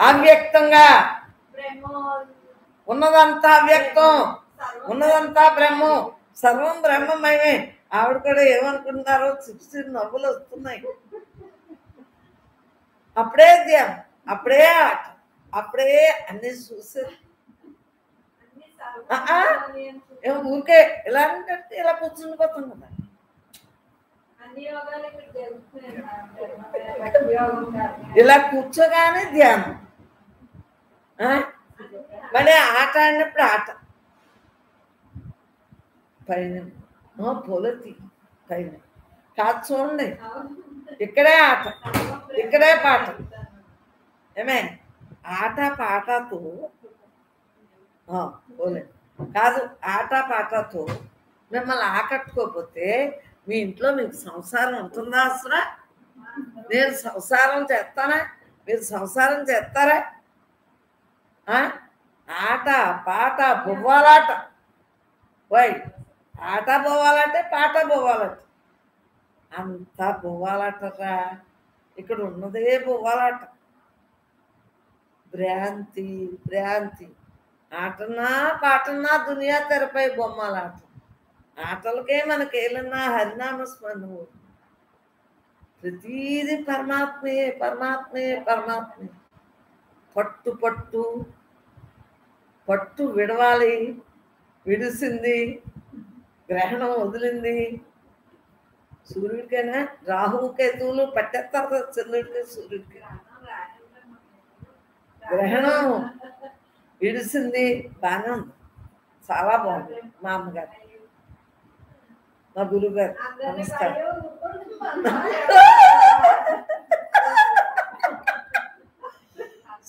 అవ్యక్తంగా ఉన్నదంతా అవ్యక్తం, ఉన్నదంతా బ్రహ్మం, సర్వం బ్రహ్మమయమే. ఆవిడ కూడా ఏమనుకుంటున్నారో చిరు నవ్వులు వస్తున్నాయి. అప్పుడే ధ్యానం, అప్పుడే ఆట, అప్పుడే అన్ని చూసేది. ఊరికే ఇలా అంటే ఇలా కూర్చుండిపోతాం కదా. ఇలా కూర్చోగానే ధ్యానం, మళ్ళీ ఆట ఆడినప్పుడు ఆట. పైన పొలతి పైన కాదు చూడండి, ఇక్కడే ఆట, ఇక్కడే పాట. ఏమే, ఆట పాటతో పోలే కాదు. ఆట పాటతో మిమ్మల్ని ఆకట్టుకోకపోతే మీ ఇంట్లో మీకు సంసారం ఉంటుందా అసలు? నేను సంసారం చేస్తానా? మీరు సంసారం చేస్తారా? ఆట పాట బొవ్వాలాట. వై ఆట పోవాలంటే పాట పోవాలంటే అంతా పోవాలటరా. ఇక్కడ ఉన్నదే పోవాలట. భ్రాంతి భ్రాంతి. ఆటనా పాటనా దునియా తెరపై బొమ్మలాట. ఆటలకే మనకేలన్నా హరినామ స్మరణ. ప్రతీది పరమాత్మే పరమాత్మే పరమాత్మే. పట్టు పట్టు పట్టు విడవాలి, విడిసింది, గ్రహణం వదిలింది. సూర్యుడికైనా రాహువు కేతువులు పట్టేస్తారు కదా చంద్రుడికి సూర్యుడికి. గ్రహణం విడిసింది, బాగా ఉంది, చాలా బాగుంది. మా అమ్మగారు, మా గురువు గారు నమస్కారం.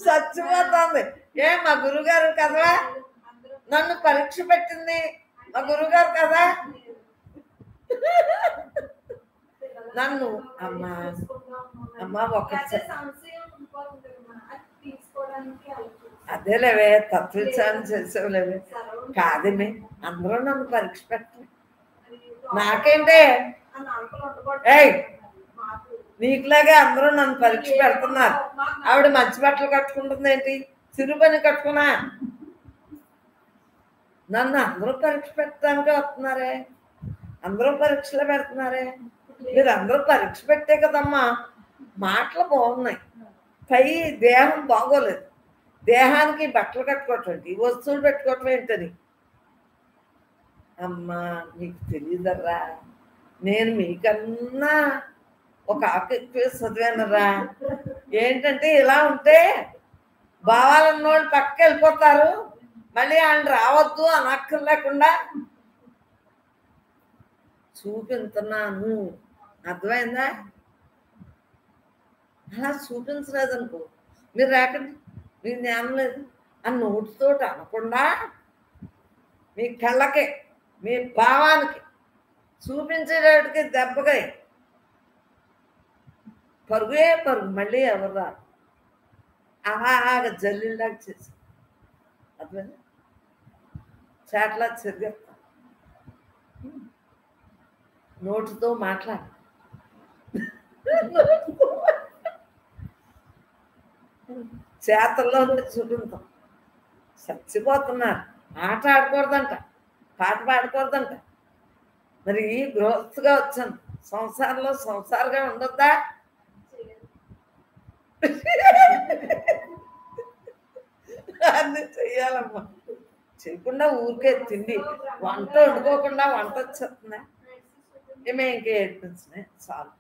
చచ్చిపోతుంది. మా గురువుగారు కదా నన్ను పరీక్ష పెట్టింది. మా గురువుగారు కదా నన్ను అమ్మా అమ్మా అదేలేవే తత్విచారణ చేసేవలేవే. కాదేమే అందరూ నన్ను పరీక్ష పెట్టండి. నాకేంటే నీకులాగే అందరూ నన్ను పరీక్ష పెడుతున్నారు. ఆవిడ మంచి బట్టలు కట్టుకుంటుంది ఏంటి? చిరు పని కట్టుకున్నా? నన్ను అందరూ పరీక్ష పెట్టడానికి వస్తున్నారే. అందరూ పరీక్షలు పెడుతున్నారే. మీరు అందరూ పరీక్ష పెట్టే కదమ్మా. మాటలు బాగున్నాయి, పై దేహం బాగోలేదు. దేహానికి బట్టలు కట్టుకోవటం ఏంటి, వస్తువులు పెట్టుకోవటం ఏంటని. అమ్మా మీకు తెలియదర్రా, నేను మీకన్నా ఒక ఆకు ఎక్కువ చదివానరా. ఏంటంటే ఇలా ఉంటే భావాలన్నోళ్ళు పక్కకి వెళ్ళిపోతారు, మళ్ళీ ఆయన రావద్దు అని అక్కర్ లేకుండా చూపించున్నాను. అర్థమైందా? అలా చూపించలేదనుకో, మీరు రాకండి, మీ జ్ఞానం లేదు అని నోటితోటి అనకుండా మీ కళ్ళకి మీ భావానికి చూపించేటట్టుకి దెబ్బకాయ పరుగుే పరుగు. మళ్ళీ ఎవరు రారు. అలాగా జల్లిలాగా చేసి అర్థమైంది. చాట్లా చెరిగేస్తా. నోటితో మాట్లాడు, చేతల్లో చూపించాం. చచ్చిపోతున్నారు. ఆట ఆడకూడదంట, పాట పాడకూడదంట. మరి గృహస్థుగా వచ్చాను, సంసారంలో సంసారంగా ఉండొద్దా? అన్నీ చెయ్యాలమ్మా. చేయకుండా ఊరికే తిండి వంట వండుకోకుండా వంట వచ్చేస్తుందా? ఏమే ఇంకే ఏడ్పించినాయి చాలు.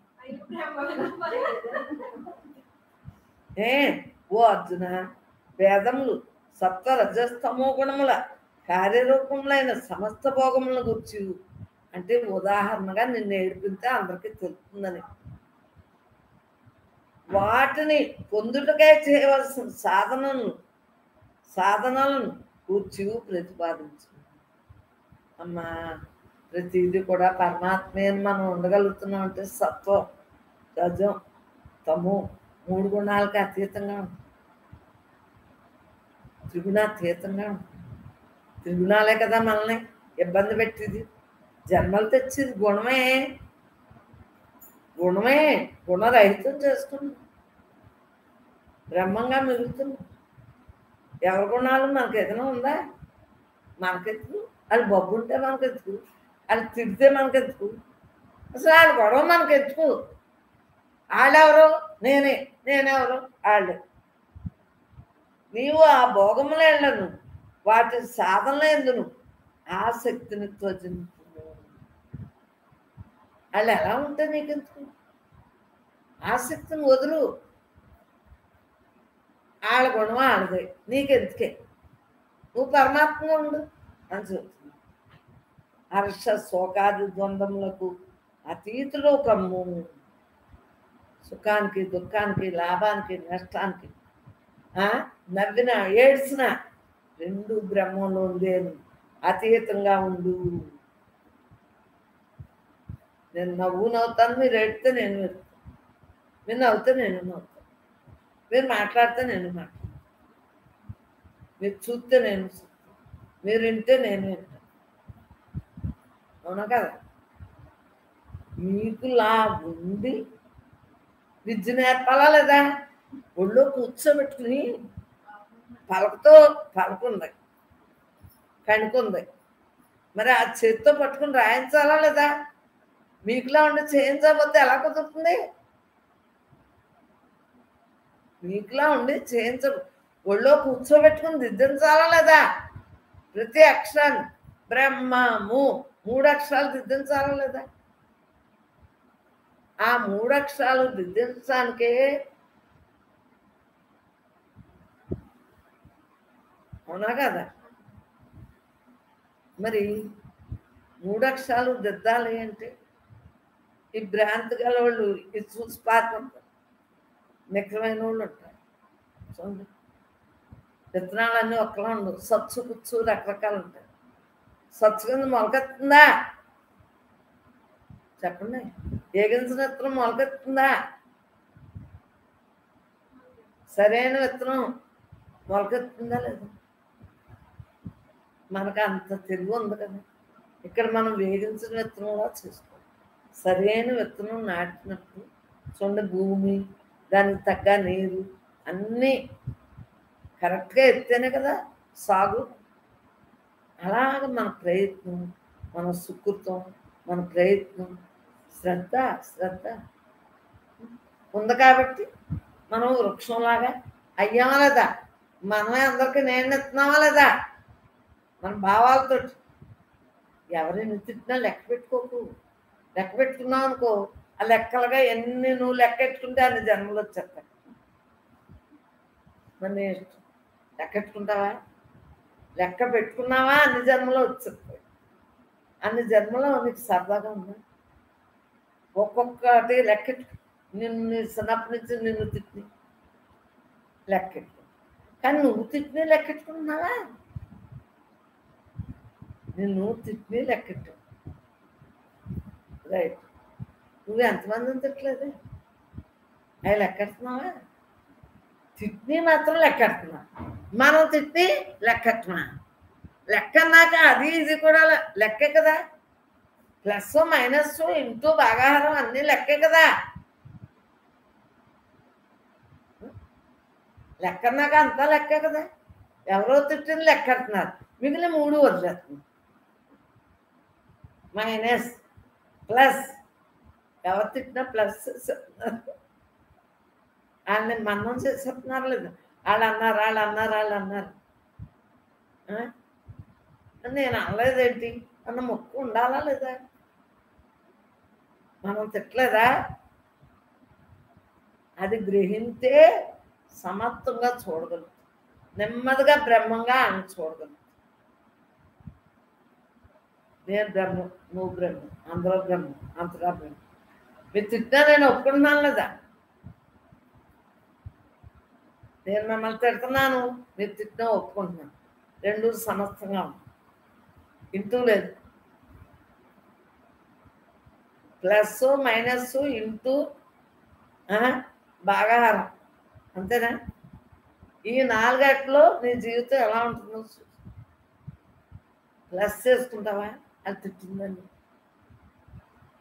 ఓ అర్జున, వేదములు సప్త రజస్తమో గుణముల కార్యరూపములైన సమస్త భోగములను గుర్చి అంటే ఉదాహరణగా నిన్ను ఏడిపితే అందరికీ తెలుస్తుందని. వాటిని పొందుటకై చేయవలసిన సాధనలను కూర్చి ప్రతిపాదించు. అమ్మా ప్రతిదీ కూడా పరమాత్మే అని మనం ఉండగలుగుతున్నాం అంటే సత్వం రజం తము 3 గుణాలకి అతీతంగా ఉంటుంది. త్రిగుణాతీతంగా ఉంటుంది. త్రిగుణాలే కదా మనల్ని ఇబ్బంది పెట్టేది, జన్మలు తెచ్చేది. గుణమే గుణరహితం చేస్తుంది, బ్రహ్మంగా మిగులుతుంది. ఎవరి గుణాలు మనకు ఏదైనా ఉందా? మనకెందుకు? అది బొబ్బు ఉంటే మనకెందుకు? అది తిడితే మనకెందుకు? అసలు వాళ్ళ గొడవ మనకెందుకు? వాళ్ళెవరు? నేనెవరు? వాళ్ళు. నీవు ఆ భోగముల వెళ్ళను, వాటి సాధనలో ఎందును ఆసక్తిని త్వజించు. వాళ్ళు ఎలా ఉంటే నీకెందుకు? ఆసక్తిని వదులు. వాళ్ళ గుణం వాళ్ళదే, నీకెందుకే? నువ్వు పరమాత్మగా ఉండు అని చెప్తుంది. హర్ష శోకాది ద్వంద్వములకు అతీతులో కమ్ము. సుఖానికి దుఃఖానికి లాభానికి నష్టానికి నవ్వినా ఏడ్చినా రెండు బ్రహ్మంలో ఉందేను, అతీతంగా ఉండు. నేను నవ్వుతాను, మీరు ఎడితే నేను ఎడుతాను, మీరు నవ్వుతే నేను నవ్వుతాను, మీరు మాట్లాడితే నేను మాట్లాడతాను, మీరు చూస్తే నేను చూస్తాను, మీరు వింటే నేను వింటాను. అవునా కదా? మీకులా ఉండి విద్య నేర్పాలా లేదా? ఒళ్ళో కూర్చోబెట్టుకుని పలకతో పలకుంది, కణుకుంది, మరి ఆ చేతితో పట్టుకుని రాయించాలా లేదా? మీకులా ఉండి చేయించకపోతే ఎలా కుదురుతుంది? మీకులా ఉండి ఒళ్ళో కూర్చోబెట్టుకుని దిద్దించాలా లేదా? ప్రతి అక్షరాన్ని బ్రహ్మము 3 అక్షరాలు దిద్దించాలా లేదా? ఆ 3 అక్షరాలు దిద్దించడానికే. అవునా కదా? మరి 3 అక్షరాలు దిద్దాలి అంటే ఈ భ్రాంతి గల వాళ్ళు ఇది చూసి పారిపోతారు, నిగ్రహమైన వాళ్ళు ఉంటారు. చూడండి, విత్తనాలన్నీ ఒక్కలా ఉండవు, సచ్చు కుచ్చు రకరకాలు ఉంటాయి. సచ్చు కింద మొలకెత్తుందా చెప్పండి? ఏగించిన విత్తనం మొలకెత్తుందా? సరైన విత్తనం మొలకెత్తుందా లేదా? మనకు అంత తెలివి ఉంది కదా. ఇక్కడ మనం వేగించిన విత్తనంలా చేసుకోవాలి. సరైన విత్తనం నాటినప్పుడు చూడండి, భూమి, దానికి తగ్గ నీరు అన్నీ కరెక్ట్గా ఎత్తేనే కదా సాగు. అలాగ మన ప్రయత్నం, మన సుకృతం, మన ప్రయత్నం, శ్రద్ధ ఉంది కాబట్టి మనం వృక్షంలాగా అయ్యామా లేదా? మనమే అందరికీ నేను ఎత్తున్నామా లేదా? మన భావాలతో. ఎవరైనా తిట్టినా లెక్క పెట్టుకోకు. లెక్క పెట్టుకున్నావు అనుకో, ఆ లెక్కలుగా ఎన్ని నువ్వు లెక్క ఎట్టుకుంటే అన్ని జన్మలు వచ్చేస్తాయి. మరి లెక్క పెట్టుకుంటావా? లెక్క పెట్టుకున్నావా అన్ని జన్మలో వచ్చేస్తాయి. అన్ని జన్మలో నీకు సరదాగా ఉందా? ఒక్కొక్కటి లెక్కెట్టు. నిన్ను చిన్నప్పటి నుంచి నిన్ను తిట్టి లెక్కెట్టు, కానీ నువ్వు తిట్టిని లెక్కెట్టుకుంటున్నావా? నిన్ను తిట్టిని లెక్కెట్టు, రైట్. నువ్వు ఎంతమందిని తిట్టలేదు, అవి లెక్కెడుతున్నావా? తిట్టిని మాత్రం లెక్కెడుతున్నా, మనం తిట్టి లెక్కెట్టమా? లెక్క అన్నాక అది ఇది కూడా లెక్కే కదా. ప్లస్ మైనస్ ఇంటూ భాగాహారం అన్నీ లెక్కే కదా. లెక్క అన్నాక అంతా లెక్కే కదా. ఎవరో తిట్టిన లెక్కెడుతున్నారు, మిగిలిన 3 వదిలేస్తున్నారు. మైనస్ ప్లస్, ఎవరు తిట్టినా ప్లస్ చెప్తున్నారు. వాళ్ళని మన్నం చేసేస్తున్నారు లేదు. వాళ్ళు అన్నారు. నేను అనలేదేంటి అన్న మొక్కు ఉండాలా లేదా? మనం తిట్టలేదా? అది గ్రహింతే సమర్థంగా చూడగలుగుతాం, నెమ్మదిగా బ్రహ్మంగా ఆయన చూడగలుగుతాం. నేను బ్రహ్మం, నువ్వు బ్రహ్మం, అందరూ బ్రహ్మం, అంతగా బ్రహ్మం. మీరు తిట్టినా నేను ఒప్పుకుంటున్నాను లేదా? నేను మిమ్మల్ని తిడుతున్నాను, మీరు తిట్టినా ఒప్పుకుంటున్నాను. 2 సమర్థంగా ఉంది, ఇంటూ లేదు. ప్లస్ మైనస్ ఇంటూ భాగాహారం, అంతేనా? ఈ 4 నీ జీవితం ఎలా ఉంటుందో ప్లస్ చేసుకుంటావా? అది తిట్టిందండి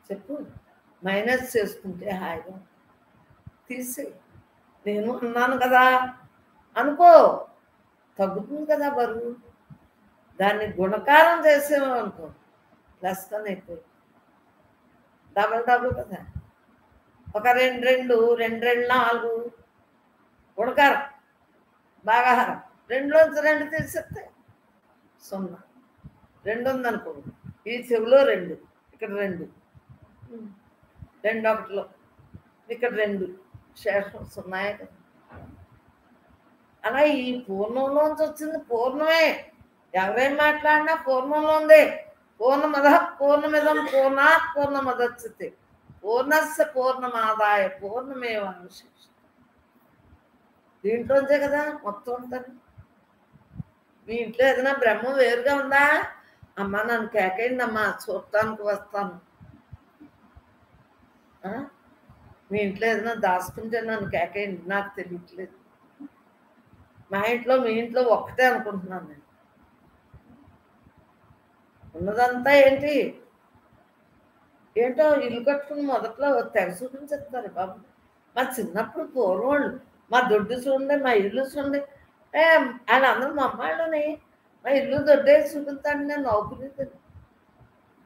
చెప్పు. మైనస్ చేసుకుంటే హాయిగా తీసి నేను అన్నాను కదా అనుకో, తగ్గుతుంది కదా బరువు. దాన్ని గుణకారం చేసేమో అనుకో, ప్లస్ కన్నా ఎక్కువ, డబల్ కదా. ఒక 2 4 గుణకారం భాగాహారం, 2లోంచి 2 తీసేస్తే 0. 2 ఉందనుకో, ఈ చెవిలో 2, ఇక్కడ 2, 2 ఒకటిలో ఇక్కడ 2, శేషం 0 కదా. అలా ఈ పూర్ణంలోంచి వచ్చింది పూర్ణమే. ఎవరేం మాట్లాడినా పూర్ణంలో ఉంది. పూర్ణమద పూర్ణమిదం పూర్ణాత్ పూర్ణమదచ్యతే పూర్ణస్య పూర్ణమాదాయ పూర్ణమేవాశిష్యతే. దీంట్లోంచే కదా మొత్తం ఉంటుంది. మీ ఇంట్లో ఏదైనా బ్రహ్మం వేరుగా ఉందా? అమ్మ నన్ను కేకేయండి అమ్మా, చూడటానికి వస్తాను. మీ ఇంట్లో ఏదైనా దాచుకుంటే నన్ను కేకేయండి, నాకు తెలియట్లేదు. మా ఇంట్లో మీ ఇంట్లో ఒక్కటే అనుకుంటున్నాను నేను. ఉన్నదంతా ఏంటి? ఏంటో ఇల్లు కట్టుకుని మొదట్లో తెగ చూపించేస్తారు బాబు. మా చిన్నప్పుడు పూర్వోళ్ళు మా దొడ్డు చూడండి, మా ఇల్లు చూడండి, వాళ్ళందరూ మా అమ్మాళ్ళని మా ఇల్లు దొడ్డే చూపిస్తాను నేను నవ్వుకునేది.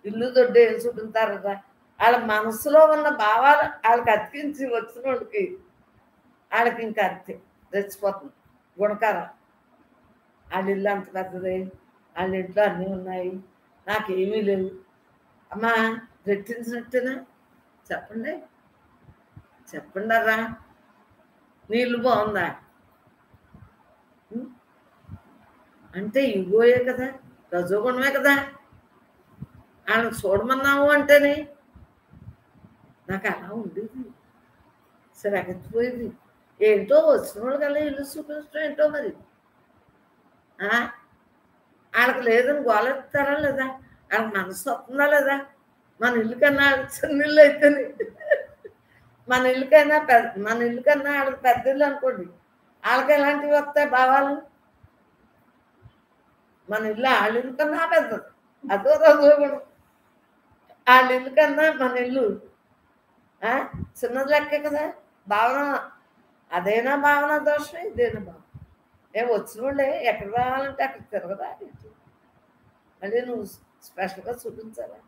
ఇల్లు దొడ్డే చూపిస్తారు కదా, వాళ్ళ మనసులో ఉన్న భావాలు వాళ్ళకి అతికించి వచ్చిన వాళ్ళకి వాళ్ళకి ఇంకా అర్థం రెచ్చిపోతుంది గుణకారం. వాళ్ళ ఇల్లు అంత పెద్దది, వాళ్ళ ఇంట్లో అన్నీ ఉన్నాయి, నాకేమీ లేవు. అమ్మా రెట్టించినట్టేనా? చెప్పండి చెప్పండి రా. నీ ఇల్లు బాగుందా అంటే ఇగోయే కదా, రజోగుణమే కదా. వాళ్ళని చూడమన్నావు అంటేనే నాకు అలా ఉండేది, సరే ఎగచ్చిపోయేది. ఏంటో వచ్చిన వాళ్ళు కల్లా ఇల్లు చూపించడం ఏంటో మరి. వాళ్ళకి లేదని గోలెత్తారా లేదా? వాళ్ళకి మనసు వస్తుందా లేదా? మన ఇల్లు కన్నా చిన్న ఇల్లు అయితేనే, మన ఇల్లు కన్నా వాళ్ళకి పెద్ద ఇల్లు అనుకోండి, వాళ్ళకి ఎలాంటివి వస్తాయి భావాలు? మన ఇల్లు వాళ్ళ ఇల్లు కన్నా పెద్దది, అదో రజోగుణం. వాళ్ళ ఇల్లు కన్నా మన ఇల్లు చిన్నది లెక్కే కదా భావన. అదైనా భావన దోషం, ఇదైనా భావన. వచ్చిన వాళ్ళే ఎక్కడ రావాలంటే అక్కడ తిరగదా, మళ్ళీ నువ్వు స్పెషల్గా చూపించాలా?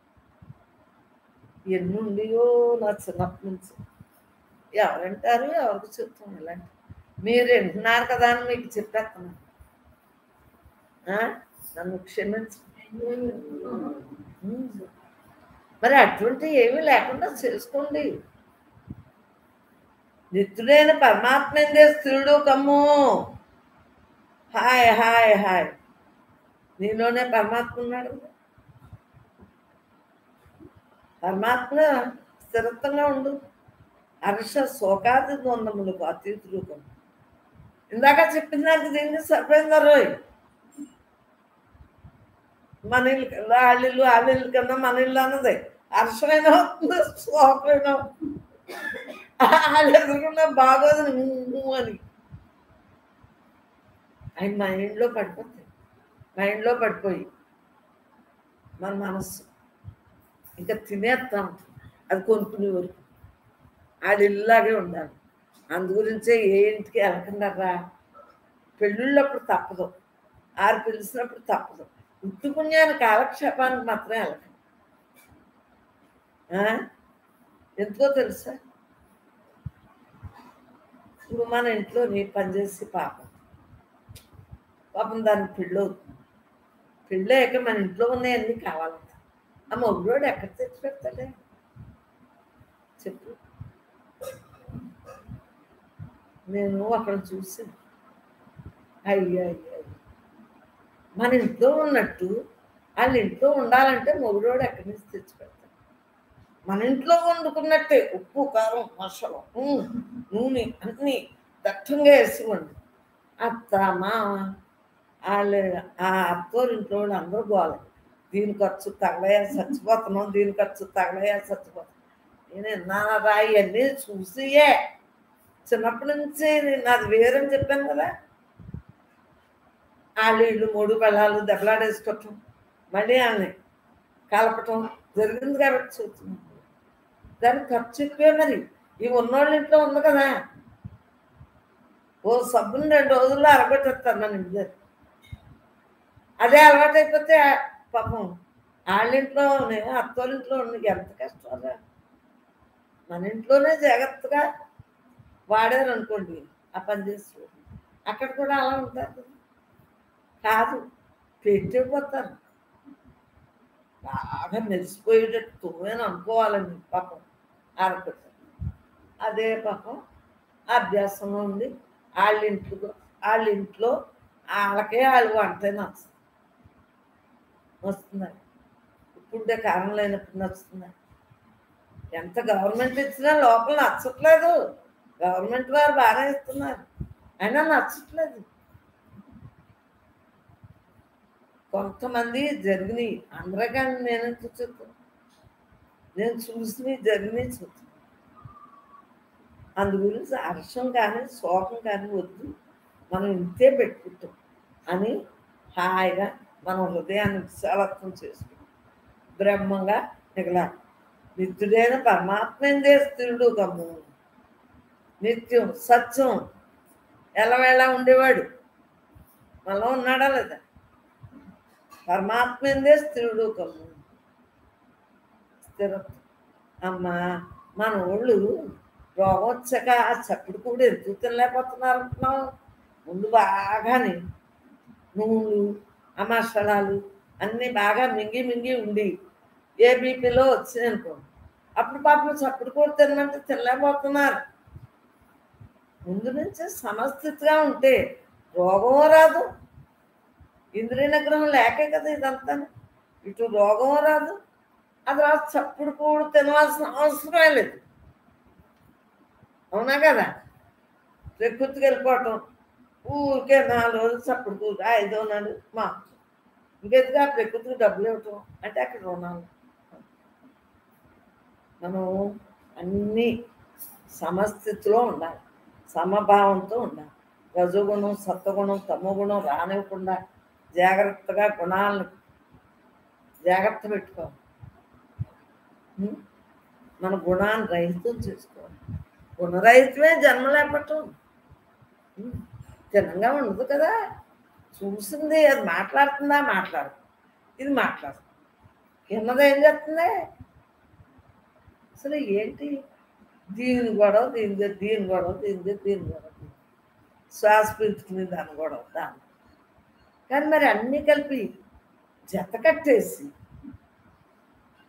ఎన్ని ఉండేయో నా చిన్నప్పటి నుంచి. ఎవరంటారు, ఎవరికి చెప్తాం ఇలాంటి? మీరు వింటున్నారు కదా అని మీకు చెప్పేస్తున్నాను. నన్ను క్షమించు. మరి అటువంటి ఏమీ లేకుండా చేసుకోండి. నిత్యుడైన పరమాత్మ ఏందే స్త్రీడు కమ్ము. హాయ్ హాయ్ హాయ్, నీలోనే పరమాత్మ ఉన్నాడు. పరమాత్మ స్థిరత్వంగా ఉండు. హర్ష శోకాది ద్వంద్వములకు అతీతుడు కమ్ము. ఇందాక చెప్పిన దానికి దీనికి సరిపోయిందా రోయ్? మన ఇల్లు కన్నా వాళ్ళ ఇల్లు కన్నా మన ఇల్లు అన్నది హర్షమైనా అవుతుంది, శోకమైనా అవుతుంది. వాళ్ళు ఎదురుకున్నా బాగోదు అని ఆయన మైండ్లో పడిపోతాయి. మైండ్లో పడిపోయి మన మనస్సు ఇంకా తినేస్తా ఉంటుంది. అది కొనుక్కునే వరకు వాళ్ళ ఇల్లులాగే ఉండాలి. అందు గురించే ఏ ఇంటికి వెళ్ళకుండా రా. పెళ్ళిళ్ళప్పుడు తప్పదు, ఆరు పిలిచినప్పుడు తప్పదు. ఉత్తి పుణ్యాన్ని కాలక్షేపానికి మాత్రం వెళ్ళకండి. ఎందుకో తెలుసా? ఇప్పుడు మన ఇంట్లో నీ పనిచేసి పాపం దానికి పెళ్ళవుతుంది. పెళ్ళయ్యాక మన ఇంట్లో ఉన్నాయన్నీ కావాలంట. ఆ మొగుడు ఎక్కడ తెచ్చి పెడతాడే చెప్పు? నేను అక్కడ చూసాను. అయ్యో మన ఇంట్లో ఉన్నట్టు వాళ్ళ ఇంట్లో ఉండాలంటే మొగుడోడు ఎక్కడి నుంచి తెచ్చి పెడతాడు? మన ఇంట్లో వండుకున్నట్టే ఉప్పు కారం మసాలా నూనె అన్నీ దట్టంగా వేసుకోండి. అత్త మామ వాళ్ళు ఆ అత్తోరింట్లో వాళ్ళు అందరూ పోవాలి. దీని ఖర్చు తగలయ్యా చచ్చిపోతున్నాం, దీని ఖర్చు తగలయ్యా చచ్చిపోతున్నాం. నేను విన్నానరా ఇవన్నీ చూసియే చిన్నప్పటి నుంచి. నాది వేరని చెప్పాను కదా. వాళ్ళు ఇల్లు 3 పిల్లలు దెబ్బలాడేసుకోవటం, మళ్ళీ వాళ్ళని కలపటం జరిగింది కాబట్టి చూస్తున్నాం. దానికి ఖర్చు ఎక్కువే. మరి ఈ ఉన్నోళ్ళ ఇంట్లో ఉంది కదా, ఓ సబ్బుని 2 రోజుల్లో అరగొట్టేస్తారు మన ఇంటి దగ్గర. అదే అలవాటు అయిపోతే పాపం వాళ్ళింట్లో అత్తోళ్ళింట్లో ఉన్న ఎంత కష్టం రా. మన ఇంట్లోనే జాగ్రత్తగా వాడారు అనుకోండి ఆ పని చేస్తూ, అక్కడ కూడా అలా ఉంటారు కాదు, పెట్టిపోతారు. బాగా మెరిసిపోయేటట్టు తోమేని అనుకోవాలండి పాపం ఆరపెట్టారు. అదే పాపం అభ్యాసంలో ఉండి వాళ్ళ ఇంట్లో వాళ్ళకే వాళ్ళు వంటే నచ్చుతుంది. వస్తున్నారు ఇప్పుడుంటే కారణం లేనప్పుడు నచ్చుతున్నారు. ఎంత గవర్నమెంట్ ఇచ్చినా లోపల నచ్చట్లేదు. గవర్నమెంట్ వారు బాగానే ఇస్తున్నారు, అయినా నచ్చట్లేదు. కొంతమంది జరిగినాయి, అందరికీ నేను చెప్తాను. నేను చూసినవి జరిగినాయి చెప్తాను. అందు గురించి హర్షం కానీ శోకం కానీ వద్దు, మనం ఇంతే పెట్టుకుంటాం అని హాయిగా మన హృదయాన్ని విశాలత్వం చేసుకుంటాం. బ్రహ్మంగా మిగలా నిత్యుడైన పరమాత్మేందే స్థిరుడు గమ్ము, నిత్యం సత్యం ఎలవేళ ఉండేవాడు మనలో ఉన్నాడా లేదా? పరమాత్మేందే స్థిరుడు గమ్ము, స్థిరత్వం. అమ్మా మన వాళ్ళు రోగం వచ్చాక ఆ చప్పుడు కూడా ఎందుకు తినలేకపోతున్నారు అంటున్నావు? ముందు బాగానే నూనెలు ఆ మసాలాలు అన్నీ బాగా మింగి మింగి ఉండి ఏ బీపీలో వచ్చినాయి అనుకో, అప్పుడు పాపం చప్పుడు కూడా తినమంటే తినలేకపోతున్నారు. ముందు నుంచి సమస్థితిగా ఉంటే రోగం రాదు. ఇంద్రియ నిగ్రహం లేకే కదా ఇదంతా. ఇటు రోగం రాదు, అది రాదు, చప్పుడు కూడా తినవలసిన అవసరమే లేదు. అవునా కదా? ప్రకృతికి వెళ్ళిపోవటం, ఊరికే 4 రోజులు చప్పుడు కూర, 5వ నాడు మా ఇంకెందుకు ఆ ప్రకృతికి డబ్బులు ఇవ్వటం అంటే అక్కడ రుణాలు. మనం అన్నీ సమస్థితిలో ఉండాలి, సమభావంతో ఉండాలి. రజోగుణం సత్వగుణం తమోగుణం రానివ్వకుండా జాగ్రత్తగా గుణాలను జాగ్రత్త పెట్టుకోవాలి. మన గుణాన్ని రహితం చేసుకోవాలి. గుణరహితమే జన్మ లేపటం. తినంగా ఉండదు కదా. చూసింది అది మాట్లాడుతుందా? మాట్లాడుతుంది. ఇది మాట్లాడుతుంది. విన్నది ఏం చేస్తుంది? అసలు ఏంటి దీని గొడవ దీని, దీని గొడవ దీని గొడవ, శ్వాస పీల్చుకుని దాని గొడవ దాని. కానీ మరి అన్నీ కలిపి జత కట్టేసి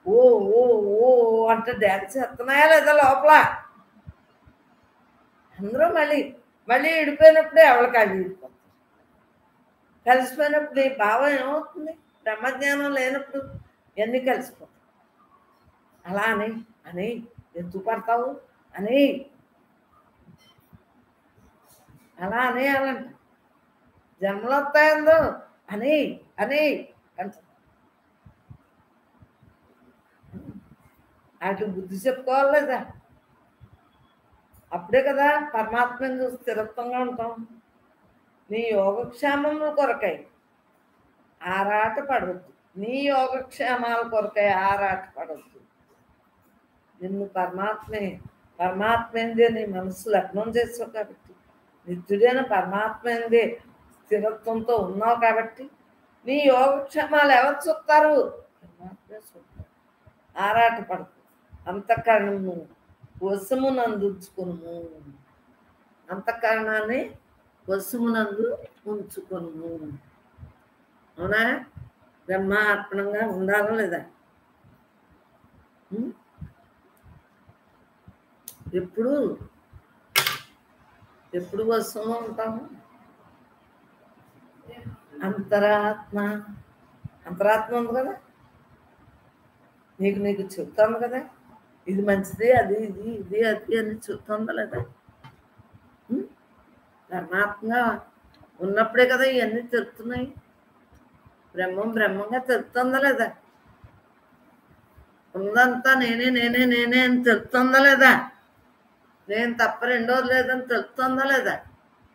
ఓ ఓ ఓ అంటే డ్యాన్స్ చేస్తున్నాయా లేదా లోపల? అందరూ మళ్ళీ మళ్ళీ విడిపోయినప్పుడే ఎవరికి అది విడిపోతుంది. కలిసిపోయినప్పుడు ఈ భావం ఏమవుతుంది? బ్రహ్మజ్ఞానం లేనప్పుడు ఇవన్నీ కలిసిపోతాయి. అలా అని అని ఎందుకు పడతావు అని అలా అనేయాలంట. జన్మలు వస్తాయందో అని అని అంట. అటు బుద్ధి చెప్పుకోవాలి లేదా? అప్పుడే కదా పరమాత్మ స్థిరత్వంగా ఉంటాం. నీ యోగక్షేమముల కొరకై ఆరాట పడవద్దు. నీ యోగక్షేమాల కొరకై ఆరాట పడవద్దు. నిన్ను పరమాత్మేందే నీ మనసు లగ్నం చేస్తావు కాబట్టి, నిత్యుడైన పరమాత్మేందే స్థిరత్వంతో ఉన్నావు కాబట్టి నీ యోగక్షేమాలు ఎవరు చూస్తారు? పరమాత్మే చూస్తారు. ఆరాట పడదు. అంతఃకరణము వశమునందు ఉంచుకును. అంతఃకరణాన్ని వశమునందు ఉంచుకును. అవునా? బ్రహ్మార్పణంగా ఉండాలా లేదా? ఎప్పుడు ఎప్పుడు వశంలో ఉంటాము? అంతరాత్మ ఉంది కదా, నీకు చెప్తాను కదా, ఇది మంచిది అది ఇది ఇది అది అని చెప్తుందా లేదా? పరమాత్మగా ఉన్నప్పుడే కదా ఇవన్నీ తెలుస్తున్నాయి. బ్రహ్మంగా తెలుస్తుందా లేదా? ఉందంతా నేనే నేనే నేనే అని తెలుస్తుందా లేదా? నేను తప్ప రెండోది లేదని తెలుస్తుందా లేదా?